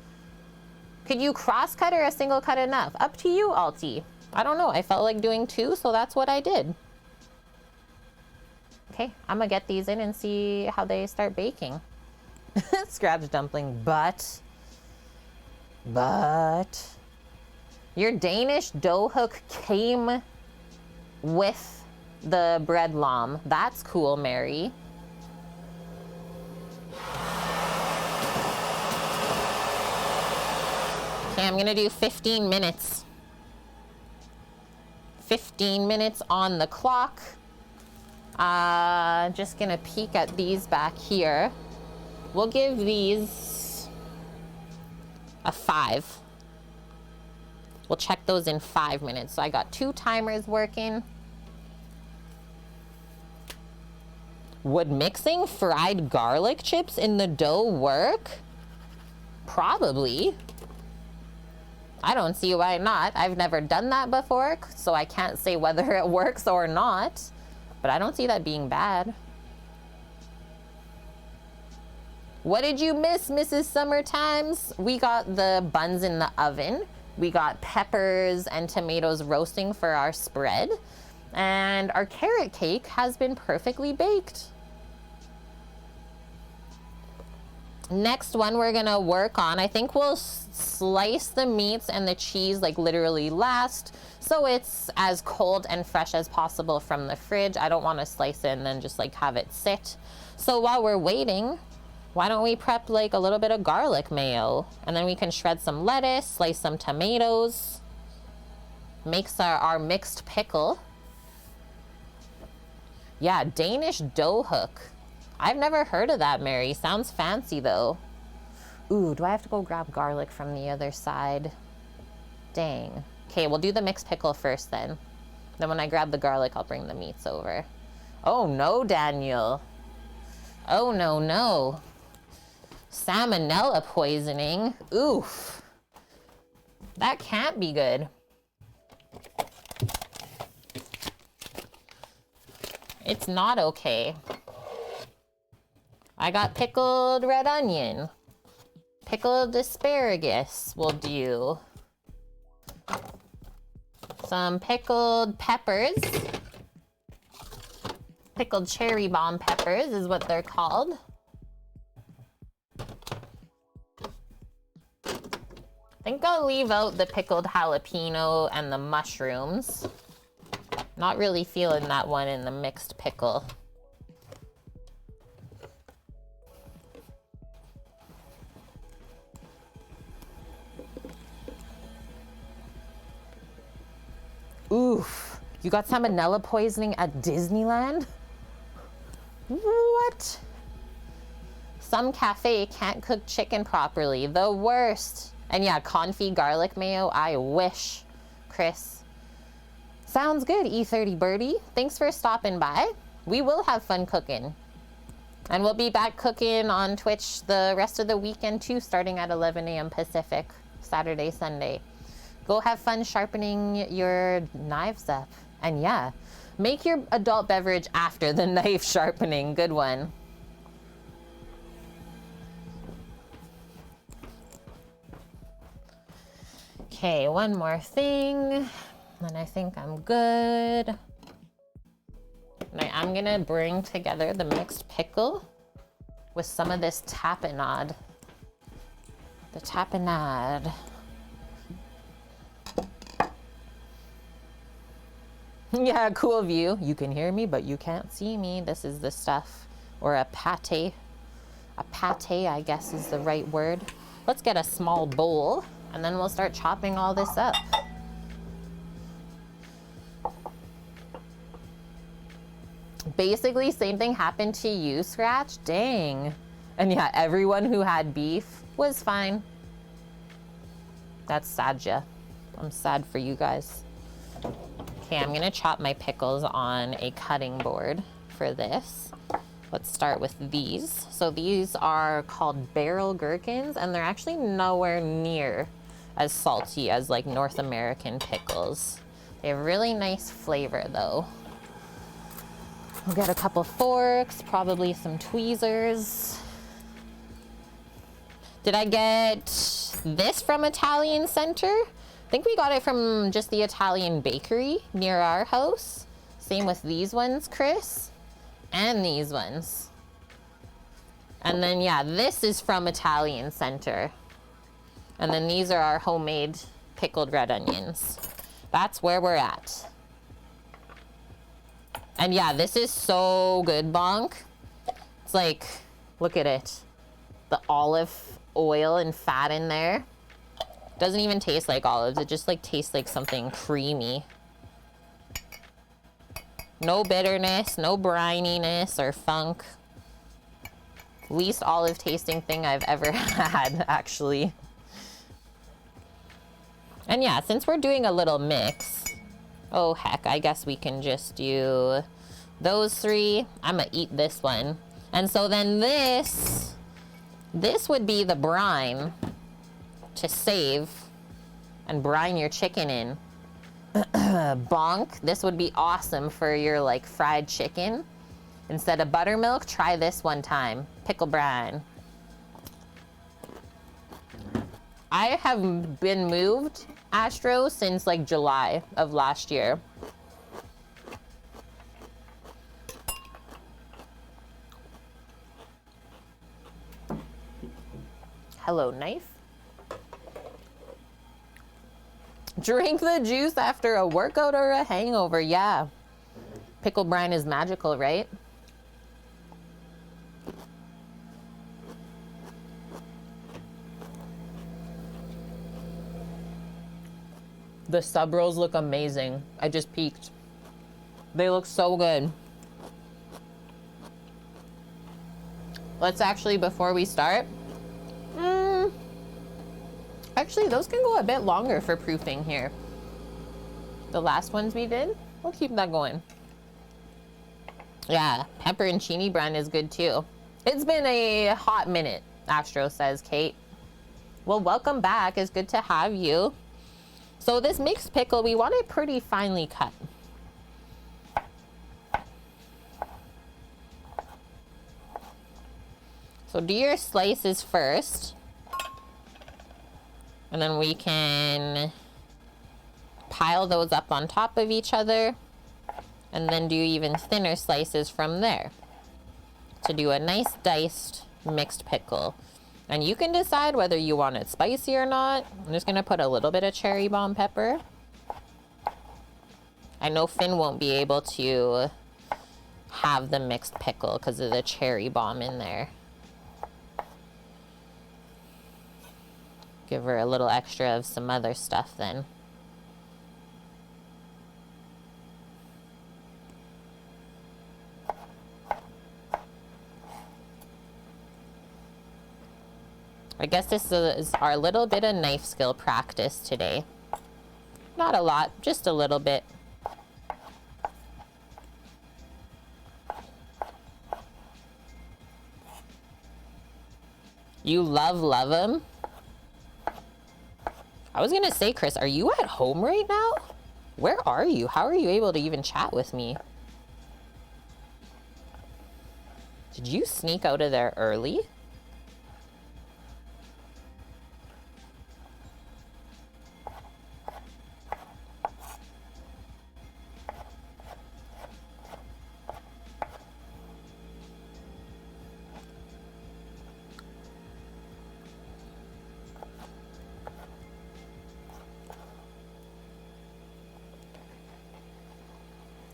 Could you cross cut or a single cut enough? Up to you, Alti. I don't know. I felt like doing 2, so that's what I did. Okay, I'm gonna get these in and see how they start baking. Scratch dumpling, but your Danish dough hook came with the bread lame. That's cool, Mary. Okay, I'm gonna do 15 minutes. 15 minutes on the clock. Just gonna peek at these back here. We'll give these a 5. We'll check those in 5 minutes. So I got 2 timers working. Would mixing fried garlic chips in the dough work? Probably. I don't see why not. I've never done that before, so I can't say whether it works or not. But I don't see that being bad. What did you miss, Mrs. Summertimes? We got the buns in the oven. We got peppers and tomatoes roasting for our spread. And our carrot cake has been perfectly baked. Next one we're gonna work on, I think we'll slice the meats and the cheese like literally last, so it's as cold and fresh as possible from the fridge. I don't want to slice it and then just like have it sit. So while we're waiting, why don't we prep like a little bit of garlic mayo, and then we can shred some lettuce, slice some tomatoes, makes our mixed pickle. Yeah, Danish dough hook. I've never heard of that, Mary. Sounds fancy though. Ooh, do I have to go grab garlic from the other side? Dang. Okay, we'll do the mixed pickle first then. Then when I grab the garlic, I'll bring the meats over. Oh no, Daniel. Oh no, no. Salmonella poisoning. Oof. That can't be good. It's not okay. I got pickled red onion. Pickled asparagus will do. Some pickled peppers. Pickled cherry bomb peppers is what they're called. Think I'll leave out the pickled jalapeno and the mushrooms. Not really feeling that one in the mixed pickle. Oof, you got salmonella poisoning at Disneyland? What? Some cafe can't cook chicken properly, the worst. And yeah, confit garlic mayo, I wish, Chris. Sounds good, E30 Birdie. Thanks for stopping by. We will have fun cooking. And we'll be back cooking on Twitch the rest of the weekend too, starting at 11 a.m. Pacific, Saturday, Sunday. Go have fun sharpening your knives up. And yeah, make your adult beverage after the knife sharpening. Good one. Okay, one more thing, and I think I'm good. Now I'm gonna bring together the mixed pickle with some of this tapenade. The tapenade. Yeah, cool view. You can hear me, but you can't see me. This is the stuff, or a pate. A pate, I guess is the right word. Let's get a small bowl, and then we'll start chopping all this up. Basically, same thing happened to you, Scratch? Dang. And yeah, everyone who had beef was fine. That's sad, yeah. I'm sad for you guys. Okay, I'm gonna chop my pickles on a cutting board for this. Let's start with these. So these are called barrel gherkins, and they're actually nowhere near as salty as like North American pickles. They have really nice flavor though. We'll get a couple forks, probably some tweezers. Did I get this from Italian Center? I think we got it from just the Italian bakery near our house. Same with these ones, Chris, and these ones. And then yeah, this is from Italian Center. And then these are our homemade pickled red onions. That's where we're at. And yeah, this is so good, Bonk. It's like, look at it. The olive oil and fat in there. Doesn't even taste like olives. It just like tastes like something creamy. No bitterness, no brininess or funk. Least olive tasting thing I've ever had, actually. And yeah, since we're doing a little mix, oh heck, I guess we can just do those three. I'm gonna eat this one. And so then this would be the brine to save and brine your chicken in. Bonk, this would be awesome for your like fried chicken. Instead of buttermilk, try this one time. Pickle brine. I have been moved, Astro, since like July of last year. Hello, knife. Drink the juice after a workout or a hangover, yeah. Pickle brine is magical, right? The sub rolls look amazing. I just peeked. They look so good. Let's actually, before we start, actually those can go a bit longer for proofing here. The last ones we did, we'll keep that going. Yeah, pepperoncini brine is good too. It's been a hot minute, Astro says, Kate. Well, welcome back. It's good to have you. So this mixed pickle, we want it pretty finely cut. So do your slices first. And then we can pile those up on top of each other. And then do even thinner slices from there to do a nice diced mixed pickle. And you can decide whether you want it spicy or not. I'm just gonna put a little bit of cherry bomb pepper. I know Finn won't be able to have the mixed pickle because of the cherry bomb in there. Give her a little extra of some other stuff then. I guess this is our little bit of knife skill practice today. Not a lot, just a little bit. You love him? I was gonna say, Chris, are you at home right now? Where are you? How are you able to even chat with me? Did you sneak out of there early?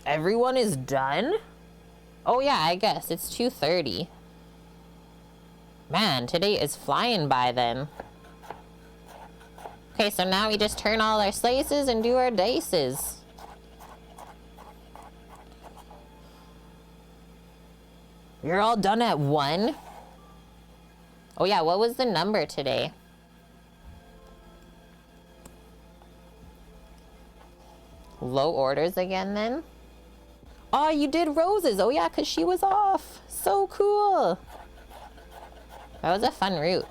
Everyone is done? Oh yeah, I guess it's 2:30. Man, today is flying by then. Okay, so now we just turn all our slices and do our dices. You're all done at 1? Oh yeah, what was the number today? Low orders again then? Oh, you did Rose's. Oh yeah, because she was off. So cool. That was a fun route.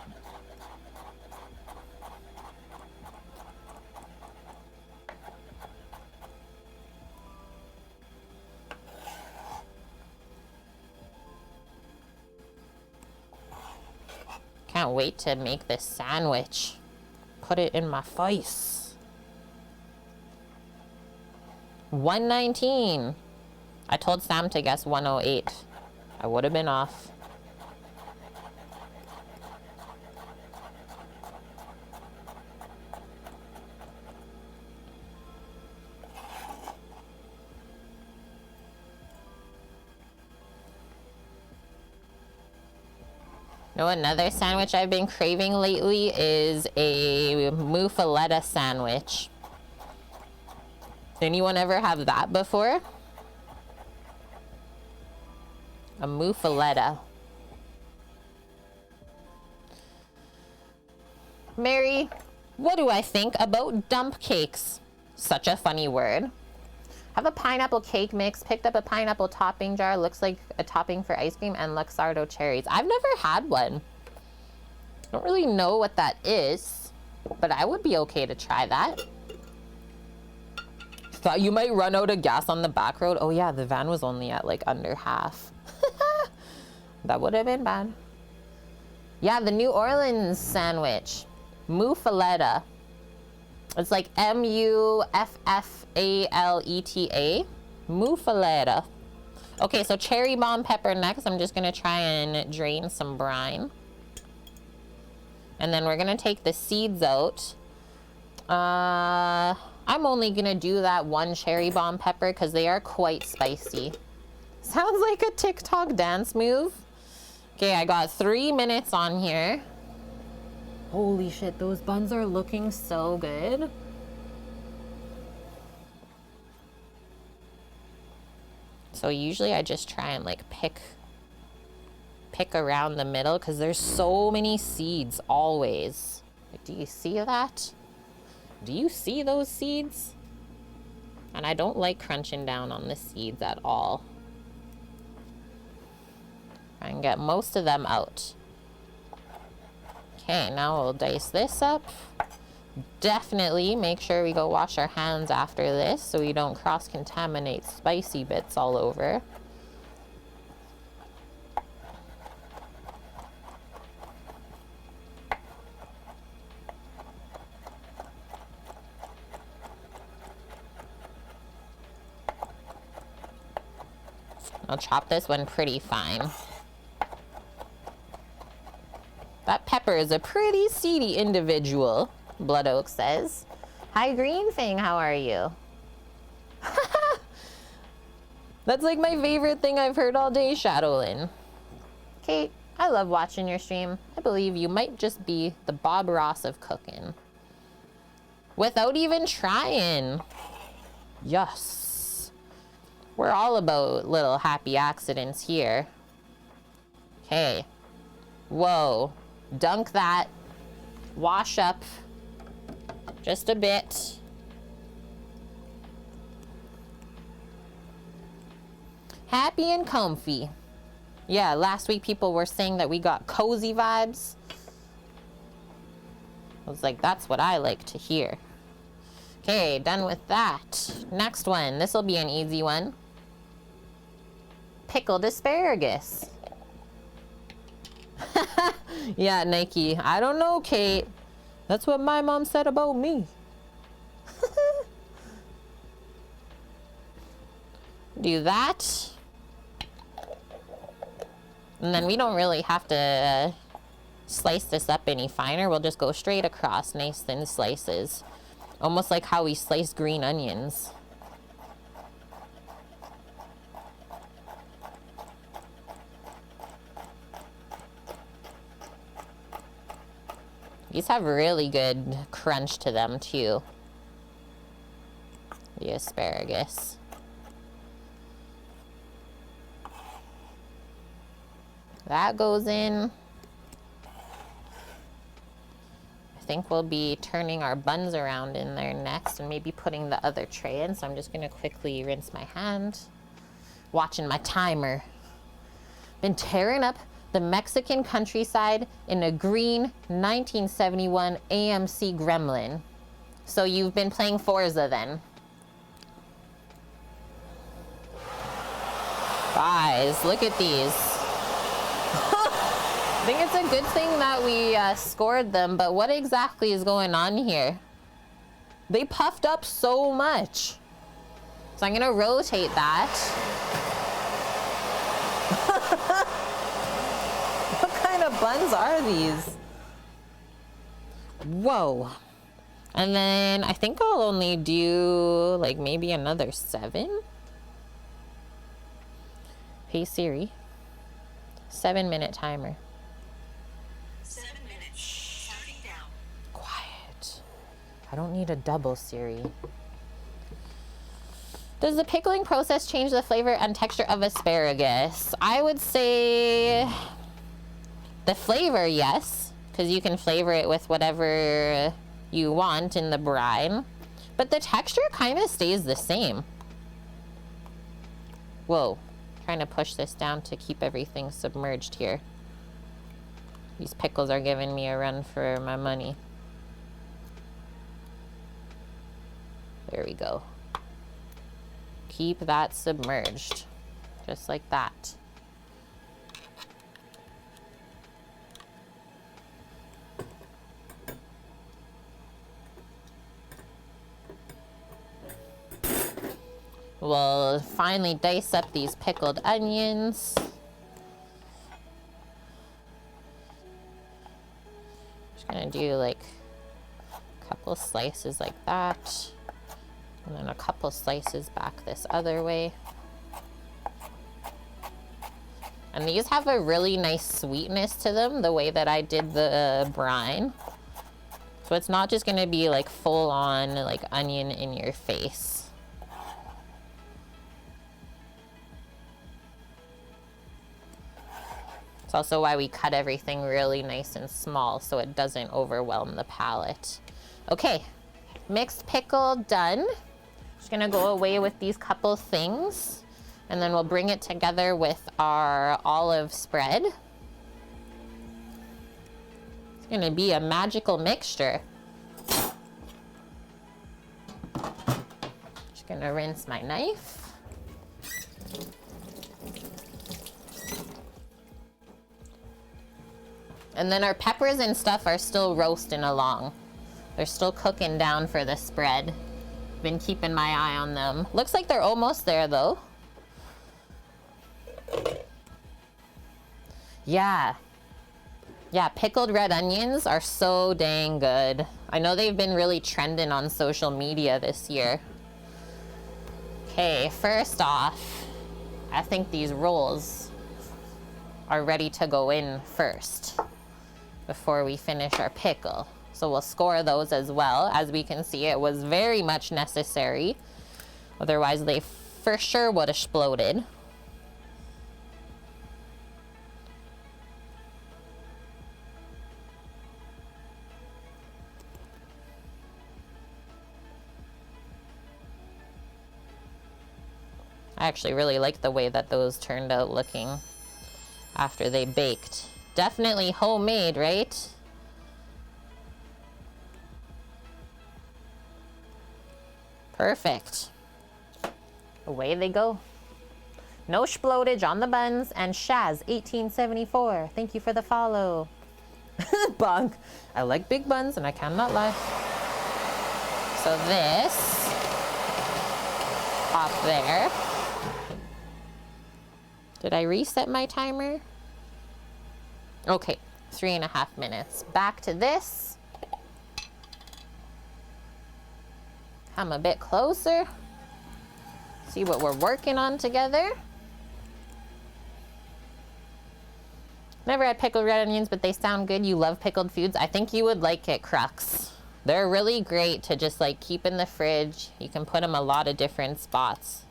Can't wait to make this sandwich. Put it in my face. 119. I told Sam to guess 108. I would have been off. You know, another sandwich I've been craving lately is a Muffaletta sandwich. Anyone ever have that before? A Muffaletta. Mary, what do I think about dump cakes? Such a funny word. Have a pineapple cake mix, picked up a pineapple topping jar, looks like a topping for ice cream, and Luxardo cherries. I've never had one. Don't really know what that is, but I would be okay to try that. Thought you might run out of gas on the back road. Oh yeah, the van was only at like under half. That would have been bad. Yeah, the New Orleans sandwich. Muffaletta. It's like Muffaletta. Muffaletta. Okay, so cherry bomb pepper next. I'm just gonna try and drain some brine. And then we're gonna take the seeds out. I'm only gonna do that one cherry bomb pepper because they are quite spicy. Sounds like a TikTok dance move. Okay, I got 3 minutes on here. Holy shit, those buns are looking so good. So usually I just try and like pick around the middle because there's so many seeds always. Like, do you see that? Do you see those seeds? And I don't like crunching down on the seeds at all. I can get most of them out. Okay, now we'll dice this up. Definitely make sure we go wash our hands after this so we don't cross-contaminate spicy bits all over. I'll chop this one pretty fine. That pepper is a pretty seedy individual, Blood Oak says. Hi, Green Fang, how are you? That's like my favorite thing I've heard all day, Shadowlin. Kate, I love watching your stream. I believe you might just be the Bob Ross of cooking. Without even trying. Yes. We're all about little happy accidents here. Okay. Whoa. Dunk that. Wash up. Just a bit. Happy and comfy. Yeah, last week people were saying that we got cozy vibes. I was like, that's what I like to hear. Okay, done with that. Next one. This will be an easy one. Pickled asparagus. Yeah, Nike. I don't know, Kate. That's what my mom said about me. Do that. And then we don't really have to slice this up any finer. We'll just go straight across, nice thin slices. Almost like how we slice green onions. These have really good crunch to them too. The asparagus. That goes in. I think we'll be turning our buns around in there next and maybe putting the other tray in. So I'm just gonna quickly rinse my hand. Watching my timer. Been tearing up the Mexican countryside in a green 1971 AMC Gremlin. So you've been playing Forza then. Guys, look at these. I think it's a good thing that we scored them, but what exactly is going on here? They puffed up so much. So I'm gonna rotate that. What kind of buns are these? Whoa. And then I think I'll only do like maybe another 7. Hey Siri. 7-minute timer. 7 minutes. Counting down. Quiet. I don't need a double, Siri. Does the pickling process change the flavor and texture of asparagus? I would say the flavor, yes, because you can flavor it with whatever you want in the brine, but the texture kind of stays the same. Whoa, trying to push this down to keep everything submerged here. These pickles are giving me a run for my money. There we go. Keep that submerged, just like that. We'll finally dice up these pickled onions. Just gonna do like a couple slices like that. And then a couple slices back this other way. And these have a really nice sweetness to them, the way that I did the brine. So it's not just gonna be like full on like onion in your face. It's also why we cut everything really nice and small so it doesn't overwhelm the palate. Okay, mixed pickle done. Just gonna go away with these couple things and then we'll bring it together with our olive spread. It's gonna be a magical mixture. Just gonna rinse my knife. And then our peppers and stuff are still roasting along. They're still cooking down for the spread. Been keeping my eye on them. Looks like they're almost there though. Yeah. Yeah, pickled red onions are so dang good. I know they've been really trending on social media this year. Okay, first off, I think these rolls are ready to go in first before we finish our pickle. So we'll score those as well. As we can see, it was very much necessary. Otherwise, they for sure would have exploded. I actually really like the way that those turned out looking after they baked. Definitely homemade, right? Perfect. Away they go. No splodage on the buns. And Shaz1874, thank you for the follow. Bonk. I like big buns and I cannot lie. So this, pop there. Did I reset my timer? Okay, 3.5 minutes. Back to this. Come a bit closer. See what we're working on together. Never had pickled red onions, but they sound good. You love pickled foods. I think you would like it, Crux. They're really great to just like keep in the fridge. You can put them a lot of different spots.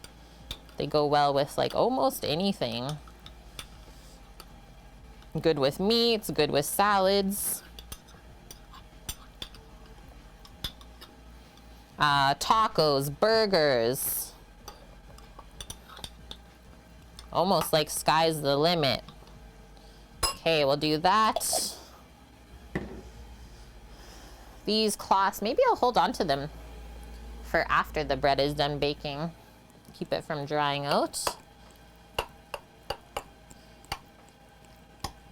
They go well with like almost anything. Good with meats, good with salads. Tacos, burgers. Almost like sky's the limit. Okay, we'll do that. These cloths, maybe I'll hold on to them for after the bread is done baking. Keep it from drying out.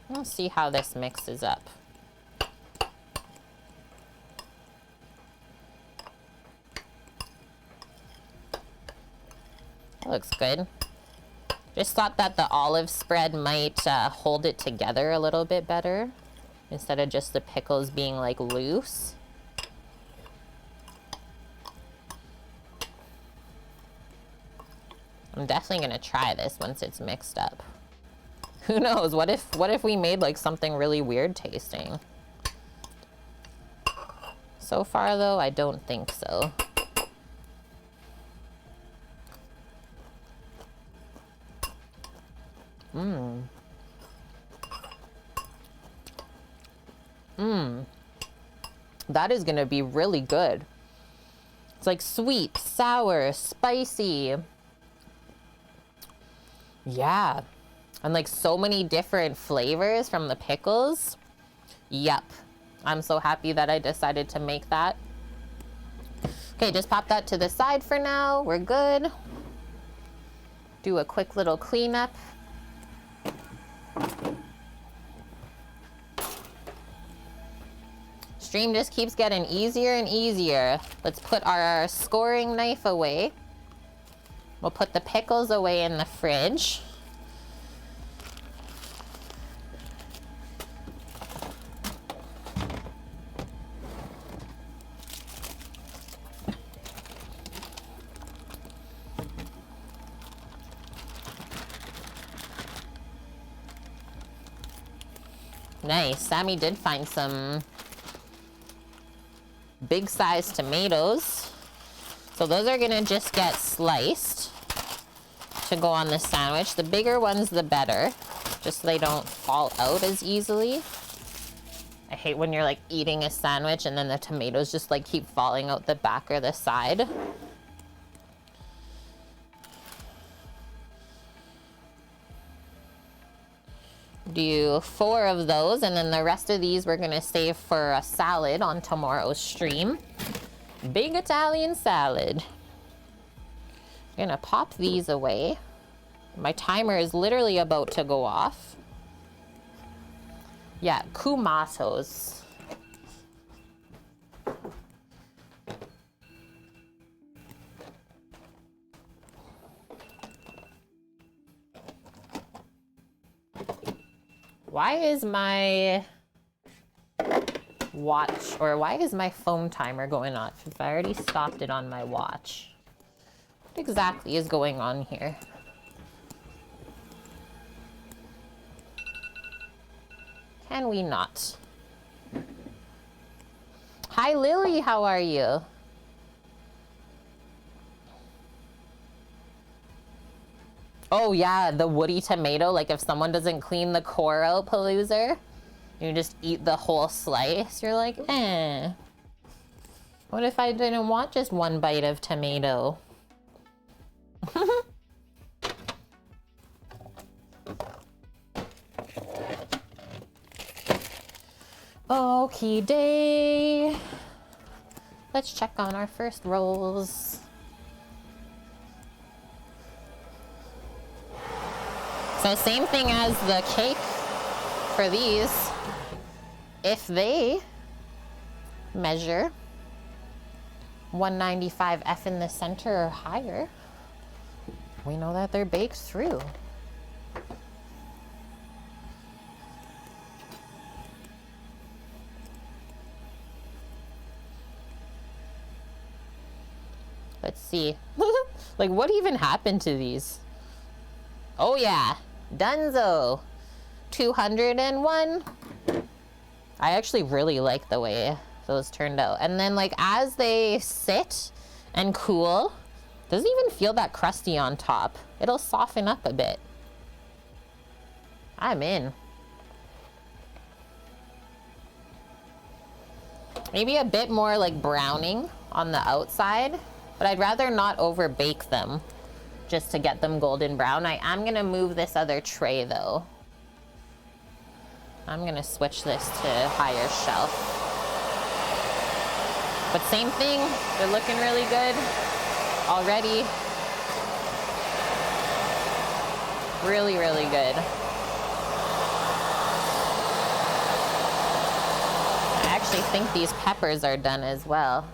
We'll see how this mixes up. That looks good. Just thought that the olive spread might hold it together a little bit better instead of just the pickles being like loose. I'm definitely gonna try this once it's mixed up. Who knows? What if we made like something really weird tasting? So far though, I don't think so. That is gonna be really good. It's like sweet, sour, spicy. Yeah. And like so many different flavors from the pickles. Yep. I'm so happy that I decided to make that. Okay, just pop that to the side for now. We're good. Do a quick little cleanup. Stream just keeps getting easier and easier. Let's put our scoring knife away. We'll put the pickles away in the fridge. Nice. Sammy did find some big size tomatoes. So those are gonna just get sliced to go on the sandwich. The bigger ones, the better, just so they don't fall out as easily. I hate when you're like eating a sandwich and then the tomatoes just like keep falling out the back or the side. Do 4 of those, and then the rest of these we're gonna save for a salad on tomorrow's stream. Big Italian salad. I'm gonna pop these away. My timer is literally about to go off. Yeah, kumatos. Why is my watch, or why is my phone timer going off if I already stopped it on my watch? What exactly is going on here? Can we not? Hi Lily, how are you? Oh yeah, the woody tomato, like if someone doesn't clean the core out, Paloozer, you just eat the whole slice, you're like, eh. What if I didn't want just one bite of tomato? Okie day. Let's check on our first rolls. So same thing as the cake for these. If they measure 195 F in the center or higher, we know that they're baked through. Let's see. Like, what even happened to these? Oh yeah, Dunzo. 201. I actually really like the way those turned out. And then like as they sit and cool, doesn't even feel that crusty on top. It'll soften up a bit. I'm in. Maybe a bit more like browning on the outside, but I'd rather not over bake them just to get them golden brown. I am gonna move this other tray though. I'm gonna switch this to higher shelf. But same thing, they're looking really good already. Really, really good. I actually think these peppers are done as well.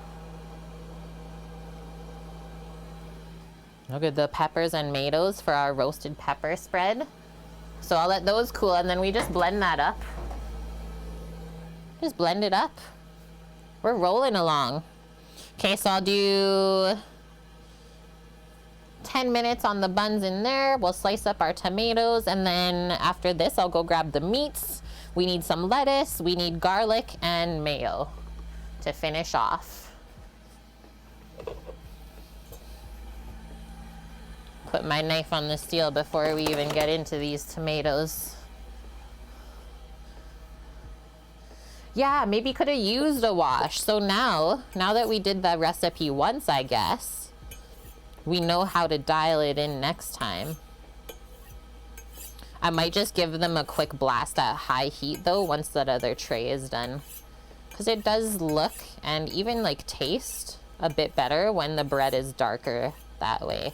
Look at the peppers and tomatoes for our roasted pepper spread. So I'll let those cool and then we just blend that up. Just blend it up. We're rolling along. Okay, so I'll do 10 minutes on the buns in there. We'll slice up our tomatoes and then after this I'll go grab the meats. We need some lettuce, we need garlic and mayo to finish off. Put my knife on the steel before we even get into these tomatoes. Yeah, maybe could have used a wash. So now that we did the recipe once, I guess, we know how to dial it in next time. I might just give them a quick blast at high heat though, once that other tray is done. Because it does look and even like taste a bit better when the bread is darker that way.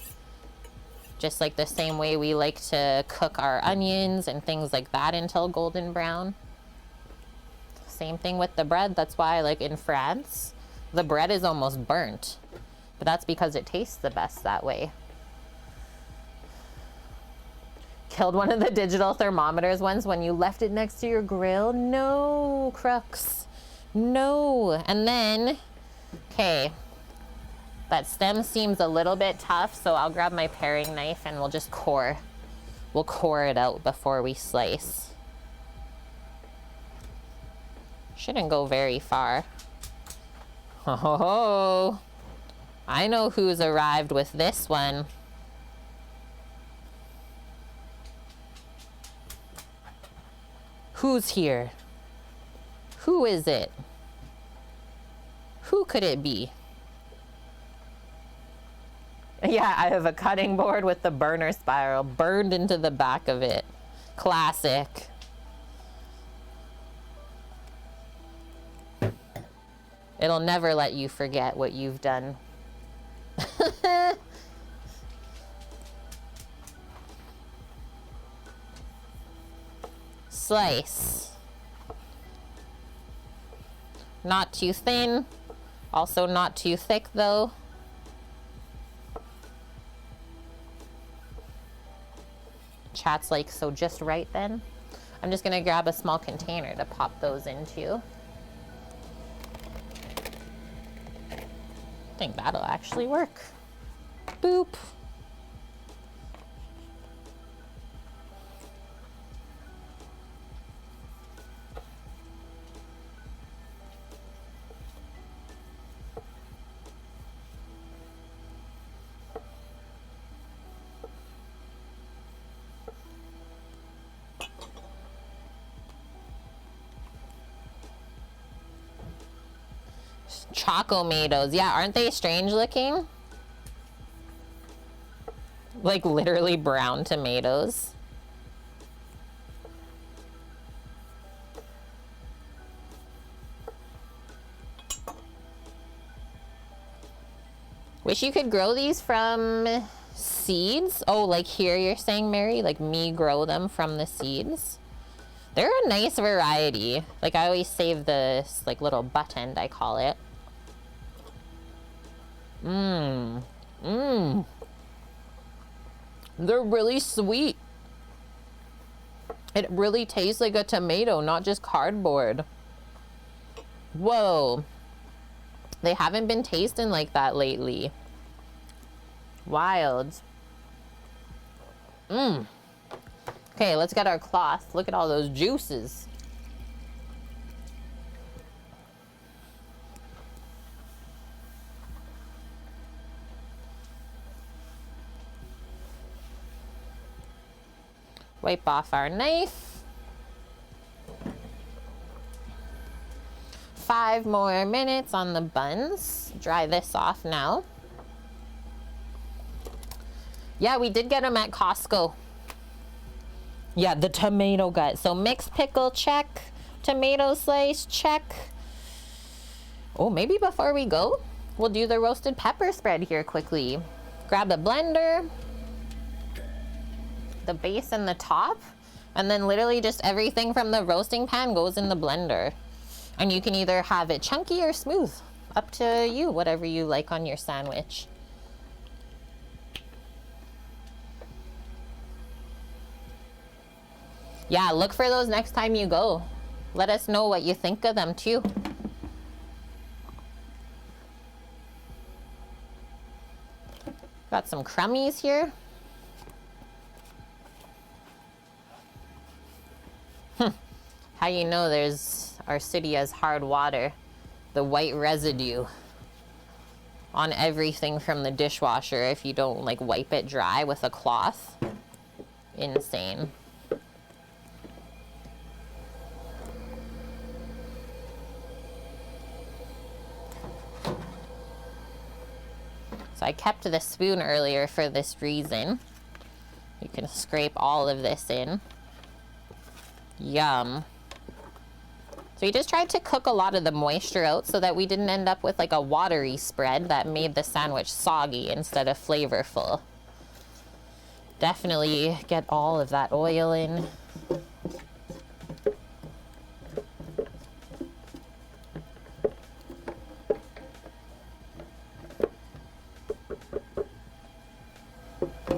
Just like the same way we like to cook our onions and things like that until golden brown. Same thing with the bread. That's why like in France, the bread is almost burnt. But that's because it tastes the best that way. Killed one of the digital thermometers once when you left it next to your grill. No, Crux. No. And then, okay. That stem seems a little bit tough, so I'll grab my paring knife and we'll just core. We'll core it out before we slice. Shouldn't go very far. Oh, I know who's arrived with this one. Who's here? Who is it? Who could it be? Yeah, I have a cutting board with the burner spiral burned into the back of it. Classic. It'll never let you forget what you've done. Slice. Not too thin, also not too thick though. Chat's like, so just right then. I'm just gonna grab a small container to pop those into. I think that'll actually work. Boop. Choco-matos. Yeah, aren't they strange looking? Like literally brown tomatoes. Wish you could grow these from seeds. Oh, like here you're saying, Mary? Like me grow them from the seeds? They're a nice variety. Like I always save this like little butt end, I call it. Mmm. Mmm. They're really sweet. It really tastes like a tomato, not just cardboard. Whoa. They haven't been tasting like that lately. Wild. Mmm. Okay, let's get our cloth. Look at all those juices. Wipe off our knife. 5 more minutes on the buns. Dry this off now. Yeah, we did get them at Costco. Yeah, the tomato gut. So mixed pickle, check. Tomato slice, check. Oh, maybe before we go, we'll do the roasted pepper spread here quickly. Grab a blender, the base and the top, and then literally just everything from the roasting pan goes in the blender. And you can either have it chunky or smooth. Up to you, whatever you like on your sandwich. Yeah, look for those next time you go. Let us know what you think of them too. Got some crummies here. How you know our city has hard water? The white residue on everything from the dishwasher if you don't like wipe it dry with a cloth. Insane. So I kept the spoon earlier for this reason. You can scrape all of this in. Yum. So we just tried to cook a lot of the moisture out so that we didn't end up with like a watery spread that made the sandwich soggy instead of flavorful. Definitely get all of that oil in.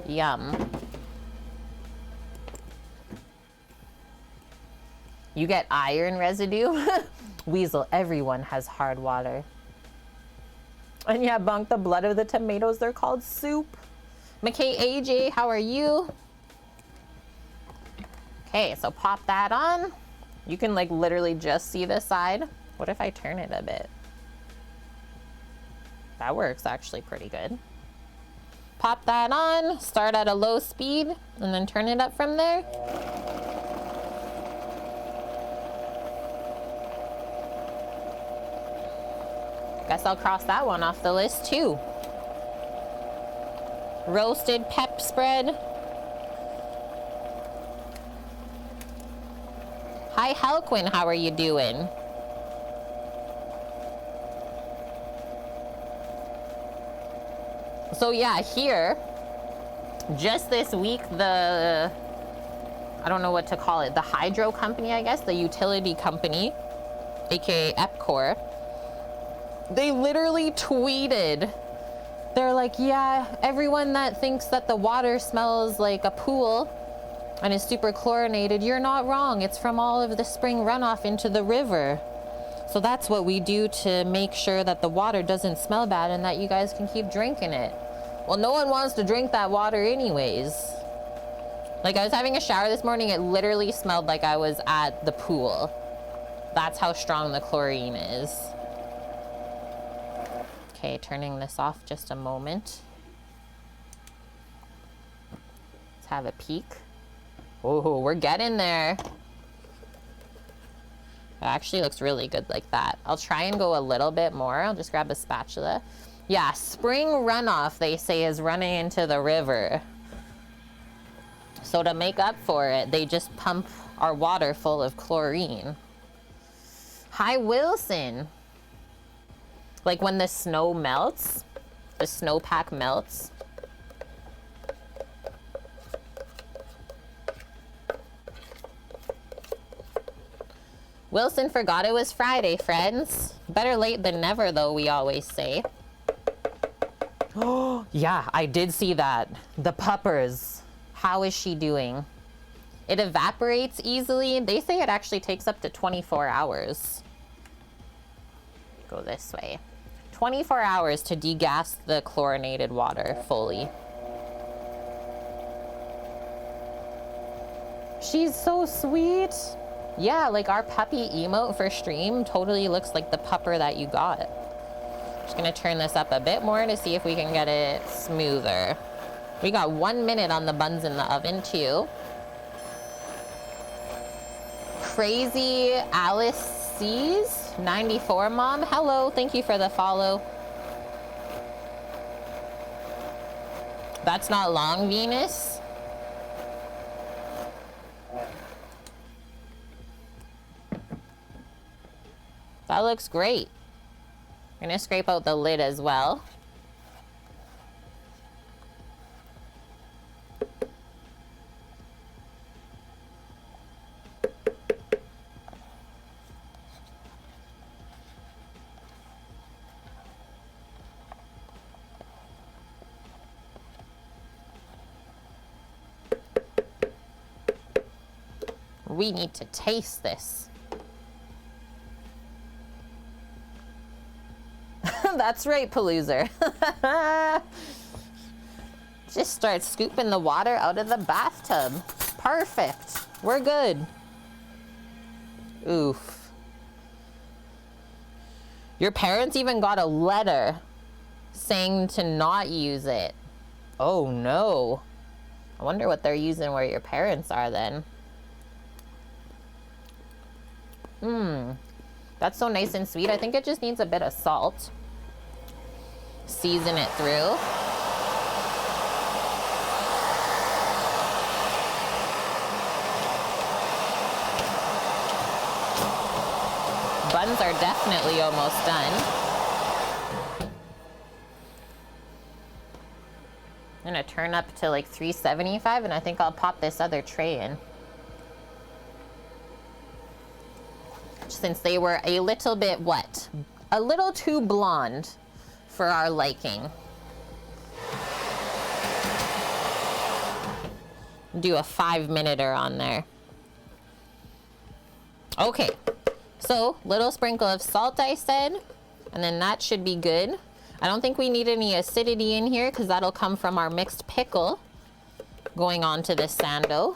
Yum. You get iron residue? Weasel, everyone has hard water. And yeah, Bunk, the blood of the tomatoes, they're called soup. McKay AJ, how are you? Okay, so pop that on. You can like literally just see the side. What if I turn it a bit? That works actually pretty good. Pop that on, start at a low speed, and then turn it up from there. Guess I'll cross that one off the list too. Roasted pep spread. Hi Helquin, how are you doing? So yeah, here, just this week, I don't know what to call it, the hydro company, I guess, the utility company, aka Epcor, they literally tweeted, they're like, yeah, everyone that thinks that the water smells like a pool and is super chlorinated, you're not wrong. It's from all of the spring runoff into the river. So that's what we do to make sure that the water doesn't smell bad and that you guys can keep drinking it. Well, no one wants to drink that water anyways. Like, I was having a shower this morning, it literally smelled like I was at the pool. That's how strong the chlorine is. Okay, turning this off just a moment. Let's have a peek. Oh, we're getting there. It actually looks really good like that. I'll try and go a little bit more. I'll just grab a spatula. Yeah, spring runoff, they say, is running into the river. So to make up for it, they just pump our water full of chlorine. Hi, Wilson. Like when the snow melts, the snowpack melts. Wilson forgot it was Friday, friends. Better late than never, though, we always say. Oh, yeah, I did see that. The puppers. How is she doing? It evaporates easily. They say it actually takes up to 24 hours. Go this way. 24 hours to degas the chlorinated water fully. She's so sweet. Yeah, like our puppy emote for stream totally looks like the pupper that you got. Just gonna turn this up a bit more to see if we can get it smoother. We got 1 minute on the buns in the oven too. Crazy Alice C's 94 mom. Hello, thank you for the follow. That's not long, Venus. That looks great. I'm gonna scrape out the lid as well. We need to taste this. That's right, Paloozer. Just start scooping the water out of the bathtub. Perfect. We're good. Oof. Your parents even got a letter saying to not use it. Oh no. I wonder what they're using where your parents are then. That's so nice and sweet. I think it just needs a bit of salt. Season it through. Buns are definitely almost done. I'm gonna turn up to like 375 and I think I'll pop this other tray in. Since they were a little bit, what? A little too blonde for our liking. Do a 5-minute-er on there. Okay, so little sprinkle of salt I said, and then that should be good. I don't think we need any acidity in here because that'll come from our mixed pickle going on to this sando.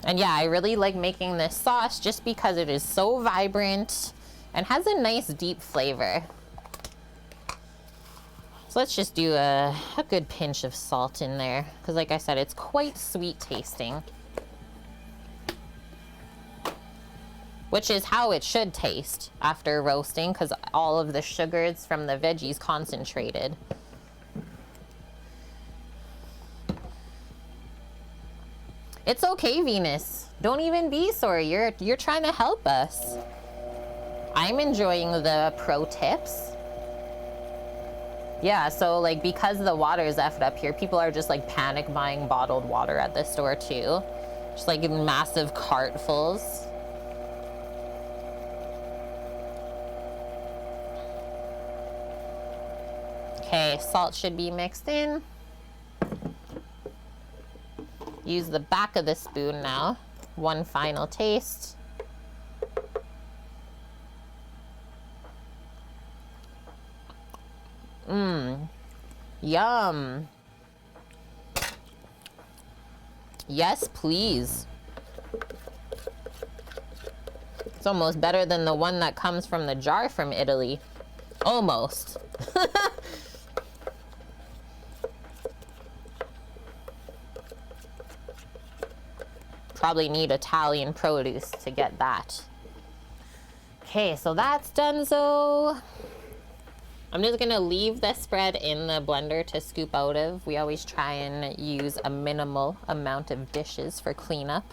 And yeah, I really like making this sauce just because it is so vibrant and has a nice deep flavor. So let's just do a good pinch of salt in there because like I said, it's quite sweet tasting. Which is how it should taste after roasting because all of the sugars from the veggies concentrated. It's okay, Venus. Don't even be sorry. You're trying to help us. I'm enjoying the pro tips. Yeah, so like because the water is effed up here, people are just like panic buying bottled water at the store too. Just like massive cartfuls. Okay, salt should be mixed in. Use the back of the spoon now. One final taste. Mmm. Yum. Yes, please. It's almost better than the one that comes from the jar from Italy. Almost. Probably need Italian produce to get that. Okay, so that's done. So I'm just gonna leave the spread in the blender to scoop out of. We always try and use a minimal amount of dishes for cleanup.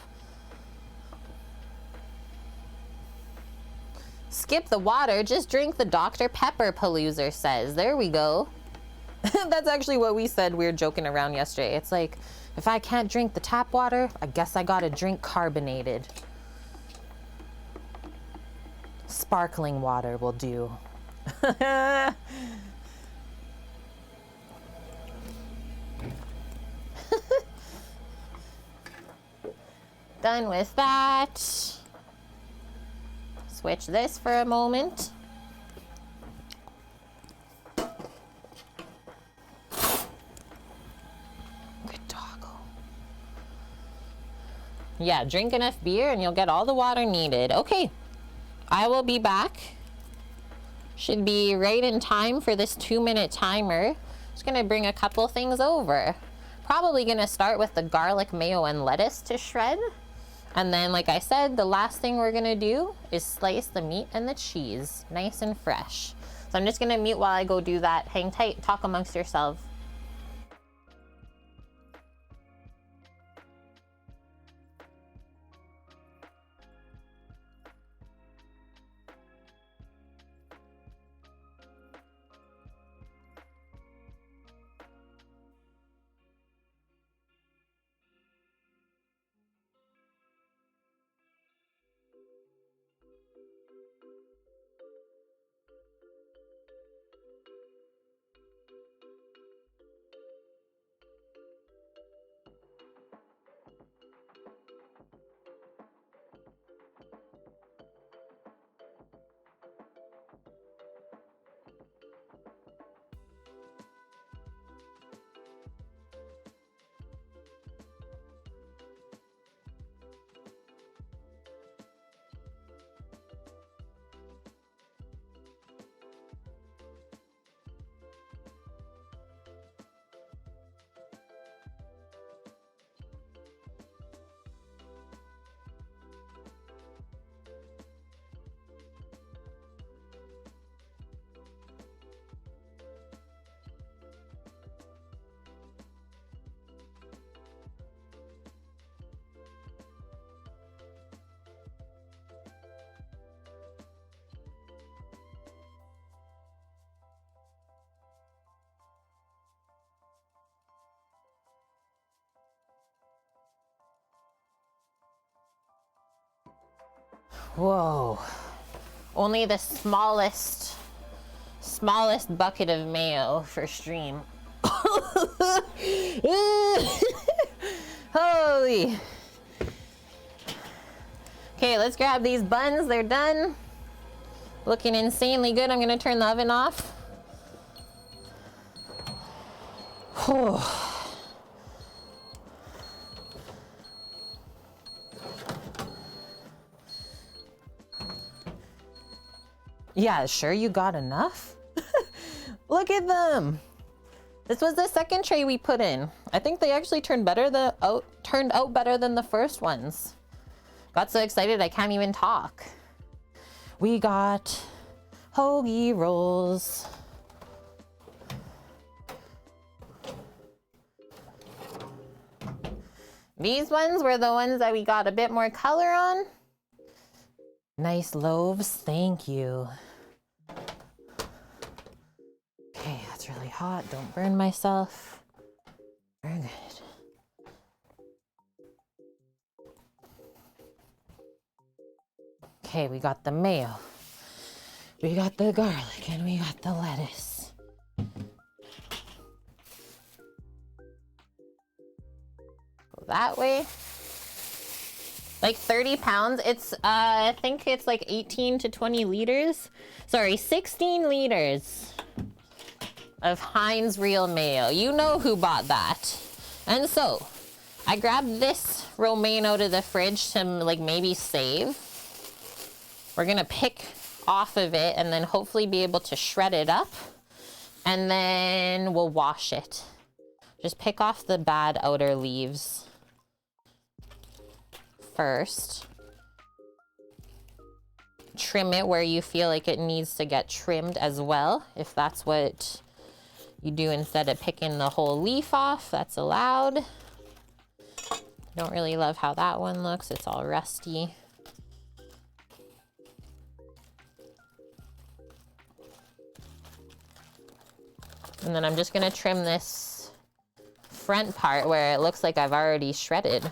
Skip the water, just drink the Dr. Pepper, Paloozer says. There we go. That's actually what we said. We were joking around yesterday. It's like, if I can't drink the tap water, I guess I gotta drink carbonated. Sparkling water will do. Done with that. Switch this for a moment. Good doggo. Yeah, drink enough beer and you'll get all the water needed. Okay, I will be back. Should be right in time for this 2-minute timer. Just gonna bring a couple things over. Probably gonna start with the garlic, mayo, and lettuce to shred. And then, like I said, the last thing we're gonna do is slice the meat and the cheese, nice and fresh. So I'm just gonna mute while I go do that. Hang tight, talk amongst yourselves. Whoa. Only the smallest bucket of mayo for stream. Holy. Okay, let's grab these buns. They're done. Looking insanely good. I'm gonna turn the oven off. Yeah, sure you got enough? Look at them. This was the second tray we put in. I think they actually turned out better than the first ones. Got so excited I can't even talk. We got hoagie rolls. These ones were the ones that we got a bit more color on. Nice loaves, thank you. Okay, that's really hot. Don't burn myself. Very good. Okay, we got the mayo. We got the garlic and we got the lettuce. that way. Like 30 pounds. It's, I think it's like 18 to 20 liters. Sorry, 16 liters of Heinz Real Mayo. You know who bought that. And so, I grabbed this romaine out of the fridge to like maybe save. We're gonna pick off of it and then hopefully be able to shred it up. And then we'll wash it. Just pick off the bad outer leaves first. Trim it where you feel like it needs to get trimmed as well. If that's what you do instead of picking the whole leaf off, that's allowed. Don't really love how that one looks. It's all rusty. And then I'm just gonna trim this front part where it looks like I've already shredded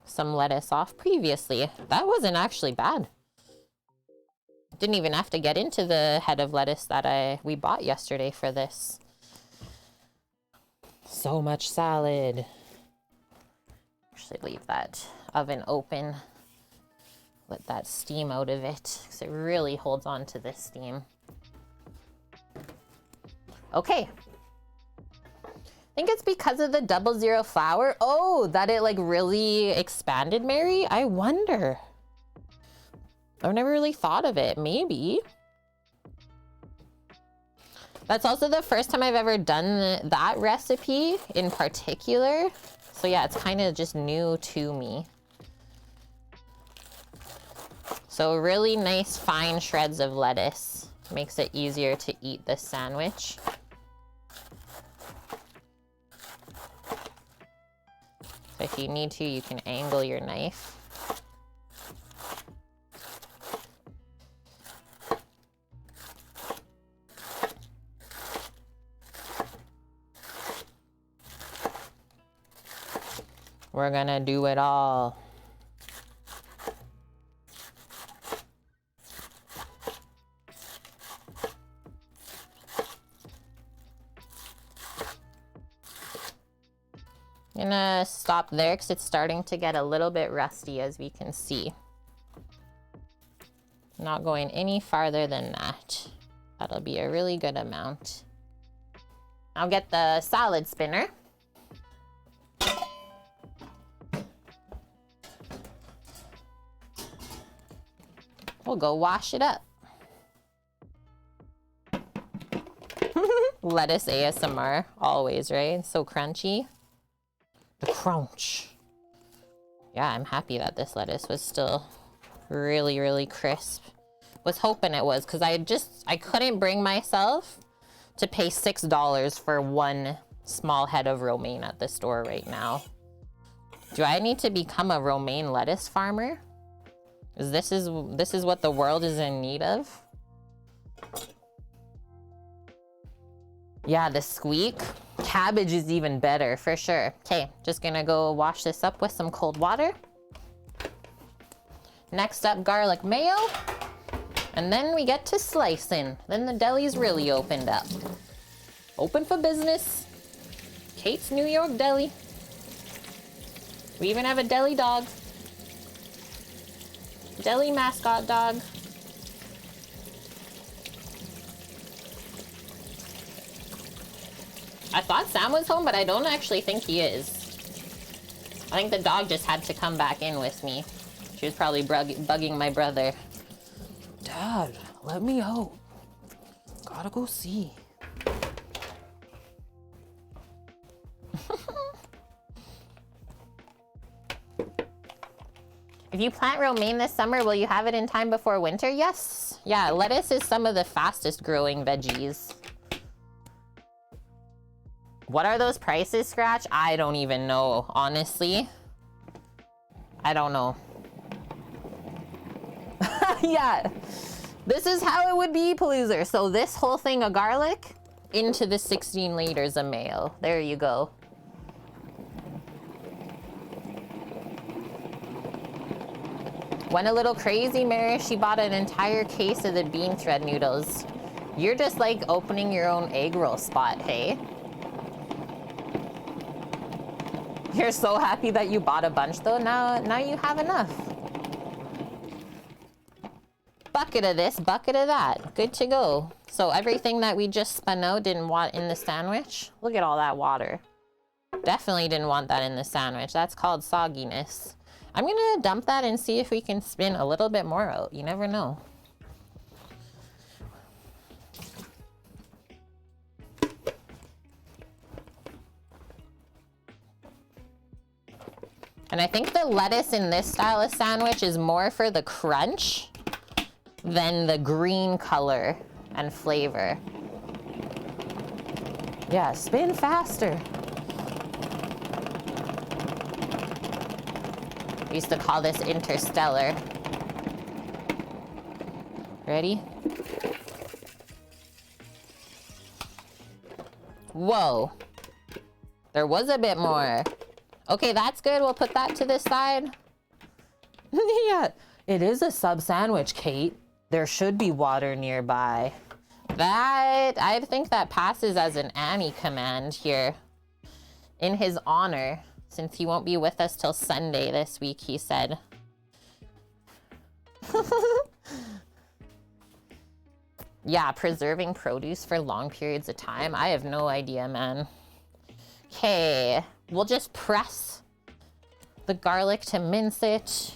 some lettuce off previously. That wasn't actually bad. Didn't even have to get into the head of lettuce that we bought yesterday for this. So much salad. Actually leave that oven open. Let that steam out of it, because it really holds on to this steam. Okay. I think it's because of the 00 flour. Oh, that it like really expanded, Mary? I wonder. I've never really thought of it. Maybe. That's also the first time I've ever done that recipe in particular. So yeah, it's kind of just new to me. So really nice fine shreds of lettuce. Makes it easier to eat this sandwich. So if you need to, you can angle your knife. We're gonna do it all. I'm gonna stop there because it's starting to get a little bit rusty, as we can see. Not going any farther than that. That'll be a really good amount. I'll get the salad spinner. We'll go wash it up. Lettuce ASMR, always, right? So crunchy. The crunch. Yeah, I'm happy that this lettuce was still really, really crisp. Was hoping it was, because I couldn't bring myself to pay $6 for one small head of romaine at the store right now. Do I need to become a romaine lettuce farmer? This is what the world is in need of. Yeah, the squeak. Cabbage is even better, for sure. Okay, just gonna go wash this up with some cold water. Next up, garlic mayo. And then we get to slicing. Then the deli's really opened up. Open for business. Kate's New York Deli. We even have a deli dog. Deli mascot dog. I thought Sam was home, but I don't actually think he is. I think the dog just had to come back in with me. She was probably bugging my brother. Dad, let me out. Gotta go see. If you plant romaine this summer, will you have it in time before winter? Yes. Yeah, lettuce is some of the fastest growing veggies. What are those prices, Scratch? I don't even know, honestly. I don't know. Yeah, this is how it would be, Paloozer. So this whole thing of garlic into the 16 liters of mayo. There you go. Went a little crazy, Mary. She bought an entire case of the bean thread noodles. You're just like opening your own egg roll spot, hey? You're so happy that you bought a bunch though. Now you have enough. Bucket of this, bucket of that. Good to go. So everything that we just spun out didn't want in the sandwich. Look at all that water. Definitely didn't want that in the sandwich. That's called sogginess. I'm gonna dump that and see if we can spin a little bit more out. You never know. And I think the lettuce in this style of sandwich is more for the crunch than the green color and flavor. Yeah, spin faster. We used to call this interstellar. Ready? Whoa. There was a bit more. Okay, that's good. We'll put that to the side. Yeah, it is a sub sandwich, Kate. There should be water nearby. That, I think that passes as an Annie command here. In his honor, since he won't be with us till Sunday this week, he said. Yeah, preserving produce for long periods of time. I have no idea, man. Okay, we'll just press the garlic to mince it.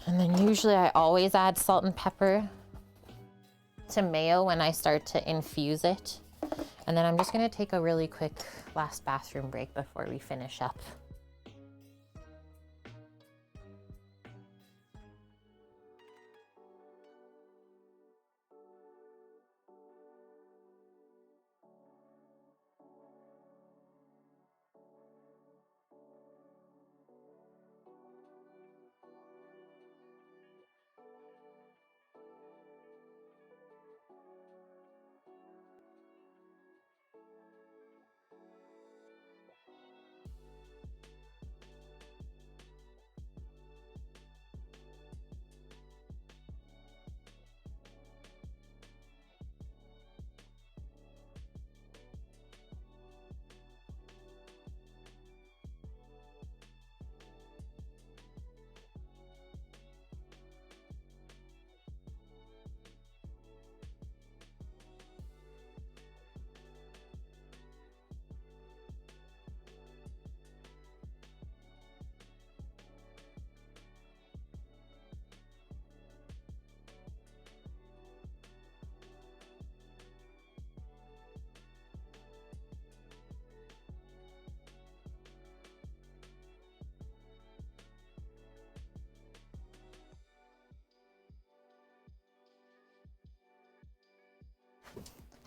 And then usually I always add salt and pepper to mayo when I start to infuse it. And then I'm just gonna take a really quick last bathroom break before we finish up.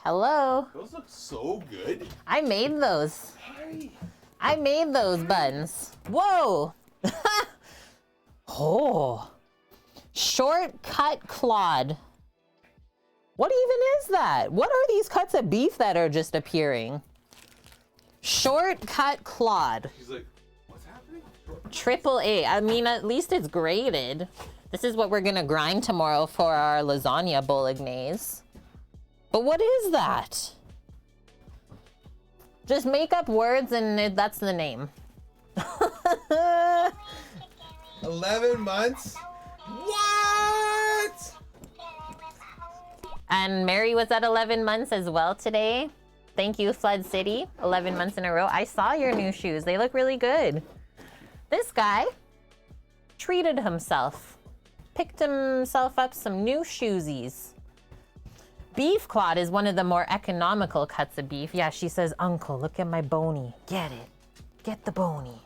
Hello. Those look so good. I made those. Hi. I made those buns. Whoa. Oh. Shortcut Claude. What even is that? What are these cuts of beef that are just appearing? Shortcut Claude. She's like, what's happening? Triple A. I mean, at least it's graded. This is what we're gonna grind tomorrow for our lasagna bolognese. But what is that? Just make up words and that's the name. 11 months? What? And Mary was at 11 months as well today. Thank you, Flood City. 11 months in a row. I saw your new shoes. They look really good. This guy treated himself. Picked himself up some new shoesies. Beef Claude is one of the more economical cuts of beef. Yeah, she says, Uncle, look at my bony. Get it. Get the bony.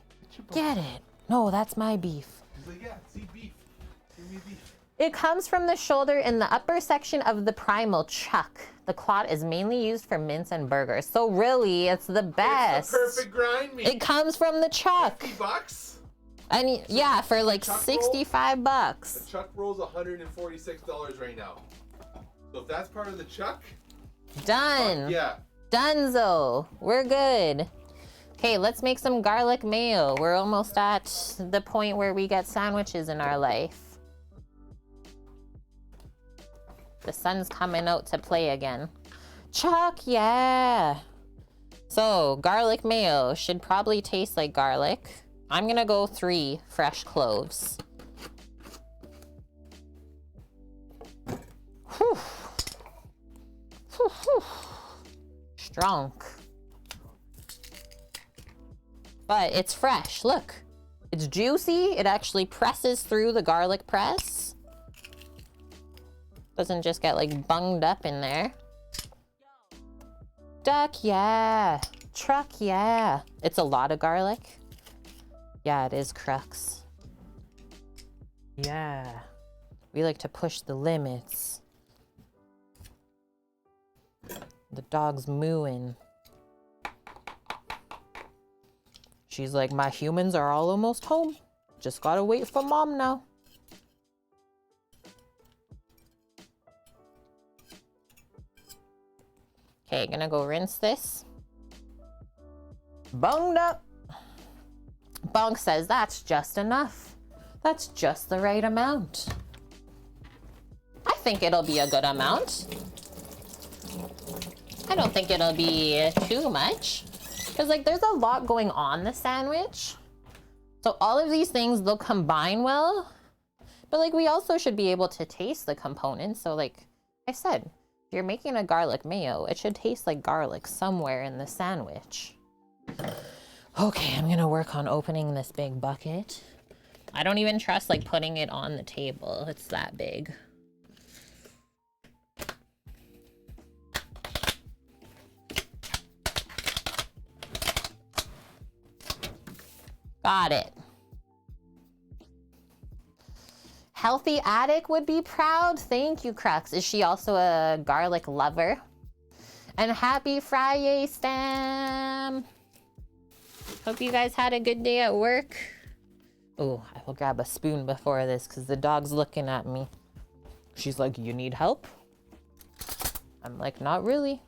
Get it. No, that's my beef. He's like, yeah, see beef. Give me beef. It comes from the shoulder in the upper section of the primal chuck. The Claude is mainly used for mince and burgers. So really, it's the best. It's the perfect grind meat. It comes from the chuck. $50? And yeah, for like Chuck 65 The bucks. chuck roll's $146 right now. So if that's part of the chuck, Done. yeah. Dunzo. We're good. Okay, let's make some garlic mayo. We're almost at the point where we get sandwiches in our life. The sun's coming out to play again. Chuck, yeah. So, garlic mayo should probably taste like garlic. I'm gonna go 3 fresh cloves. Whew. Whew, whew. Strong. But it's fresh, look. It's juicy, it actually presses through the garlic press. Doesn't just get like bunged up in there. Duck, yeah. Truck, yeah. It's a lot of garlic. Yeah, it is crux. Yeah. We like to push the limits. The dog's mooing. She's like, my humans are all almost home. Just gotta wait for mom now. Okay, gonna go rinse this. Bunged up. Bonk says that's just enough. That's just the right amount. I think it'll be a good amount. I don't think it'll be too much. Because like there's a lot going on the sandwich. So all of these things, they'll combine well. But like we also should be able to taste the components. So like I said, if you're making a garlic mayo, it should taste like garlic somewhere in the sandwich. Okay, I'm gonna work on opening this big bucket. I don't even trust like putting it on the table. It's that big. Got it. Healthy Attic would be proud. Thank you, Crux. Is she also a garlic lover? And happy Friday, Stam. Hope you guys had a good day at work. Oh, I will grab a spoon before this because the dog's looking at me. She's like, you need help? I'm like, not really.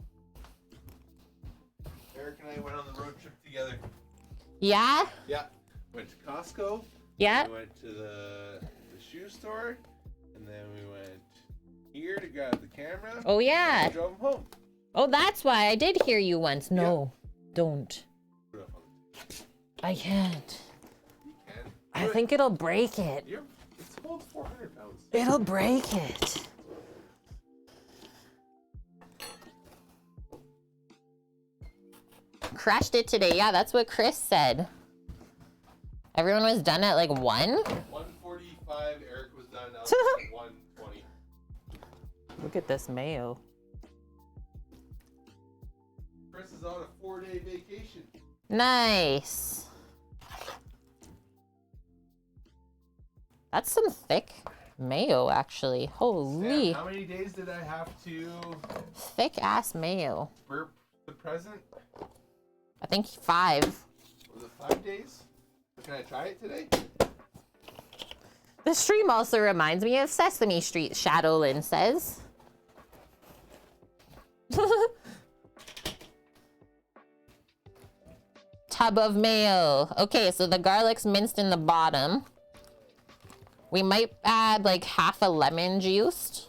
Eric and I went on the road trip together. Yeah? Yeah. Went to Costco. Yeah. We went to the shoe store. And then we went here to grab the camera. Oh, yeah. And we drove home. Oh, that's why I did hear you once. No, don't. Put it up on the table. I can't. You can. I think it'll break it. It's holds 400 pounds. It'll break it. Crushed it today. Yeah, that's what Chris said. Everyone was done at like 1? 1:45. Eric was done at 1:20. Look at this mayo. Chris is on a 4-day vacation. Nice. That's some thick mayo, actually. Holy. Sam, how many days did I have to Thick ass mayo. burp the present? I think 5. Was it 5 days? Can I try it today? The stream also reminds me of Sesame Street, Shadowlin says. Tub of mayo. Okay, so the garlic's minced in the bottom. We might add like half a lemon juiced.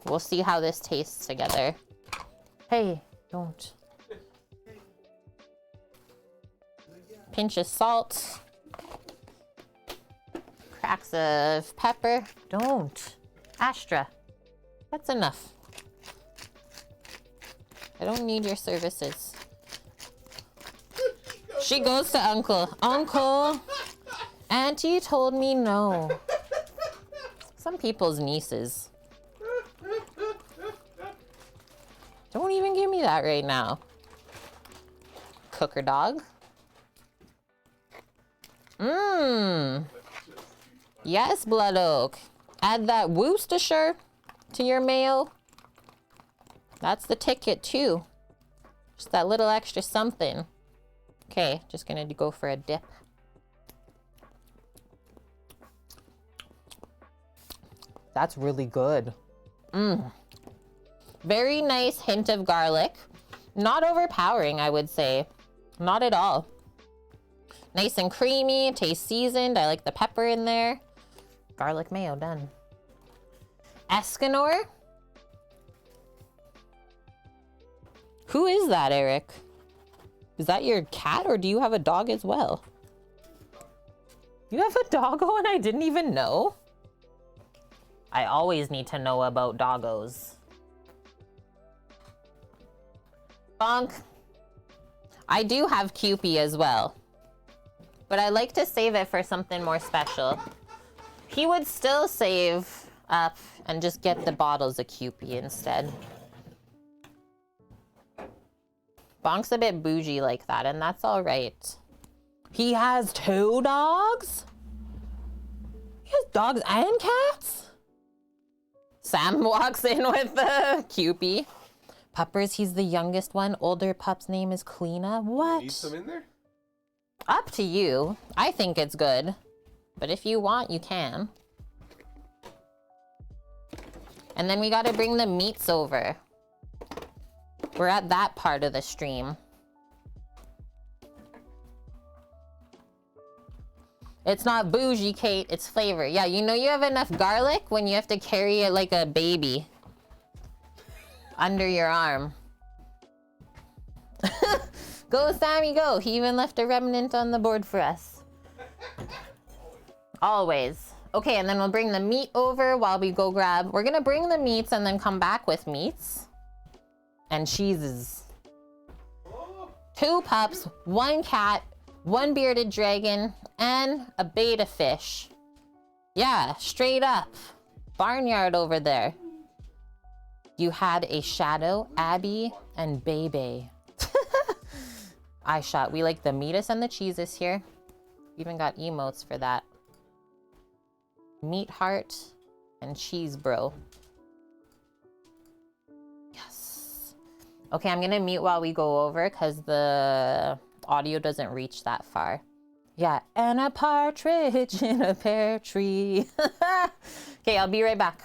We'll see how this tastes together. Hey, don't. Pinch of salt. Cracks of pepper. Don't. Astra. That's enough. I don't need your services. She goes to Uncle. Uncle, Auntie told me no. Some people's nieces. Don't even give me that right now. Cooker dog. Mmm. Yes, Blood Oak. Add that Worcestershire to your mayo. That's the ticket too. Just that little extra something. Okay, just gonna go for a dip. That's really good. Mmm. Very nice hint of garlic. Not overpowering, I would say. Not at all. Nice and creamy, tastes seasoned. I like the pepper in there. Garlic mayo done. Escanor. Who is that, Eric? Is that your cat or do you have a dog as well? You have a doggo and I didn't even know? I always need to know about doggos. Bonk. I do have Cupid as well. But I like to save it for something more special. He would still save up and just get the bottles of Cupid instead. Bonk's a bit bougie like that, and that's all right. He has 2 dogs? He has dogs and cats? Sam walks in with the Cupid. Puppers, he's the youngest one. Older pup's name is Cleena. What? Need some in there? Up to you. I think it's good. But if you want, you can. And then we gotta bring the meats over. We're at that part of the stream. It's not bougie, Kate, it's flavor. Yeah, you know you have enough garlic when you have to carry it like a baby under your arm. Go, Sammy, go. He even left a remnant on the board for us. Always. Okay, and then we'll bring the meat over while we go grab. We're gonna bring the meats and then come back with meats. And cheeses. 2 pups, 1 cat, 1 bearded dragon, and a betta fish. Yeah, straight up. Barnyard over there. You had a Shadow, Abby, and Bebe. I shot. We like the meatus and the cheeses here. Even got emotes for that. Meat heart and cheese bro. Yes. Okay, I'm gonna mute while we go over because the audio doesn't reach that far. Yeah, and a partridge in a pear tree. Okay, I'll be right back.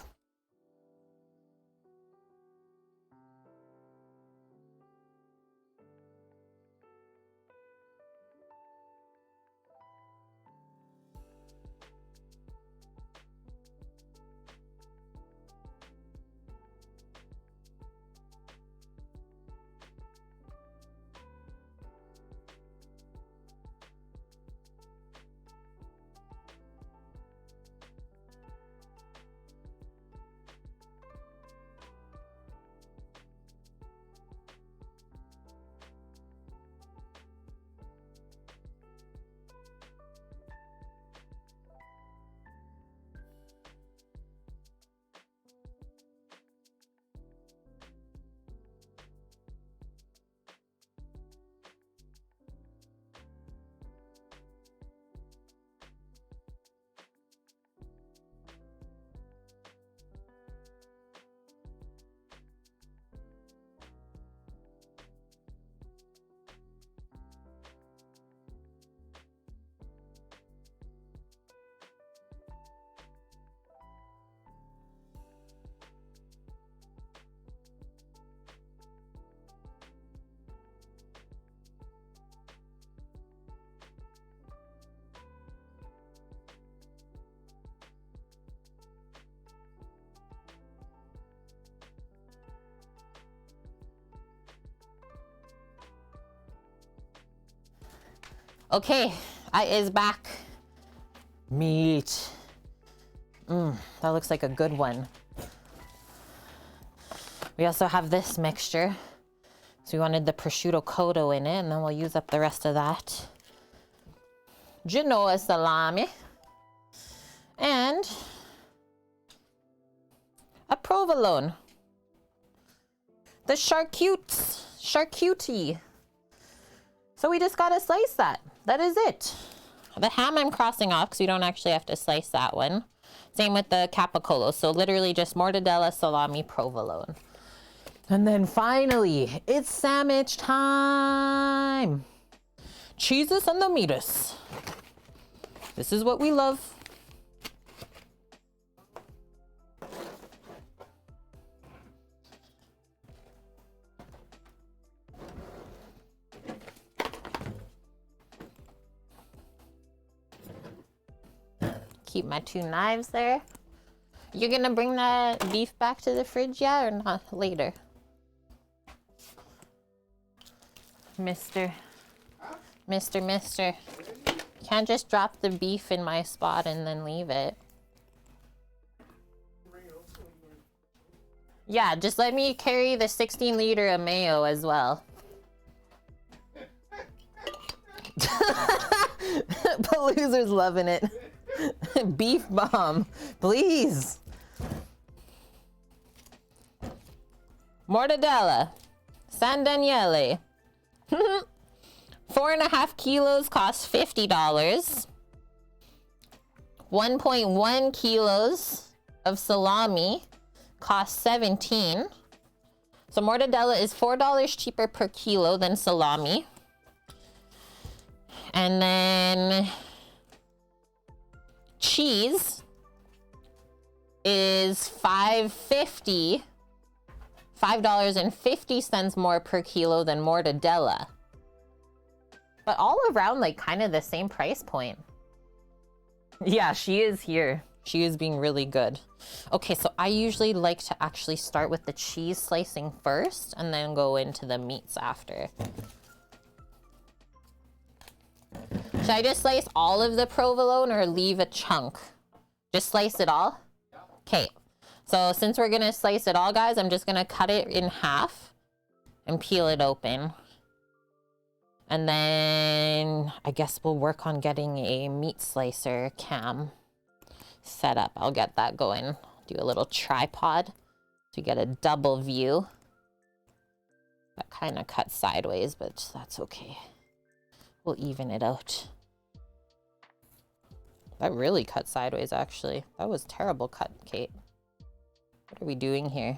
Okay, I is back. Meat. That looks like a good one. We also have this mixture. So we wanted the prosciutto cotto in it, and then we'll use up the rest of that. Genoa salami. And a provolone. The charcuterie. So we just gotta slice that. That is it. The ham I'm crossing off because we don't actually have to slice that one. Same with the capicola. So literally just mortadella, salami, provolone. And then finally, it's sandwich time. Cheeses and the meatus. This is what we love. Keep my 2 knives there. You're gonna bring that beef back to the fridge, yeah, or not later? Mister, Mister. Can't just drop the beef in my spot and then leave it. Yeah, just let me carry the 16-liter of mayo as well. But loser's loving it. Beef bomb, please. Mortadella, San Daniele. 4.5 kilos costs $50. 1.1 kilos of salami costs $17. So mortadella is $4 cheaper per kilo than salami. And then cheese is $5.50 more per kilo than mortadella. But all around, like, kind of the same price point. Yeah, she is here. She is being really good. Okay, so I usually like to actually start with the cheese slicing first and then go into the meats after. Should I just slice all of the provolone or leave a chunk? Just slice it all? Okay, so since we're gonna slice it all, guys, I'm just gonna cut it in half and peel it open. And then I guess we'll work on getting a meat slicer cam set up. I'll get that going. Do a little tripod so you get a double view. That kind of cuts sideways, but that's okay. We'll even it out. That really cut sideways, actually. That was terrible cut, Kate. What are we doing here?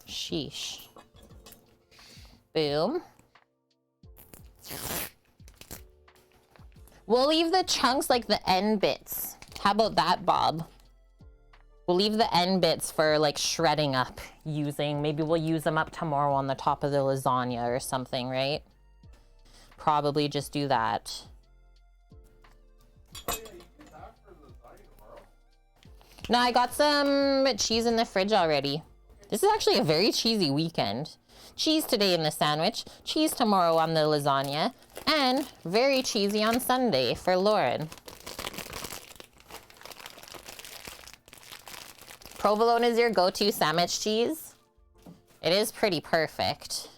Sheesh. Boom. We'll leave the chunks, like the end bits. How about that, Bob? We'll leave the end bits for like shredding up using, maybe we'll use them up tomorrow on the top of the lasagna or something, right? Probably just do that. No, I got some cheese in the fridge already. This is actually a very cheesy weekend. Cheese today in the sandwich, cheese tomorrow on the lasagna, and very cheesy on Sunday for Lauren. Provolone is your go-to sandwich cheese? It is pretty perfect.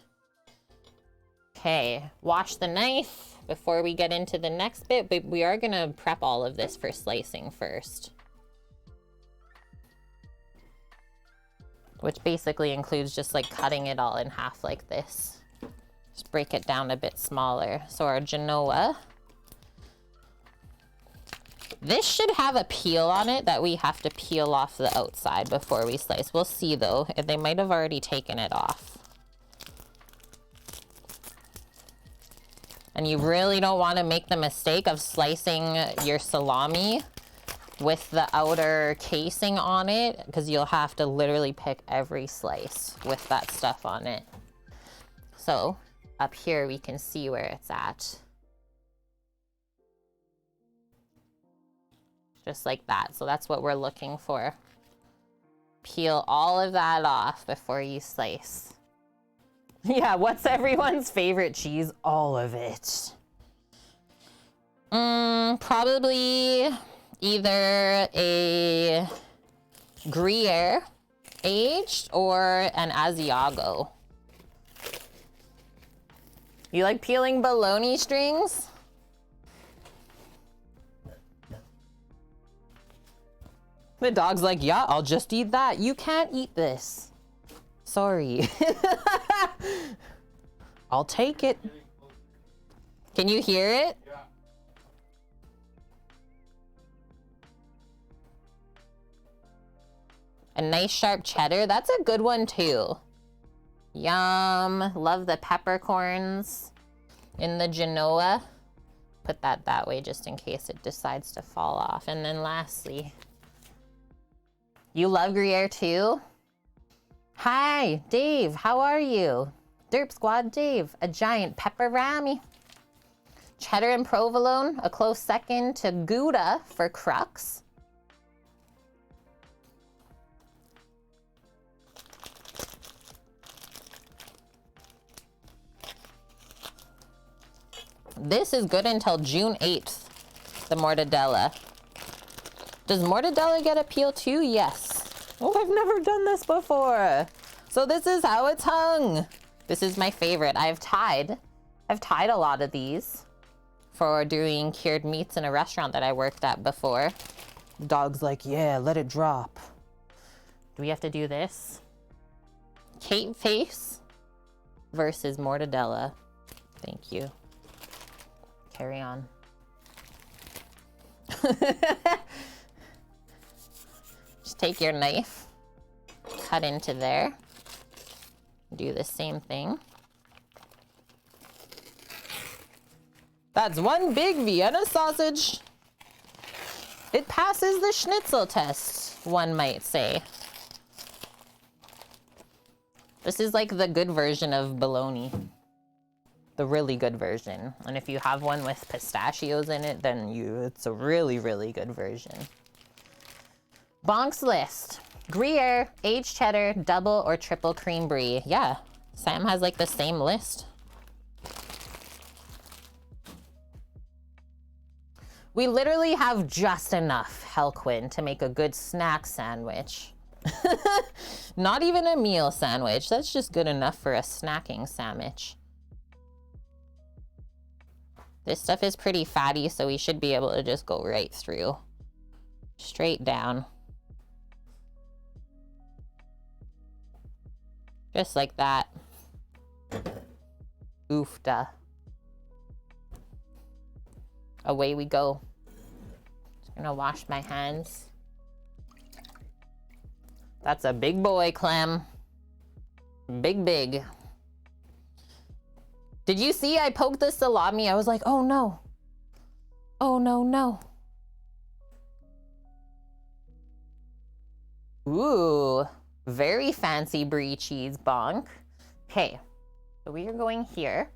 Okay, wash the knife before we get into the next bit, but we are gonna prep all of this for slicing first. Which basically includes just like cutting it all in half like this. Just break it down a bit smaller. So our Genoa. This should have a peel on it that we have to peel off the outside before we slice. We'll see though, if they might have already taken it off. And you really don't want to make the mistake of slicing your salami with the outer casing on it, because you'll have to literally pick every slice with that stuff on it. So up here we can see where it's at. Just like that. So that's what we're looking for. Peel all of that off before you slice. Yeah, what's everyone's favorite cheese? All of it. Probably either a Gruyere aged or an Asiago. You like peeling bologna strings? The dog's like, yeah, I'll just eat that. You can't eat this. Sorry. I'll take it. Can you hear it? Yeah. A nice sharp cheddar. That's a good one too. Yum. Love the peppercorns in the Genoa. Put that way just in case it decides to fall off. And then lastly, you love Gruyere too? Hi, Dave. How are you? Derp Squad Dave. A giant pepperami. Cheddar and provolone. A close second to Gouda for Crux. This is good until June 8th, the mortadella. Does mortadella get a peel too? Yes. Oh, I've never done this before. So this is how it's hung. This is my favorite. I've tied a lot of these for doing cured meats in a restaurant that I worked at before. The dog's like, yeah, let it drop. Do we have to do this? Kate face versus mortadella. Thank you. Carry on. Just take your knife, cut into there. Do the same thing. That's one big Vienna sausage. It passes the schnitzel test, one might say. This is like the good version of bologna. The really good version. And if you have one with pistachios in it, then it's a really, really good version. Bonk's list. Gruyere, aged cheddar, double or triple cream brie. Yeah, Sam has like the same list. We literally have just enough Helquin to make a good snack sandwich. Not even a meal sandwich. That's just good enough for a snacking sandwich. This stuff is pretty fatty, so we should be able to just go right through. Straight down. Just like that. Oofda. Away we go. Just gonna wash my hands. That's a big boy, Clem. Big, big. Did you see I poked the salami? I was like, oh no. Oh no, no. Ooh, very fancy brie cheese, bonk. Okay, so we are going here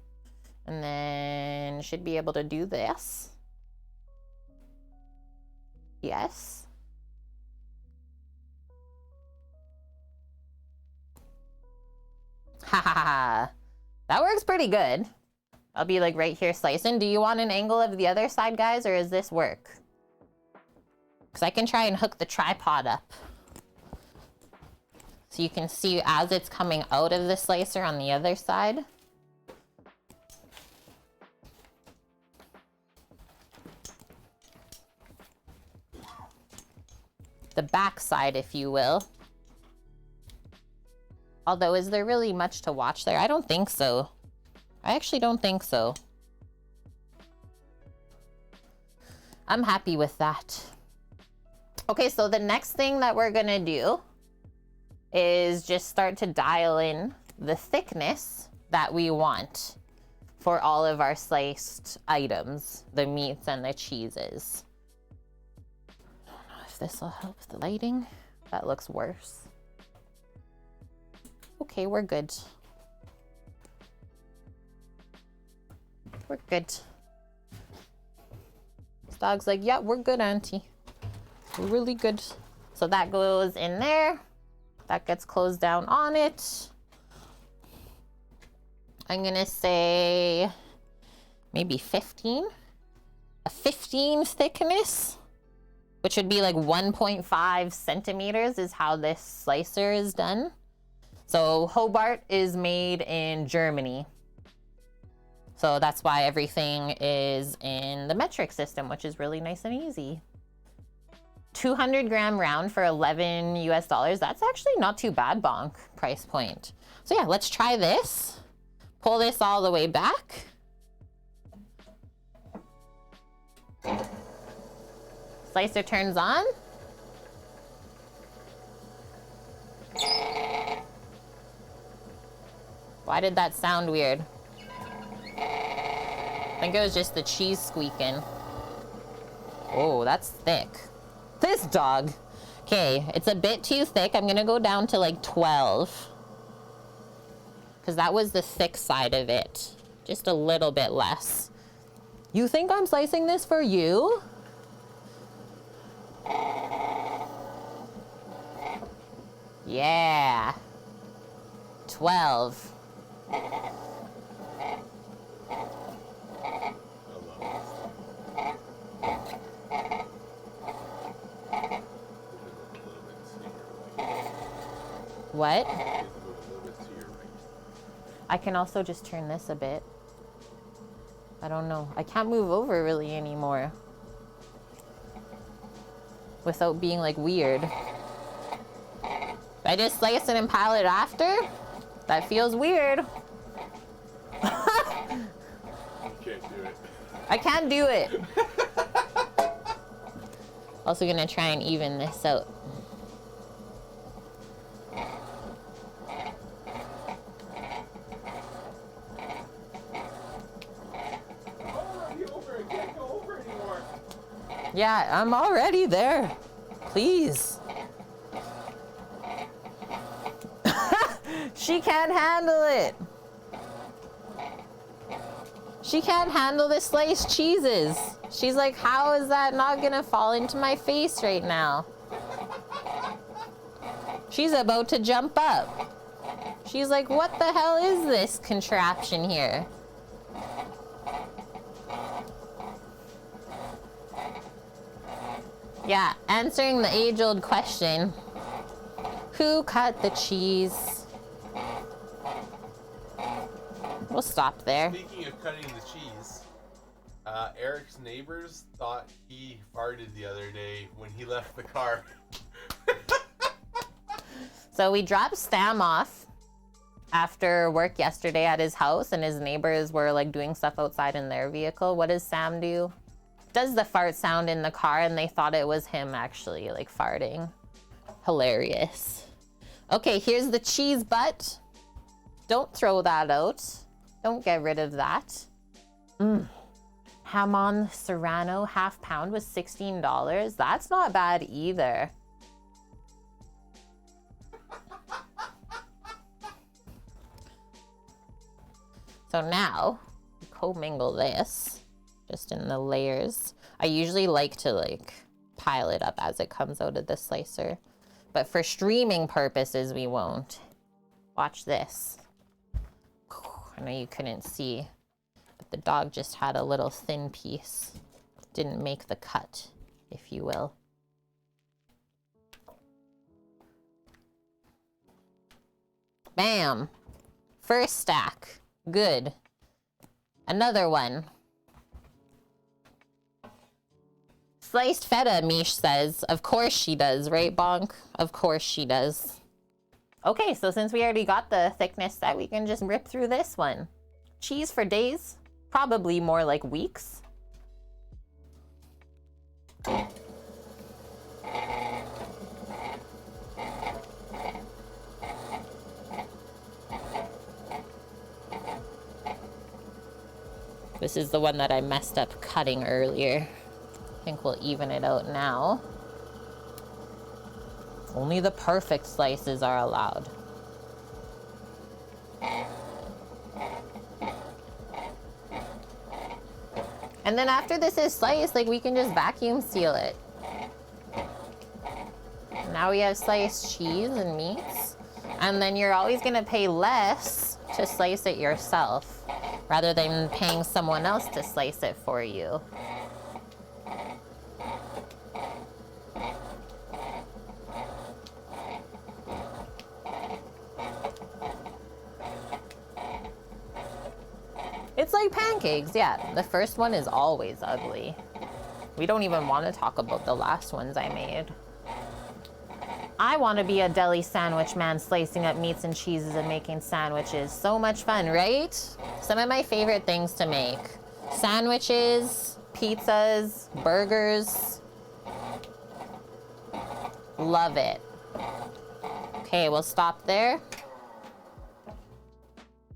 and then should be able to do this. Yes. Ha ha ha. That works pretty good. I'll be like right here slicing. Do you want an angle of the other side, guys, or does this work? Because I can try and hook the tripod up. So you can see as it's coming out of the slicer on the other side. The back side, if you will. Although, is there really much to watch there? I don't think so. I actually don't think so. I'm happy with that. Okay, so the next thing that we're gonna do is just start to dial in the thickness that we want for all of our sliced items, the meats and the cheeses. I don't know if this will help with the lighting. That looks worse. Okay, we're good. We're good. This dog's like, yeah, we're good, Auntie. We're really good. So that goes in there. That gets closed down on it. I'm gonna say maybe 15. A 15 thickness, which would be like 1.5 centimeters is how this slicer is done. So Hobart is made in Germany. So that's why everything is in the metric system, which is really nice and easy. 200 gram round for $11 US. That's actually not too bad, bonk price point. So yeah, let's try this. Pull this all the way back. Slicer turns on. Why did that sound weird? I think it was just the cheese squeaking. Oh, that's thick. This dog. Okay, it's a bit too thick. I'm gonna go down to like 12. Because that was the thick side of it. Just a little bit less. You think I'm slicing this for you? Yeah. 12. What? You have to move a little bit to your right. I can also just turn this a bit. I don't know. I can't move over really anymore without being like weird. If I just slice it and pile it after, that feels weird. You can't do it. I can't do it. Also gonna try and even this out. Over. I can't go over anymore. Yeah, I'm already there. Please. She can't handle it. She can't handle the sliced cheeses. She's like, how is that not gonna fall into my face right now? She's about to jump up. She's like, what the hell is this contraption here? Yeah, answering the age-old question. Who cut the cheese? We'll stop there. Speaking of cutting the cheese, Eric's neighbors thought he farted the other day when he left the car. So we dropped Sam off after work yesterday at his house, and his neighbors were like doing stuff outside in their vehicle. What does Sam do? Does the fart sound in the car, and they thought it was him actually like farting. Hilarious. Okay, here's the cheese butt. Don't throw that out. Don't get rid of that. Hamon Serrano half pound was $16. That's not bad either. So now, commingle this just in the layers. I usually like to like pile it up as it comes out of the slicer, but for streaming purposes, we won't. Watch this. I know you couldn't see, but the dog just had a little thin piece. Didn't make the cut, if you will. Bam! First stack. Good. Another one. Sliced feta, Mish says. Of course she does, right, Bonk? Of course she does. Okay, so since we already got the thickness set, we can just rip through this one. Cheese for days, probably more like weeks. This is the one that I messed up cutting earlier. I think we'll even it out now. Only the perfect slices are allowed. And then after this is sliced, like we can just vacuum seal it. Now we have sliced cheese and meats. And then you're always gonna pay less to slice it yourself, rather than paying someone else to slice it for you. It's like pancakes, yeah. The first one is always ugly. We don't even want to talk about the last ones I made. I want to be a deli sandwich man, slicing up meats and cheeses and making sandwiches. So much fun, right? Some of my favorite things to make. Sandwiches, pizzas, burgers. Love it. Okay, we'll stop there.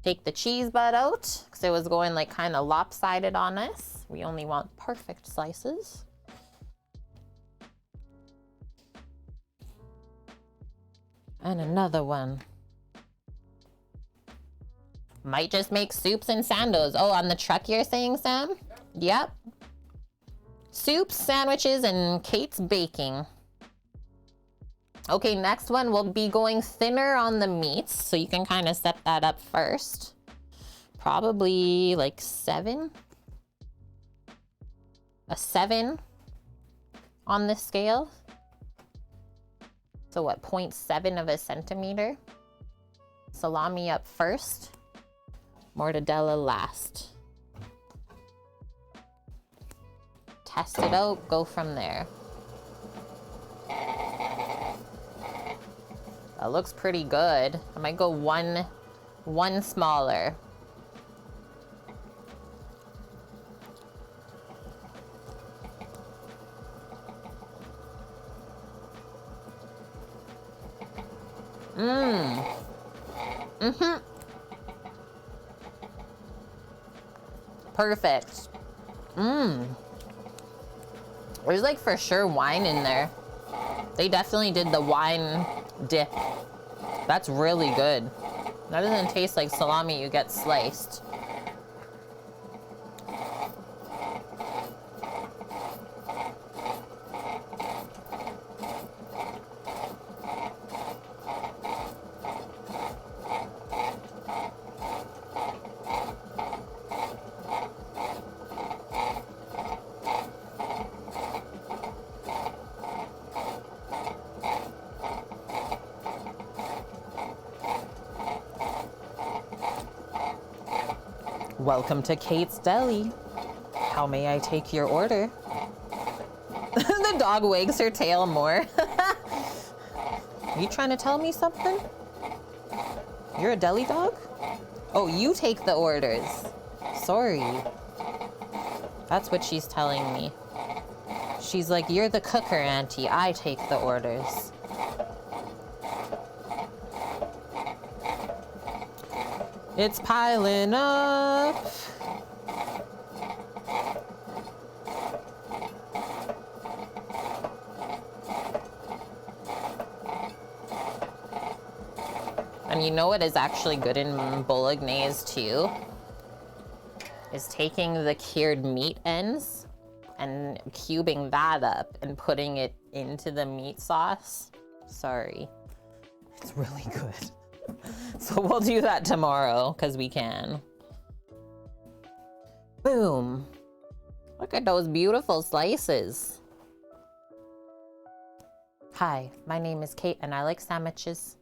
Take the cheese butt out, because it was going like kind of lopsided on us. We only want perfect slices. And another one. Might just make soups and sandos. Oh, on the truck you're saying, Sam? Yep. Soups, sandwiches, and Kate's baking. Okay, next one, we'll be going thinner on the meats, so you can kind of set that up first. Probably like 7. A 7 on this scale. So what, 0.7 of a centimeter? Salami up first, mortadella last. Test it out, go from there. That looks pretty good. I might go one smaller. Perfect. There's like for sure wine in there. They definitely did the wine dip. That's really good. That doesn't taste like salami you get sliced. Welcome to Kate's Deli. How may I take your order? The dog wags her tail more. You trying to tell me something? You're a deli dog? Oh, you take the orders. Sorry. That's what she's telling me. She's like, you're the cooker, Auntie. I take the orders. It's piling up. And you know what is actually good in bolognese too? Is taking the cured meat ends and cubing that up and putting it into the meat sauce. Sorry. It's really good. So we'll do that tomorrow, because we can. Boom. Look at those beautiful slices. Hi, my name is Kate, and I like sandwiches.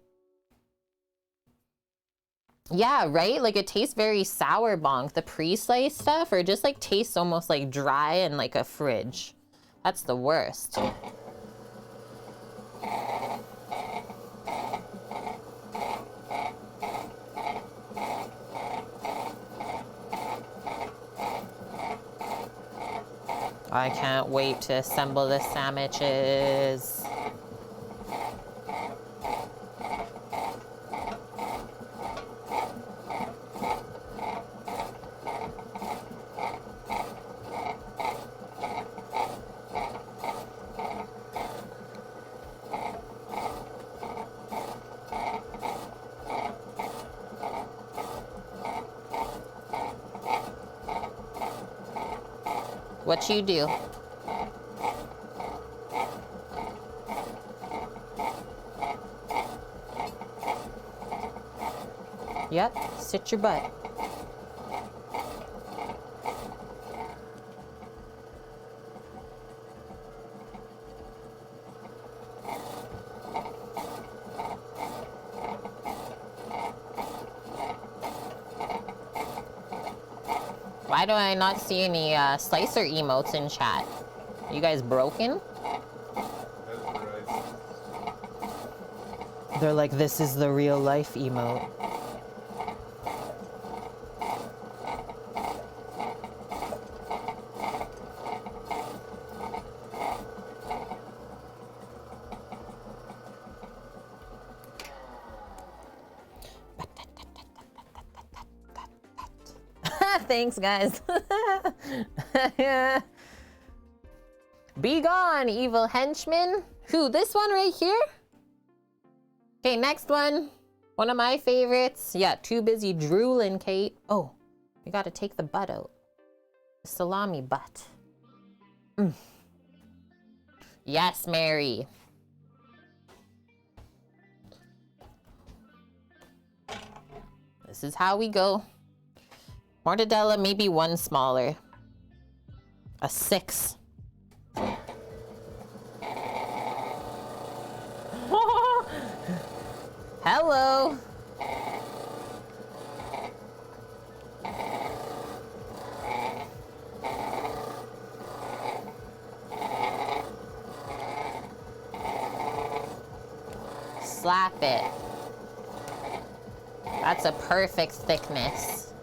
Yeah, right? Like, it tastes very sour bonk. The pre-sliced stuff, or just, like, tastes almost, like, dry in, like, a fridge. That's the worst. I can't wait to assemble the sandwiches. What you do? Yep, sit your butt. Why do I not see any slicer emotes in chat? You guys broken? They're like, this is the real life emote. Thanks, guys. Be gone, evil henchman. Who, this one right here? Okay, next one. One of my favorites. Yeah, too busy drooling, Kate. Oh, we gotta take the butt out. Salami butt. Yes, Mary. This is how we go. Mortadella, maybe one smaller. A 6. Hello. Slap it. That's a perfect thickness.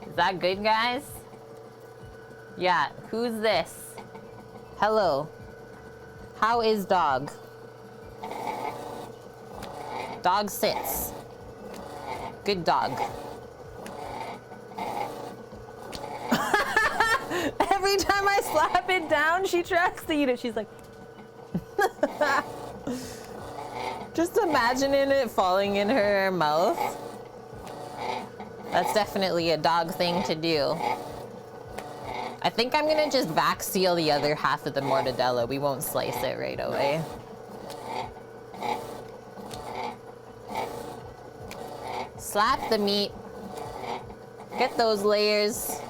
Is that good, guys? Yeah, who's this? Hello. How is dog? Dog sits. Good dog. Every time I slap it down, she tries to eat it. She's like... Just imagining it falling in her mouth. That's definitely a dog thing to do. I think I'm gonna just vac seal the other half of the mortadella. We won't slice it right away. Slap the meat. Get those layers.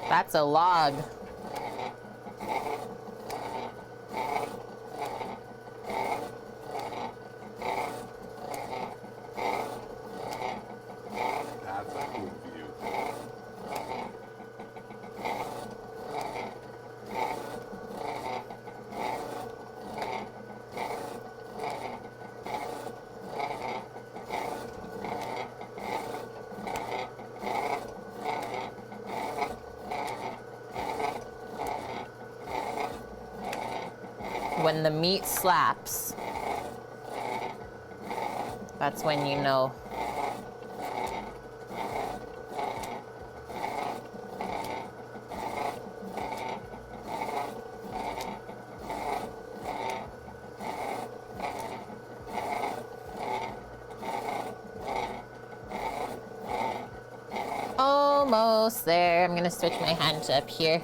That's a log. That's a cool view. When the meat slaps, that's when you know. Almost there. I'm gonna switch my hand up here.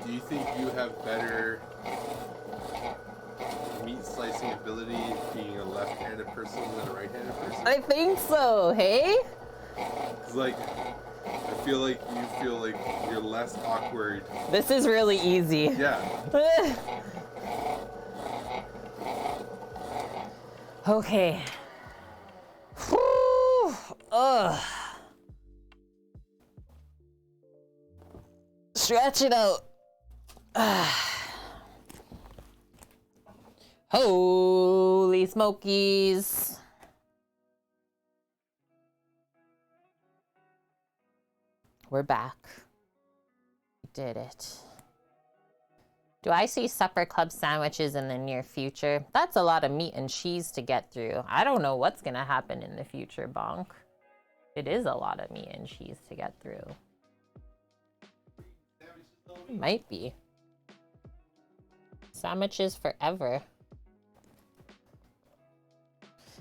Do you think you have better meat slicing ability being a left-handed person than a right-handed person? I think so, hey? 'Cause like, I feel like you feel like you're less awkward. This is really easy. Yeah. Okay. Whew. Ugh. Stretch it out. Holy smokies. We're back. We did it. Do I see supper club sandwiches in the near future? That's a lot of meat and cheese to get through. I don't know what's gonna happen in the future, Bonk. It is a lot of meat and cheese to get through. It might be. Sandwiches forever.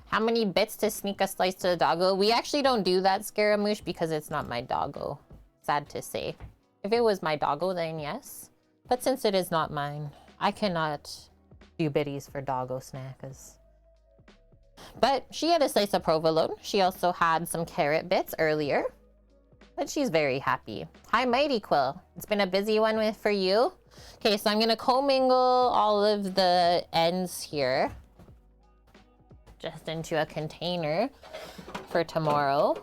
How many bits to sneak a slice to the doggo? We actually don't do that, Scaramouche, because it's not my doggo. Sad to say. If it was my doggo, then yes. But since it is not mine, I cannot do biddies for doggo snackers. But she had a slice of provolone. She also had some carrot bits earlier. But she's very happy. Hi, Mighty Quill. It's been a busy one for you. Okay, so I'm gonna commingle all of the ends here. Just into a container for tomorrow.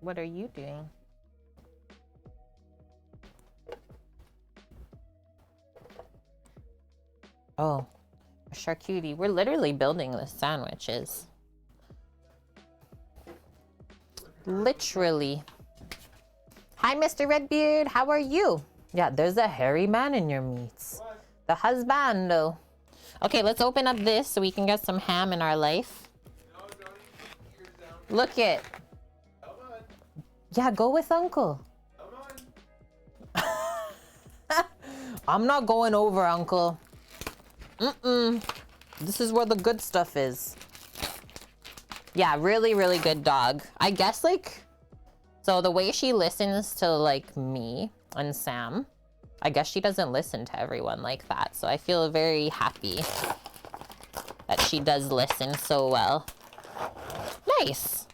What are you doing? Oh, a charcuterie. We're literally building the sandwiches. Literally. Hi, Mr. Redbeard. How are you? Yeah, there's a hairy man in your meats. What? The husbando. Okay, let's open up this so we can get some ham in our life. No, don't eat yours down. Look it. Come on. Yeah, go with Uncle. I'm not going over, Uncle. This is where the good stuff is. Yeah, really, really good dog. I guess, like, so the way she listens to, like, me and Sam, I guess she doesn't listen to everyone like that. So I feel very happy that she does listen so well. Nice.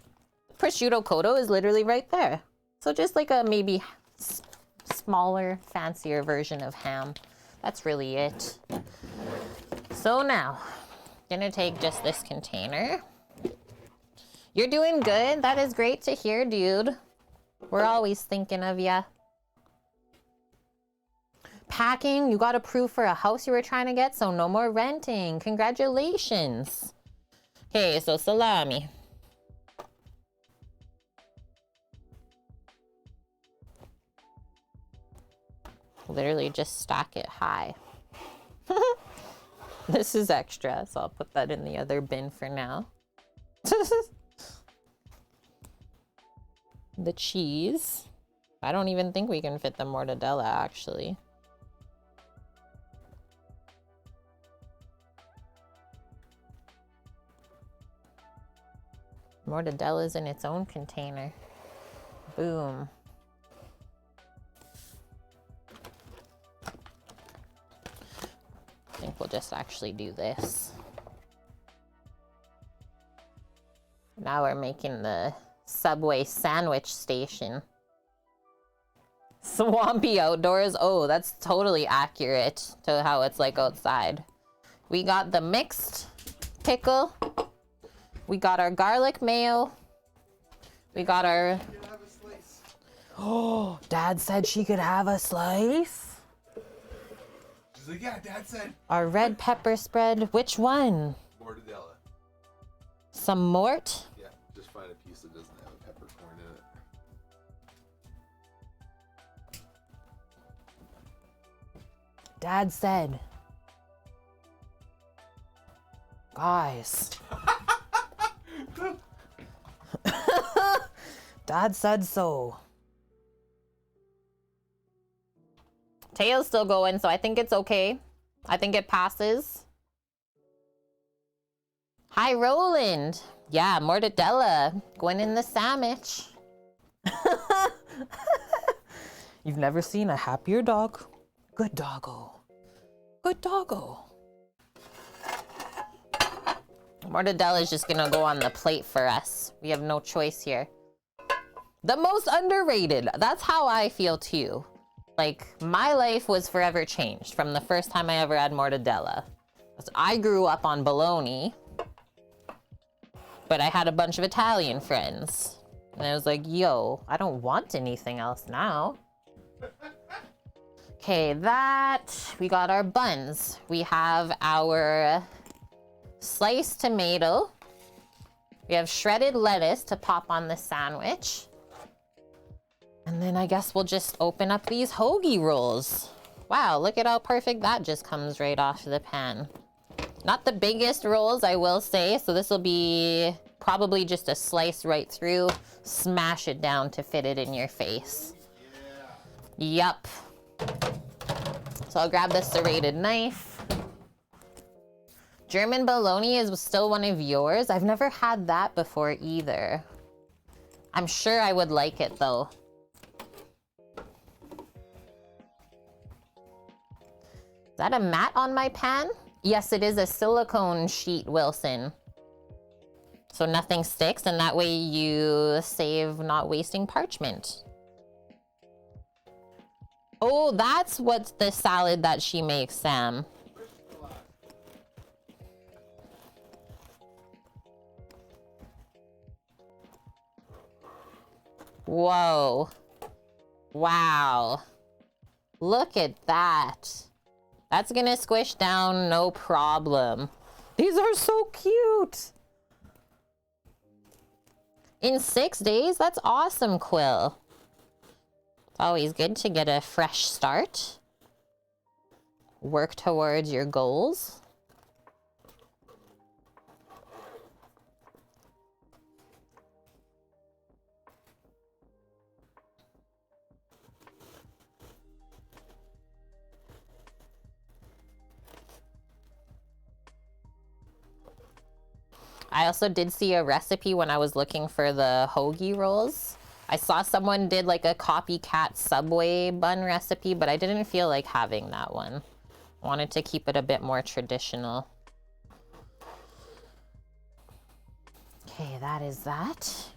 Prosciutto Cotto is literally right there. So just like a maybe smaller, fancier version of ham. That's really it. So now, gonna take just this container. You're doing good. That is great to hear, dude. We're always thinking of ya. Packing, you got approved for a house you were trying to get, so no more renting. Congratulations. Okay, so salami. Literally just stack it high. This is extra, so I'll put that in the other bin for now. The cheese. I don't even think we can fit the mortadella, actually. Mortadella's in its own container. Boom. I think we'll just actually do this. Now we're making the Subway sandwich station. Swampy outdoors. Oh, that's totally accurate to how it's like outside. We got the mixed pickle. We got our garlic mayo. We got our... Oh, Dad said she could have a slice. She's like, yeah, Dad said. Our red pepper spread. Which one? Mortadella. Some mort? Yeah, just find a piece that doesn't have a peppercorn in it. Dad said. Guys. Dad said so. Tail's still going, so I think it's okay. I think it passes. Hi, Roland. Yeah, mortadella going in the sandwich. You've never seen a happier dog? Good doggo. Good doggo. Mortadella is just gonna go on the plate for us. We have no choice here. The most underrated. That's how I feel too. Like, my life was forever changed from the first time I ever had mortadella. I grew up on bologna, but I had a bunch of Italian friends. And I was like, yo, I don't want anything else now. Okay, we got our buns. We have our sliced tomato. We have shredded lettuce to pop on the sandwich. And then I guess we'll just open up these hoagie rolls. Wow, look at how perfect that just comes right off the pan. Not the biggest rolls, I will say, so this will be probably just a slice right through. Smash it down to fit it in your face. Yeah. Yup. So I'll grab the serrated knife. German bologna is still one of yours. I've never had that before either. I'm sure I would like it though. Is that a mat on my pan? Yes, it is a silicone sheet, Wilson. So nothing sticks, and that way you save not wasting parchment. Oh, that's what's the salad that she makes, Sam. Whoa. Wow. Look at that. That's gonna squish down, no problem. These are so cute. In 6 days? That's awesome, Quill. It's always good to get a fresh start. Work towards your goals. I also did see a recipe when I was looking for the hoagie rolls. I saw someone did like a copycat Subway bun recipe, but I didn't feel like having that one. I wanted to keep it a bit more traditional. Okay, that is that.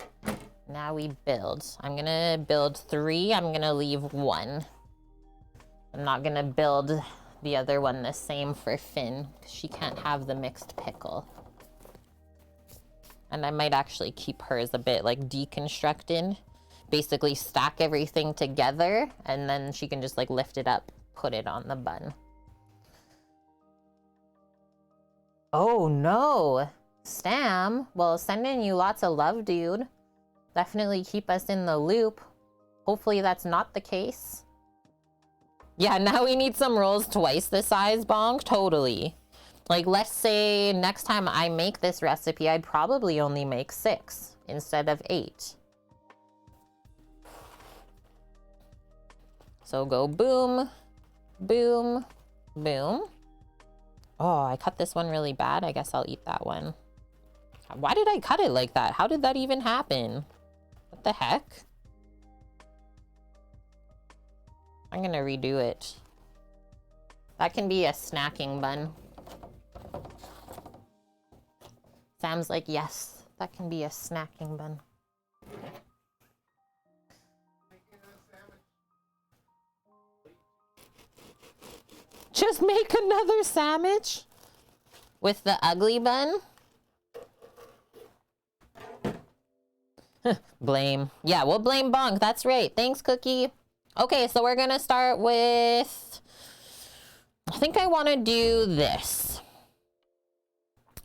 Now we build. I'm gonna build 3. I'm gonna leave 1. I'm not gonna build the other one the same for Finn, because she can't have the mixed pickle. And I might actually keep hers a bit like deconstructed. Basically stack everything together, and then she can just like lift it up, put it on the bun. Oh no, Stam. Well, sending you lots of love, dude. Definitely keep us in the loop. Hopefully that's not the case. Yeah, now we need some rolls twice the size, Bonk. Totally. Like, let's say next time I make this recipe, I'd probably only make 6 instead of 8. So go boom, boom, boom. Oh, I cut this one really bad. I guess I'll eat that one. Why did I cut it like that? How did that even happen? What the heck? I'm gonna redo it. That can be a snacking bun. Sam's like, yes, that can be a snacking bun. Just make another sandwich with the ugly bun. Blame. Yeah, we'll blame Bonk. That's right. Thanks, Cookie. Okay, so we're gonna start with, I think I want to do this.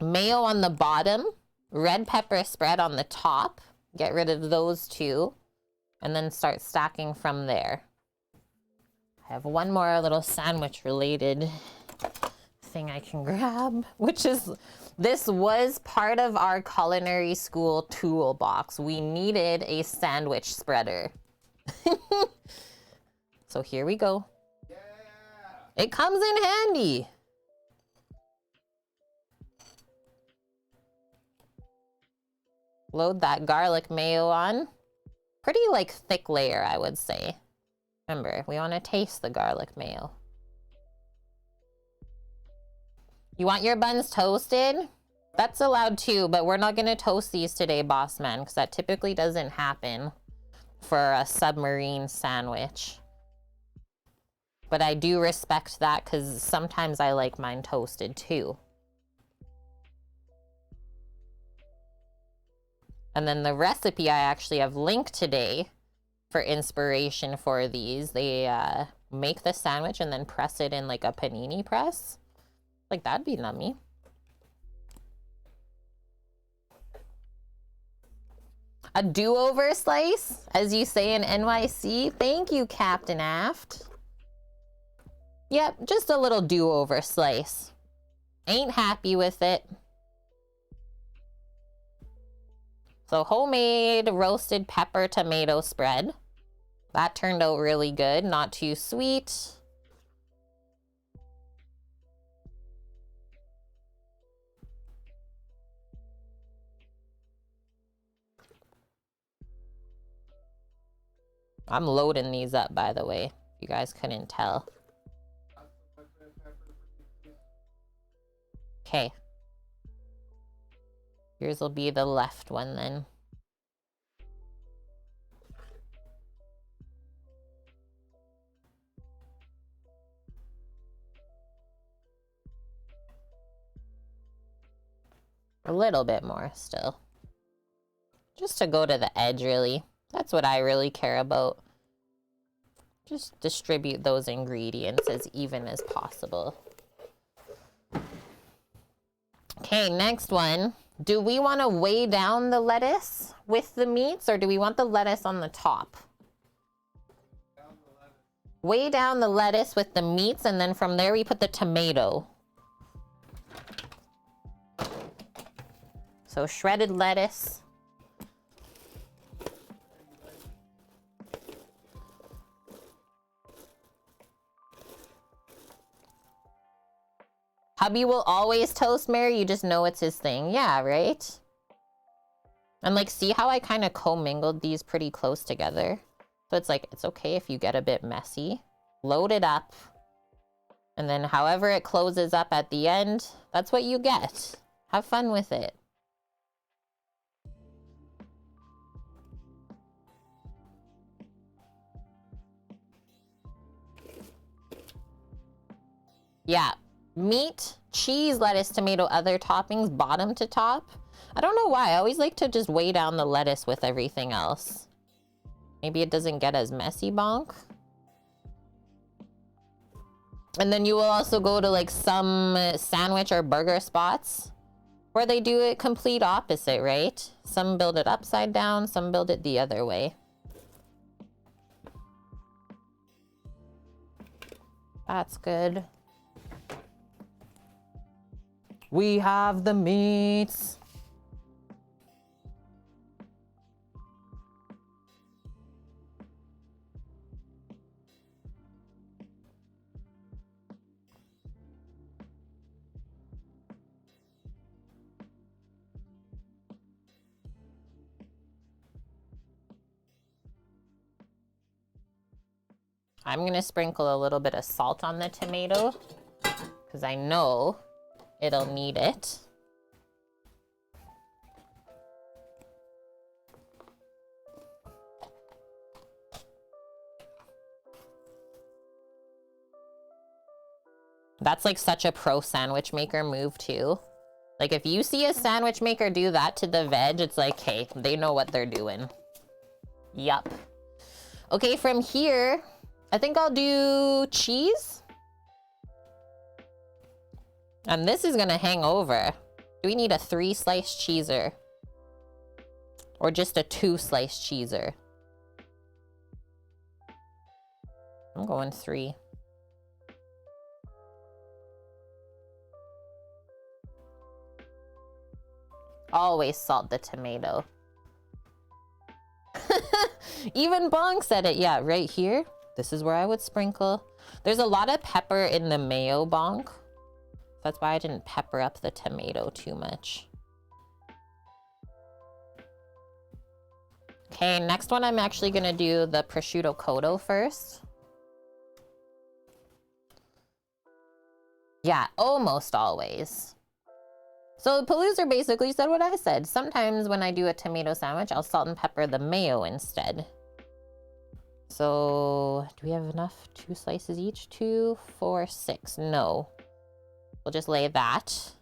Mayo on the bottom, red pepper spread on the top. Get rid of those 2, and then start stacking from there. I have one more little sandwich related thing I can grab, which is, this was part of our culinary school toolbox. We needed a sandwich spreader. So here we go. Yeah. It comes in handy. Load that garlic mayo on. Pretty like thick layer, I would say. Remember, we want to taste the garlic mayo. You want your buns toasted? That's allowed too, but we're not going to toast these today, boss man, because that typically doesn't happen for a submarine sandwich. But I do respect that because sometimes I like mine toasted too. And then the recipe I actually have linked today for inspiration for these. They make the sandwich and then press it in like a panini press. Like, that'd be nummy. A do-over slice, as you say in NYC. Thank you, Captain Aft. Yep, just a little do-over slice. Ain't happy with it. So homemade roasted pepper tomato spread. That turned out really good, not too sweet. I'm loading these up, by the way, if you guys couldn't tell. Okay. Yours will be the left one then. A little bit more still. Just to go to the edge, really. That's what I really care about. Just distribute those ingredients as even as possible. Okay, next one. Do we want to weigh down the lettuce with the meats, or do we want the lettuce on the top? Weigh down the lettuce with the meats, and then from there we put the tomato. So shredded lettuce. Hubby will always toast, Mary. You just know it's his thing. Yeah, right? And like, see how I kind of commingled these pretty close together? So it's like, it's okay if you get a bit messy. Load it up. And then however it closes up at the end, that's what you get. Have fun with it. Yeah, meat, cheese, lettuce, tomato, other toppings, bottom to top. I don't know why. I always like to just weigh down the lettuce with everything else. Maybe it doesn't get as messy, bonk. And then you will also go to like some sandwich or burger spots where they do it complete opposite, right? Some build it upside down, some build it the other way. That's good. We have the meats. I'm gonna sprinkle a little bit of salt on the tomato because I know it'll need it. That's like such a pro sandwich maker move too. Like if you see a sandwich maker do that to the veg, it's like, hey, they know what they're doing. Yup. Okay, from here, I think I'll do cheese. And this is gonna hang over. Do we need a 3-slice cheeser? Or just a 2-slice cheeser? I'm going 3. Always salt the tomato. Even Bong said it. Yeah, right here. This is where I would sprinkle. There's a lot of pepper in the mayo, Bonk. That's why I didn't pepper up the tomato too much. Okay, next one I'm actually gonna do the prosciutto cotto first. Yeah, almost always. So Palooza basically said what I said. Sometimes when I do a tomato sandwich, I'll salt and pepper the mayo instead. So do we have enough? 2 slices each? 2, 4, 6. No. We'll just lay that.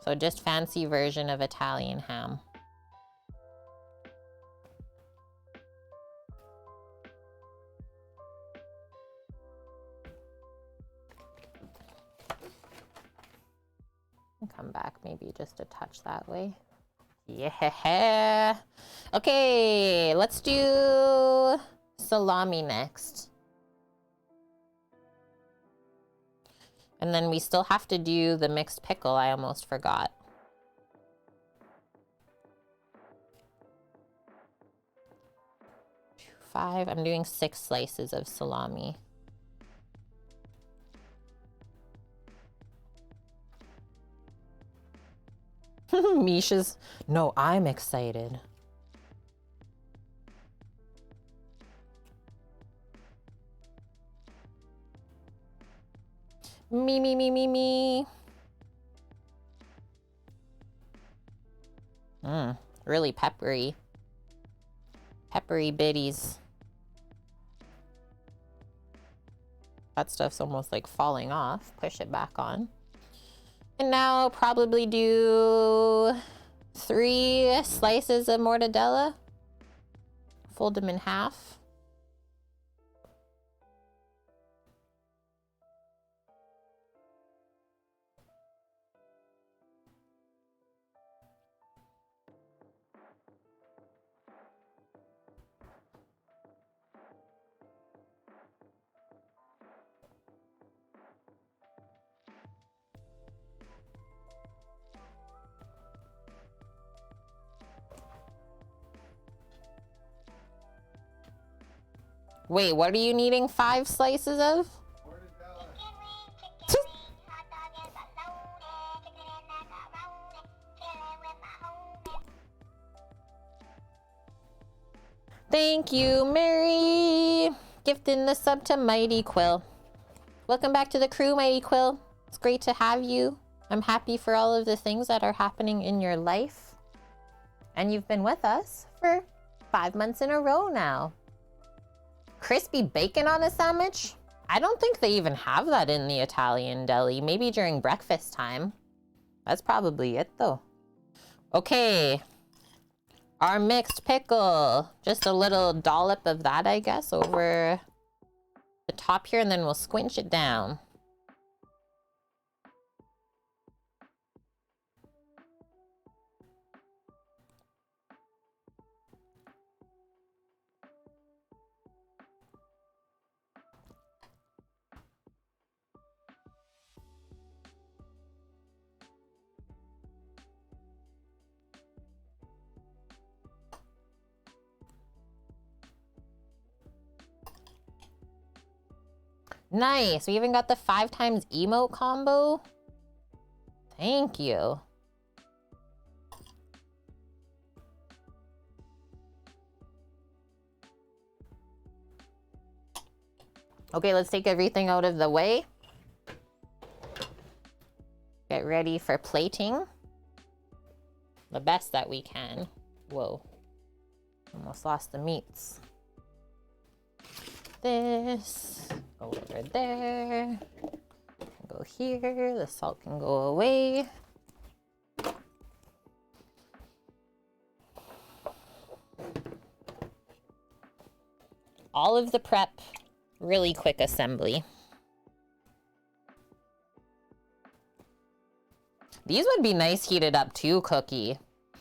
So just fancy version of Italian ham. Come back maybe just a touch that way. Yeah. Okay, let's do salami next. And then we still have to do the mixed pickle. I almost forgot. Five. I'm doing 6 slices of salami. Misha's. No, I'm excited. Me. Really peppery. Peppery bitties. That stuff's almost like falling off. Push it back on. And now probably do 3 slices of mortadella. Fold them in half. Wait, what are you needing 5 slices of? Thank you, Mary. Gifting the sub to Mighty Quill. Welcome back to the crew, Mighty Quill. It's great to have you. I'm happy for all of the things that are happening in your life. And you've been with us for 5 months in a row now. Crispy bacon on a sandwich? I don't think they even have that in the Italian deli. Maybe during breakfast time. That's probably it though. Okay. Our mixed pickle. Just a little dollop of that, I guess, over the top here, and then we'll squinch it down. Nice. We even got the 5 times emote combo. Thank you. Okay, let's take everything out of the way. Get ready for plating. The best that we can. Whoa. Almost lost the meats. This. Go over there. Go here. The salt can go away. All of the prep, really quick assembly. These would be nice heated up too, Cookie.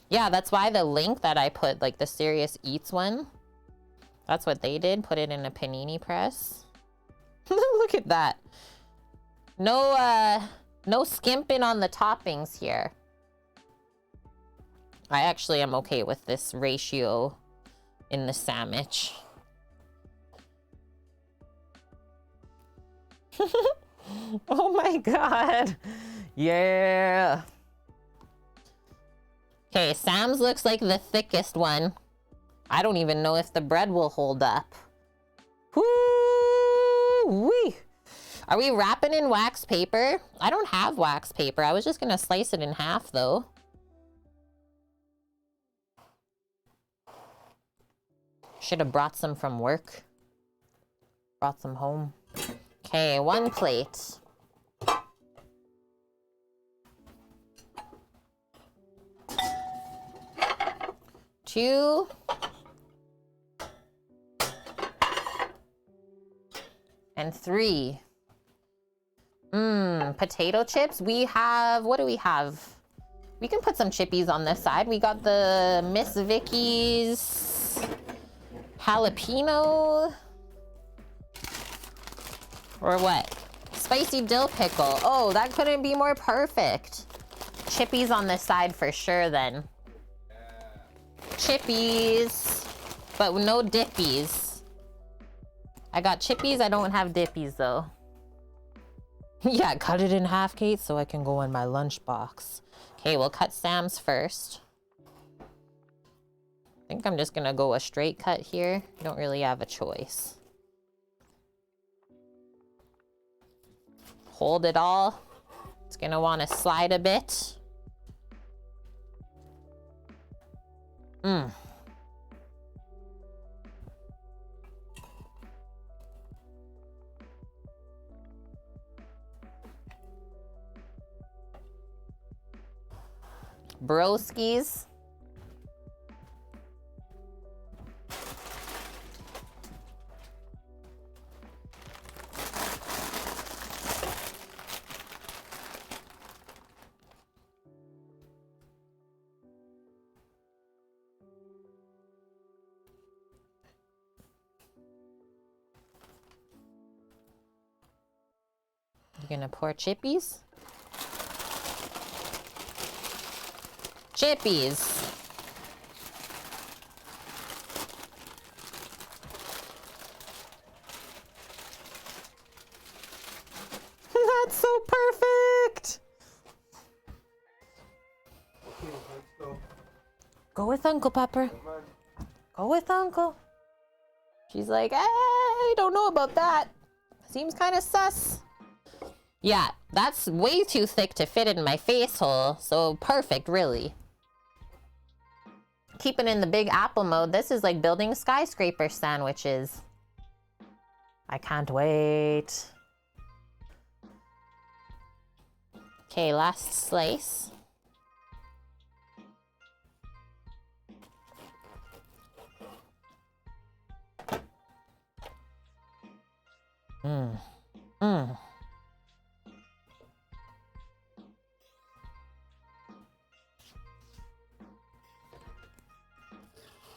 Yeah, that's why the link that I put, like the Serious Eats one, that's what they did. Put it in a panini press. Look at that. No, no skimping on the toppings here. I actually am okay with this ratio in the sandwich. Oh my god. Yeah. Okay, Sam's looks like the thickest one. I don't even know if the bread will hold up. Woo-wee. Are we wrapping in wax paper? I don't have wax paper. I was just gonna slice it in half though. Should have brought some from work. Brought some home. Okay, 1 plate. Two. And 3. Potato chips. We have, what do we have? We can put some chippies on this side. We got the Miss Vicky's jalapeno. Or what? Spicy dill pickle. Oh, that couldn't be more perfect. Chippies on this side for sure then. Chippies, but no dippies. I got chippies, I don't have dippies though. Yeah, cut it in half, Kate, so I can go in my lunchbox. Okay, we'll cut Sam's first. I think I'm just gonna go a straight cut here. I don't really have a choice. Hold it all. It's gonna wanna slide a bit. Broskies. You're gonna pour chippies? Chippies. That's so perfect. Okay, let's go. Go with Uncle Pepper. Come on. Go with Uncle. She's like, I don't know about that. Seems kind of sus. Yeah, that's way too thick to fit in my face hole. So perfect, really. Keeping in the Big Apple mode, this is like building skyscraper sandwiches. I can't wait. Okay, last slice.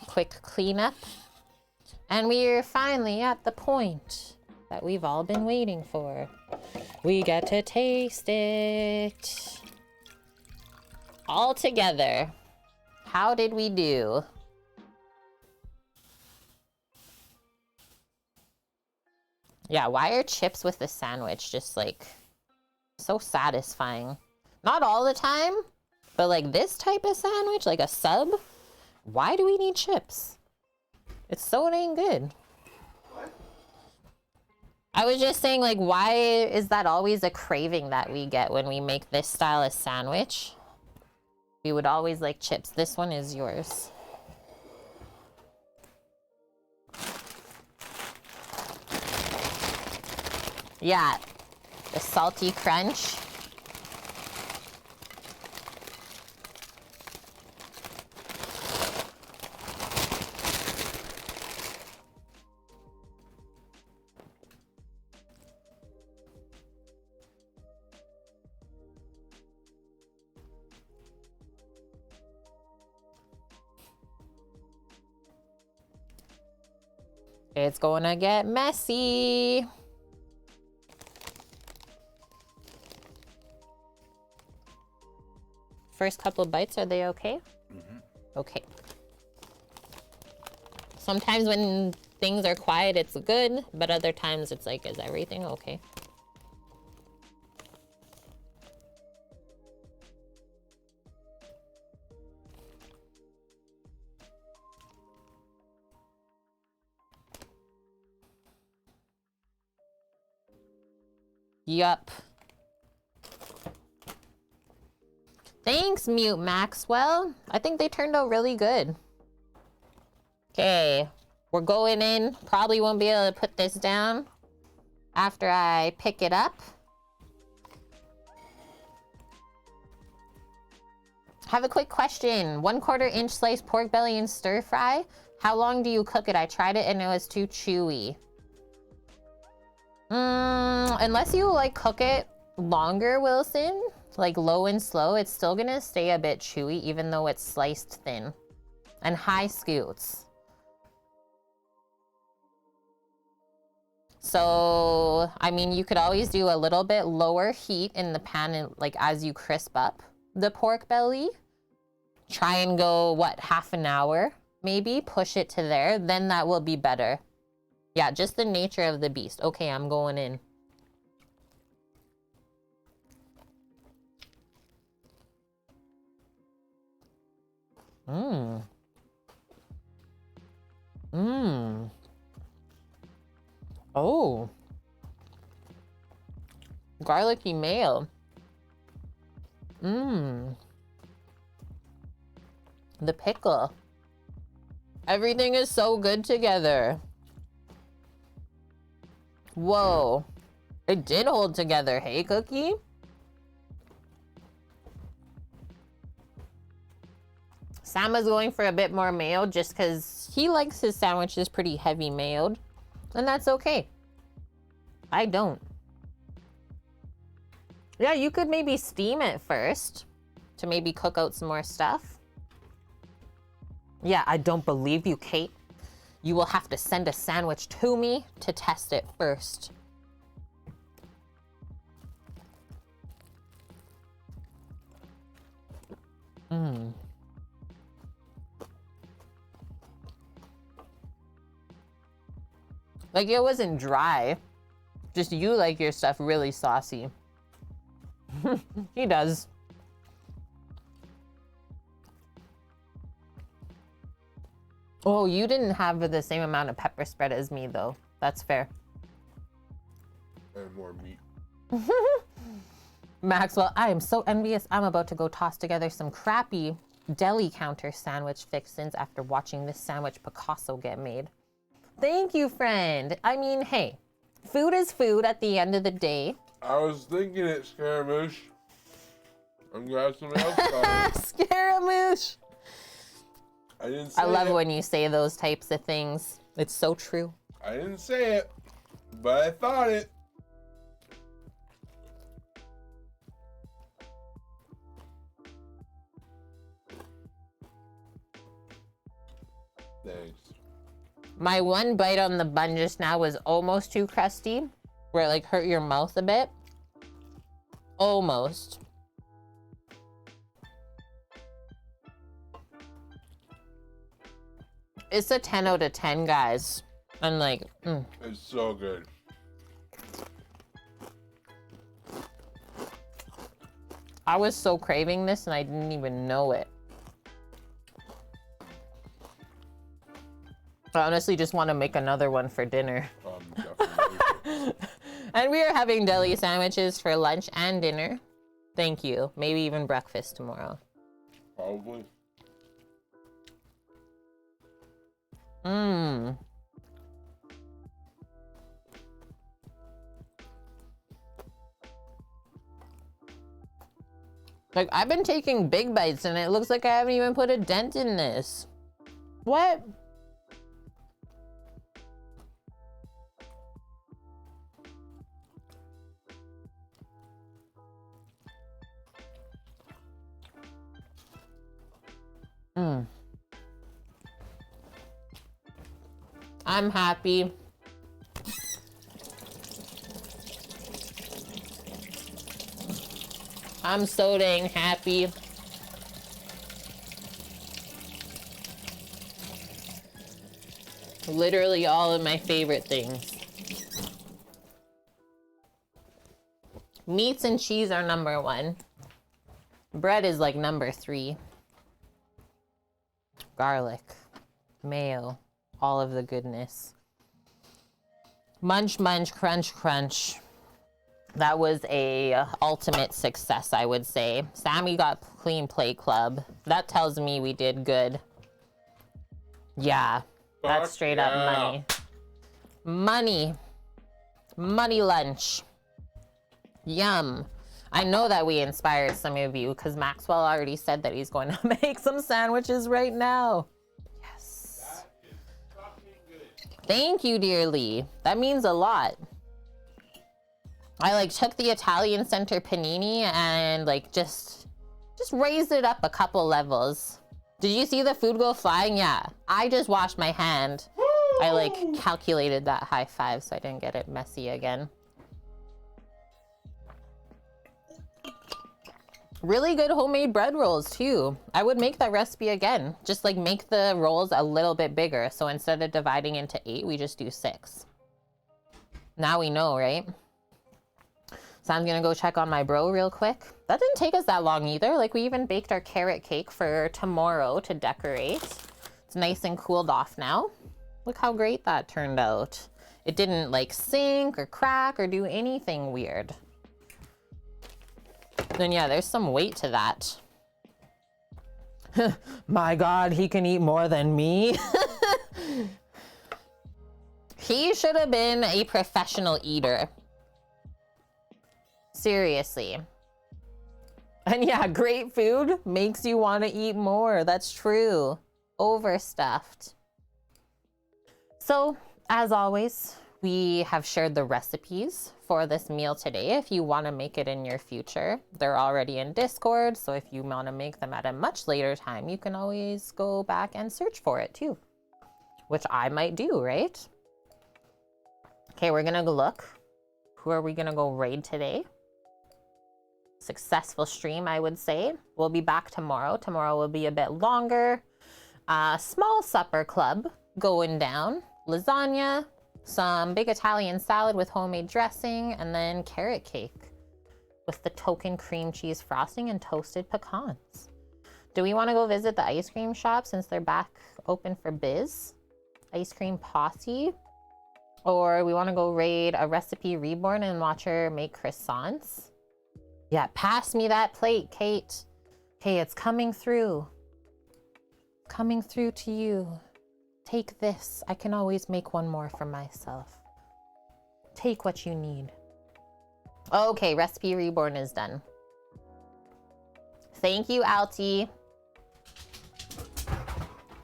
Quick cleanup. And we're finally at the point that we've all been waiting for. We get to taste it. All together. How did we do? Yeah, why are chips with the sandwich just like so satisfying? Not all the time, but like this type of sandwich, like a sub, why do we need chips? It's so dang good. What? I was just saying, like, why is that always a craving that we get when we make this style of sandwich? We would always like chips. This one is yours. Yeah, the salty crunch. It's gonna get messy. First couple bites, are they okay? Mm-hmm. Okay. Sometimes when things are quiet, it's good, but other times it's like, is everything okay? Yup. Thanks, Mute Maxwell. I think they turned out really good. Okay, we're going in. Probably won't be able to put this down after I pick it up. Have a quick question. 1/4 inch sliced pork belly and stir fry. How long do you cook it? I tried it and it was too chewy. Unless you like cook it longer, Wilson, like low and slow, it's still gonna stay a bit chewy even though it's sliced thin. And high scoots. So, I mean, you could always do a little bit lower heat in the pan and like as you crisp up the pork belly. Try and go, what, half an hour? Maybe push it to there, then that will be better. Yeah, just the nature of the beast. Okay, I'm going in. Oh. Garlicky mayo. The pickle. Everything is so good together. Whoa. It did hold together, hey, Cookie? Sama's going for a bit more mayo just because he likes his sandwiches pretty heavy mayoed. And that's okay. I don't. Yeah, you could maybe steam it first to maybe cook out some more stuff. Yeah, I don't believe you, Kate. You will have to send a sandwich to me to test it first. Like, it wasn't dry. Just you like your stuff really saucy. He does. Oh, you didn't have the same amount of pepper spread as me, though. That's fair. And more meat. Maxwell, I am so envious. I'm about to go toss together some crappy deli counter sandwich fixins after watching this sandwich Picasso get made. Thank you, friend. I mean, hey, food is food at the end of the day. I was thinking it, Scaramouche. I'm glad somebody else got it. Scaramouche. I didn't say I love it. when you say those types of things. It's so true. I didn't say it, but I thought it. Thanks. My one bite on the bun just now was almost too crusty, where it like hurt your mouth a bit. Almost. It's a 10 out of 10, guys. And like, It's so good. I was so craving this and I didn't even know it. I honestly just want to make another one for dinner. Definitely. And we are having deli sandwiches for lunch and dinner. Thank you. Maybe even breakfast tomorrow. Probably. Mmm. Like, I've been taking big bites and it looks like I haven't even put a dent in this. What? I'm happy. I'm so dang happy. Literally all of my favorite things. Meats and cheese are number 1. Bread is like number 3. Garlic, mayo, all of the goodness. Munch, munch, crunch, crunch. That was a ultimate success, I would say. Sammy got clean plate club. That tells me we did good. Yeah, that's straight up money. Money. Money lunch. Yum. I know that we inspired some of you because Maxwell already said that he's going to make some sandwiches right now. Yes. That is fucking good. Thank you, dearly. That means a lot. I like took the Italian center panini and like just raised it up a couple levels. Did you see the food go flying? Yeah. I just washed my hand. Woo! I like calculated that high five so I didn't get it messy again. Really good homemade bread rolls too. I would make that recipe again. Just like make the rolls a little bit bigger. So instead of dividing into 8, we just do 6. Now we know, right? So I'm gonna go check on my bro real quick. That didn't take us that long either. Like we even baked our carrot cake for tomorrow to decorate. It's nice and cooled off now. Look how great that turned out. It didn't like sink or crack or do anything weird. Then yeah, there's some weight to that. My God, he can eat more than me. He should have been a professional eater. Seriously. And yeah, great food makes you want to eat more. That's true. Overstuffed. So, as always, we have shared the recipes for this meal today. If you want to make it in your future, they're already in Discord. So if you want to make them at a much later time, you can always go back and search for it too, which I might do, right? Okay, we're going to go look. Who are we going to go raid today? Successful stream, I would say. We'll be back tomorrow. Tomorrow will be a bit longer. Small supper club going down. Lasagna, some big Italian salad with homemade dressing, and then carrot cake with the token cream cheese frosting and toasted pecans. Do we want to go visit the ice cream shop since they're back open for biz? Ice cream posse? Or we want to go raid a Recipe Reborn and watch her make croissants? Yeah, pass me that plate, Kate. Okay, it's coming through. Coming through to you. Take this. I can always make one more for myself. Take what you need. Okay, Recipe Reborn is done. Thank you, Alti.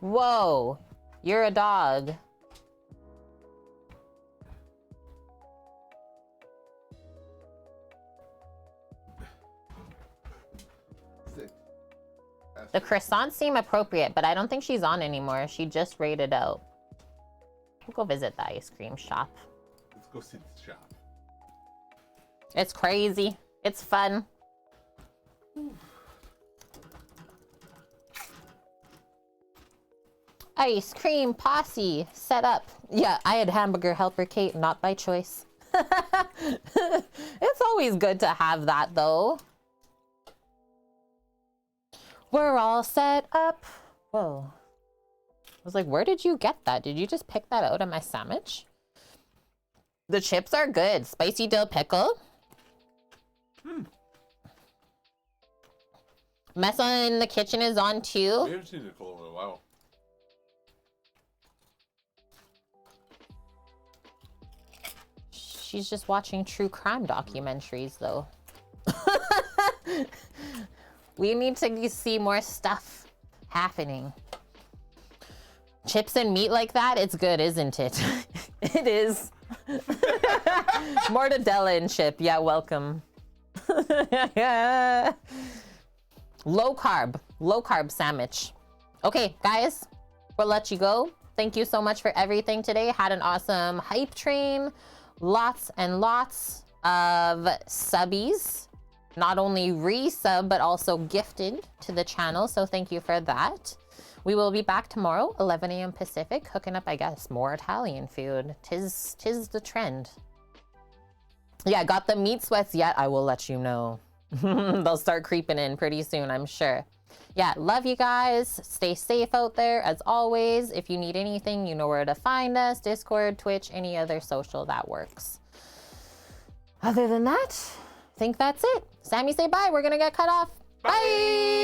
Whoa, you're a dog. The croissants seem appropriate, but I don't think she's on anymore. She just raided out. We'll go visit the ice cream shop. Let's go see the shop. It's crazy. It's fun. Ice cream posse set up. Yeah, I had hamburger helper Kate, not by choice. It's always good to have that though. We're all set up. Whoa. I was like, where did you get that? Did you just pick that out of my sandwich? The chips are good. Spicy dill pickle. Mess in the kitchen is on too. We haven't seen Nicole in a while. She's just watching true crime documentaries though. We need to see more stuff happening. Chips and meat like that, it's good, isn't it? It is. Mortadella and chip, yeah, welcome. Low carb sandwich. Okay, guys, we'll let you go. Thank you so much for everything today. Had an awesome hype train. Lots and lots of subbies. Not only resub, but also gifted to the channel. So thank you for that. We will be back tomorrow, 11 a.m. Pacific, cooking up, I guess, more Italian food. Tis the trend. Yeah, got the meat sweats yet? I will let you know. They'll start creeping in pretty soon, I'm sure. Yeah, love you guys. Stay safe out there as always. If you need anything, you know where to find us. Discord, Twitch, any other social that works. Other than that, I think that's it. Sammy, say bye. We're gonna get cut off. Bye.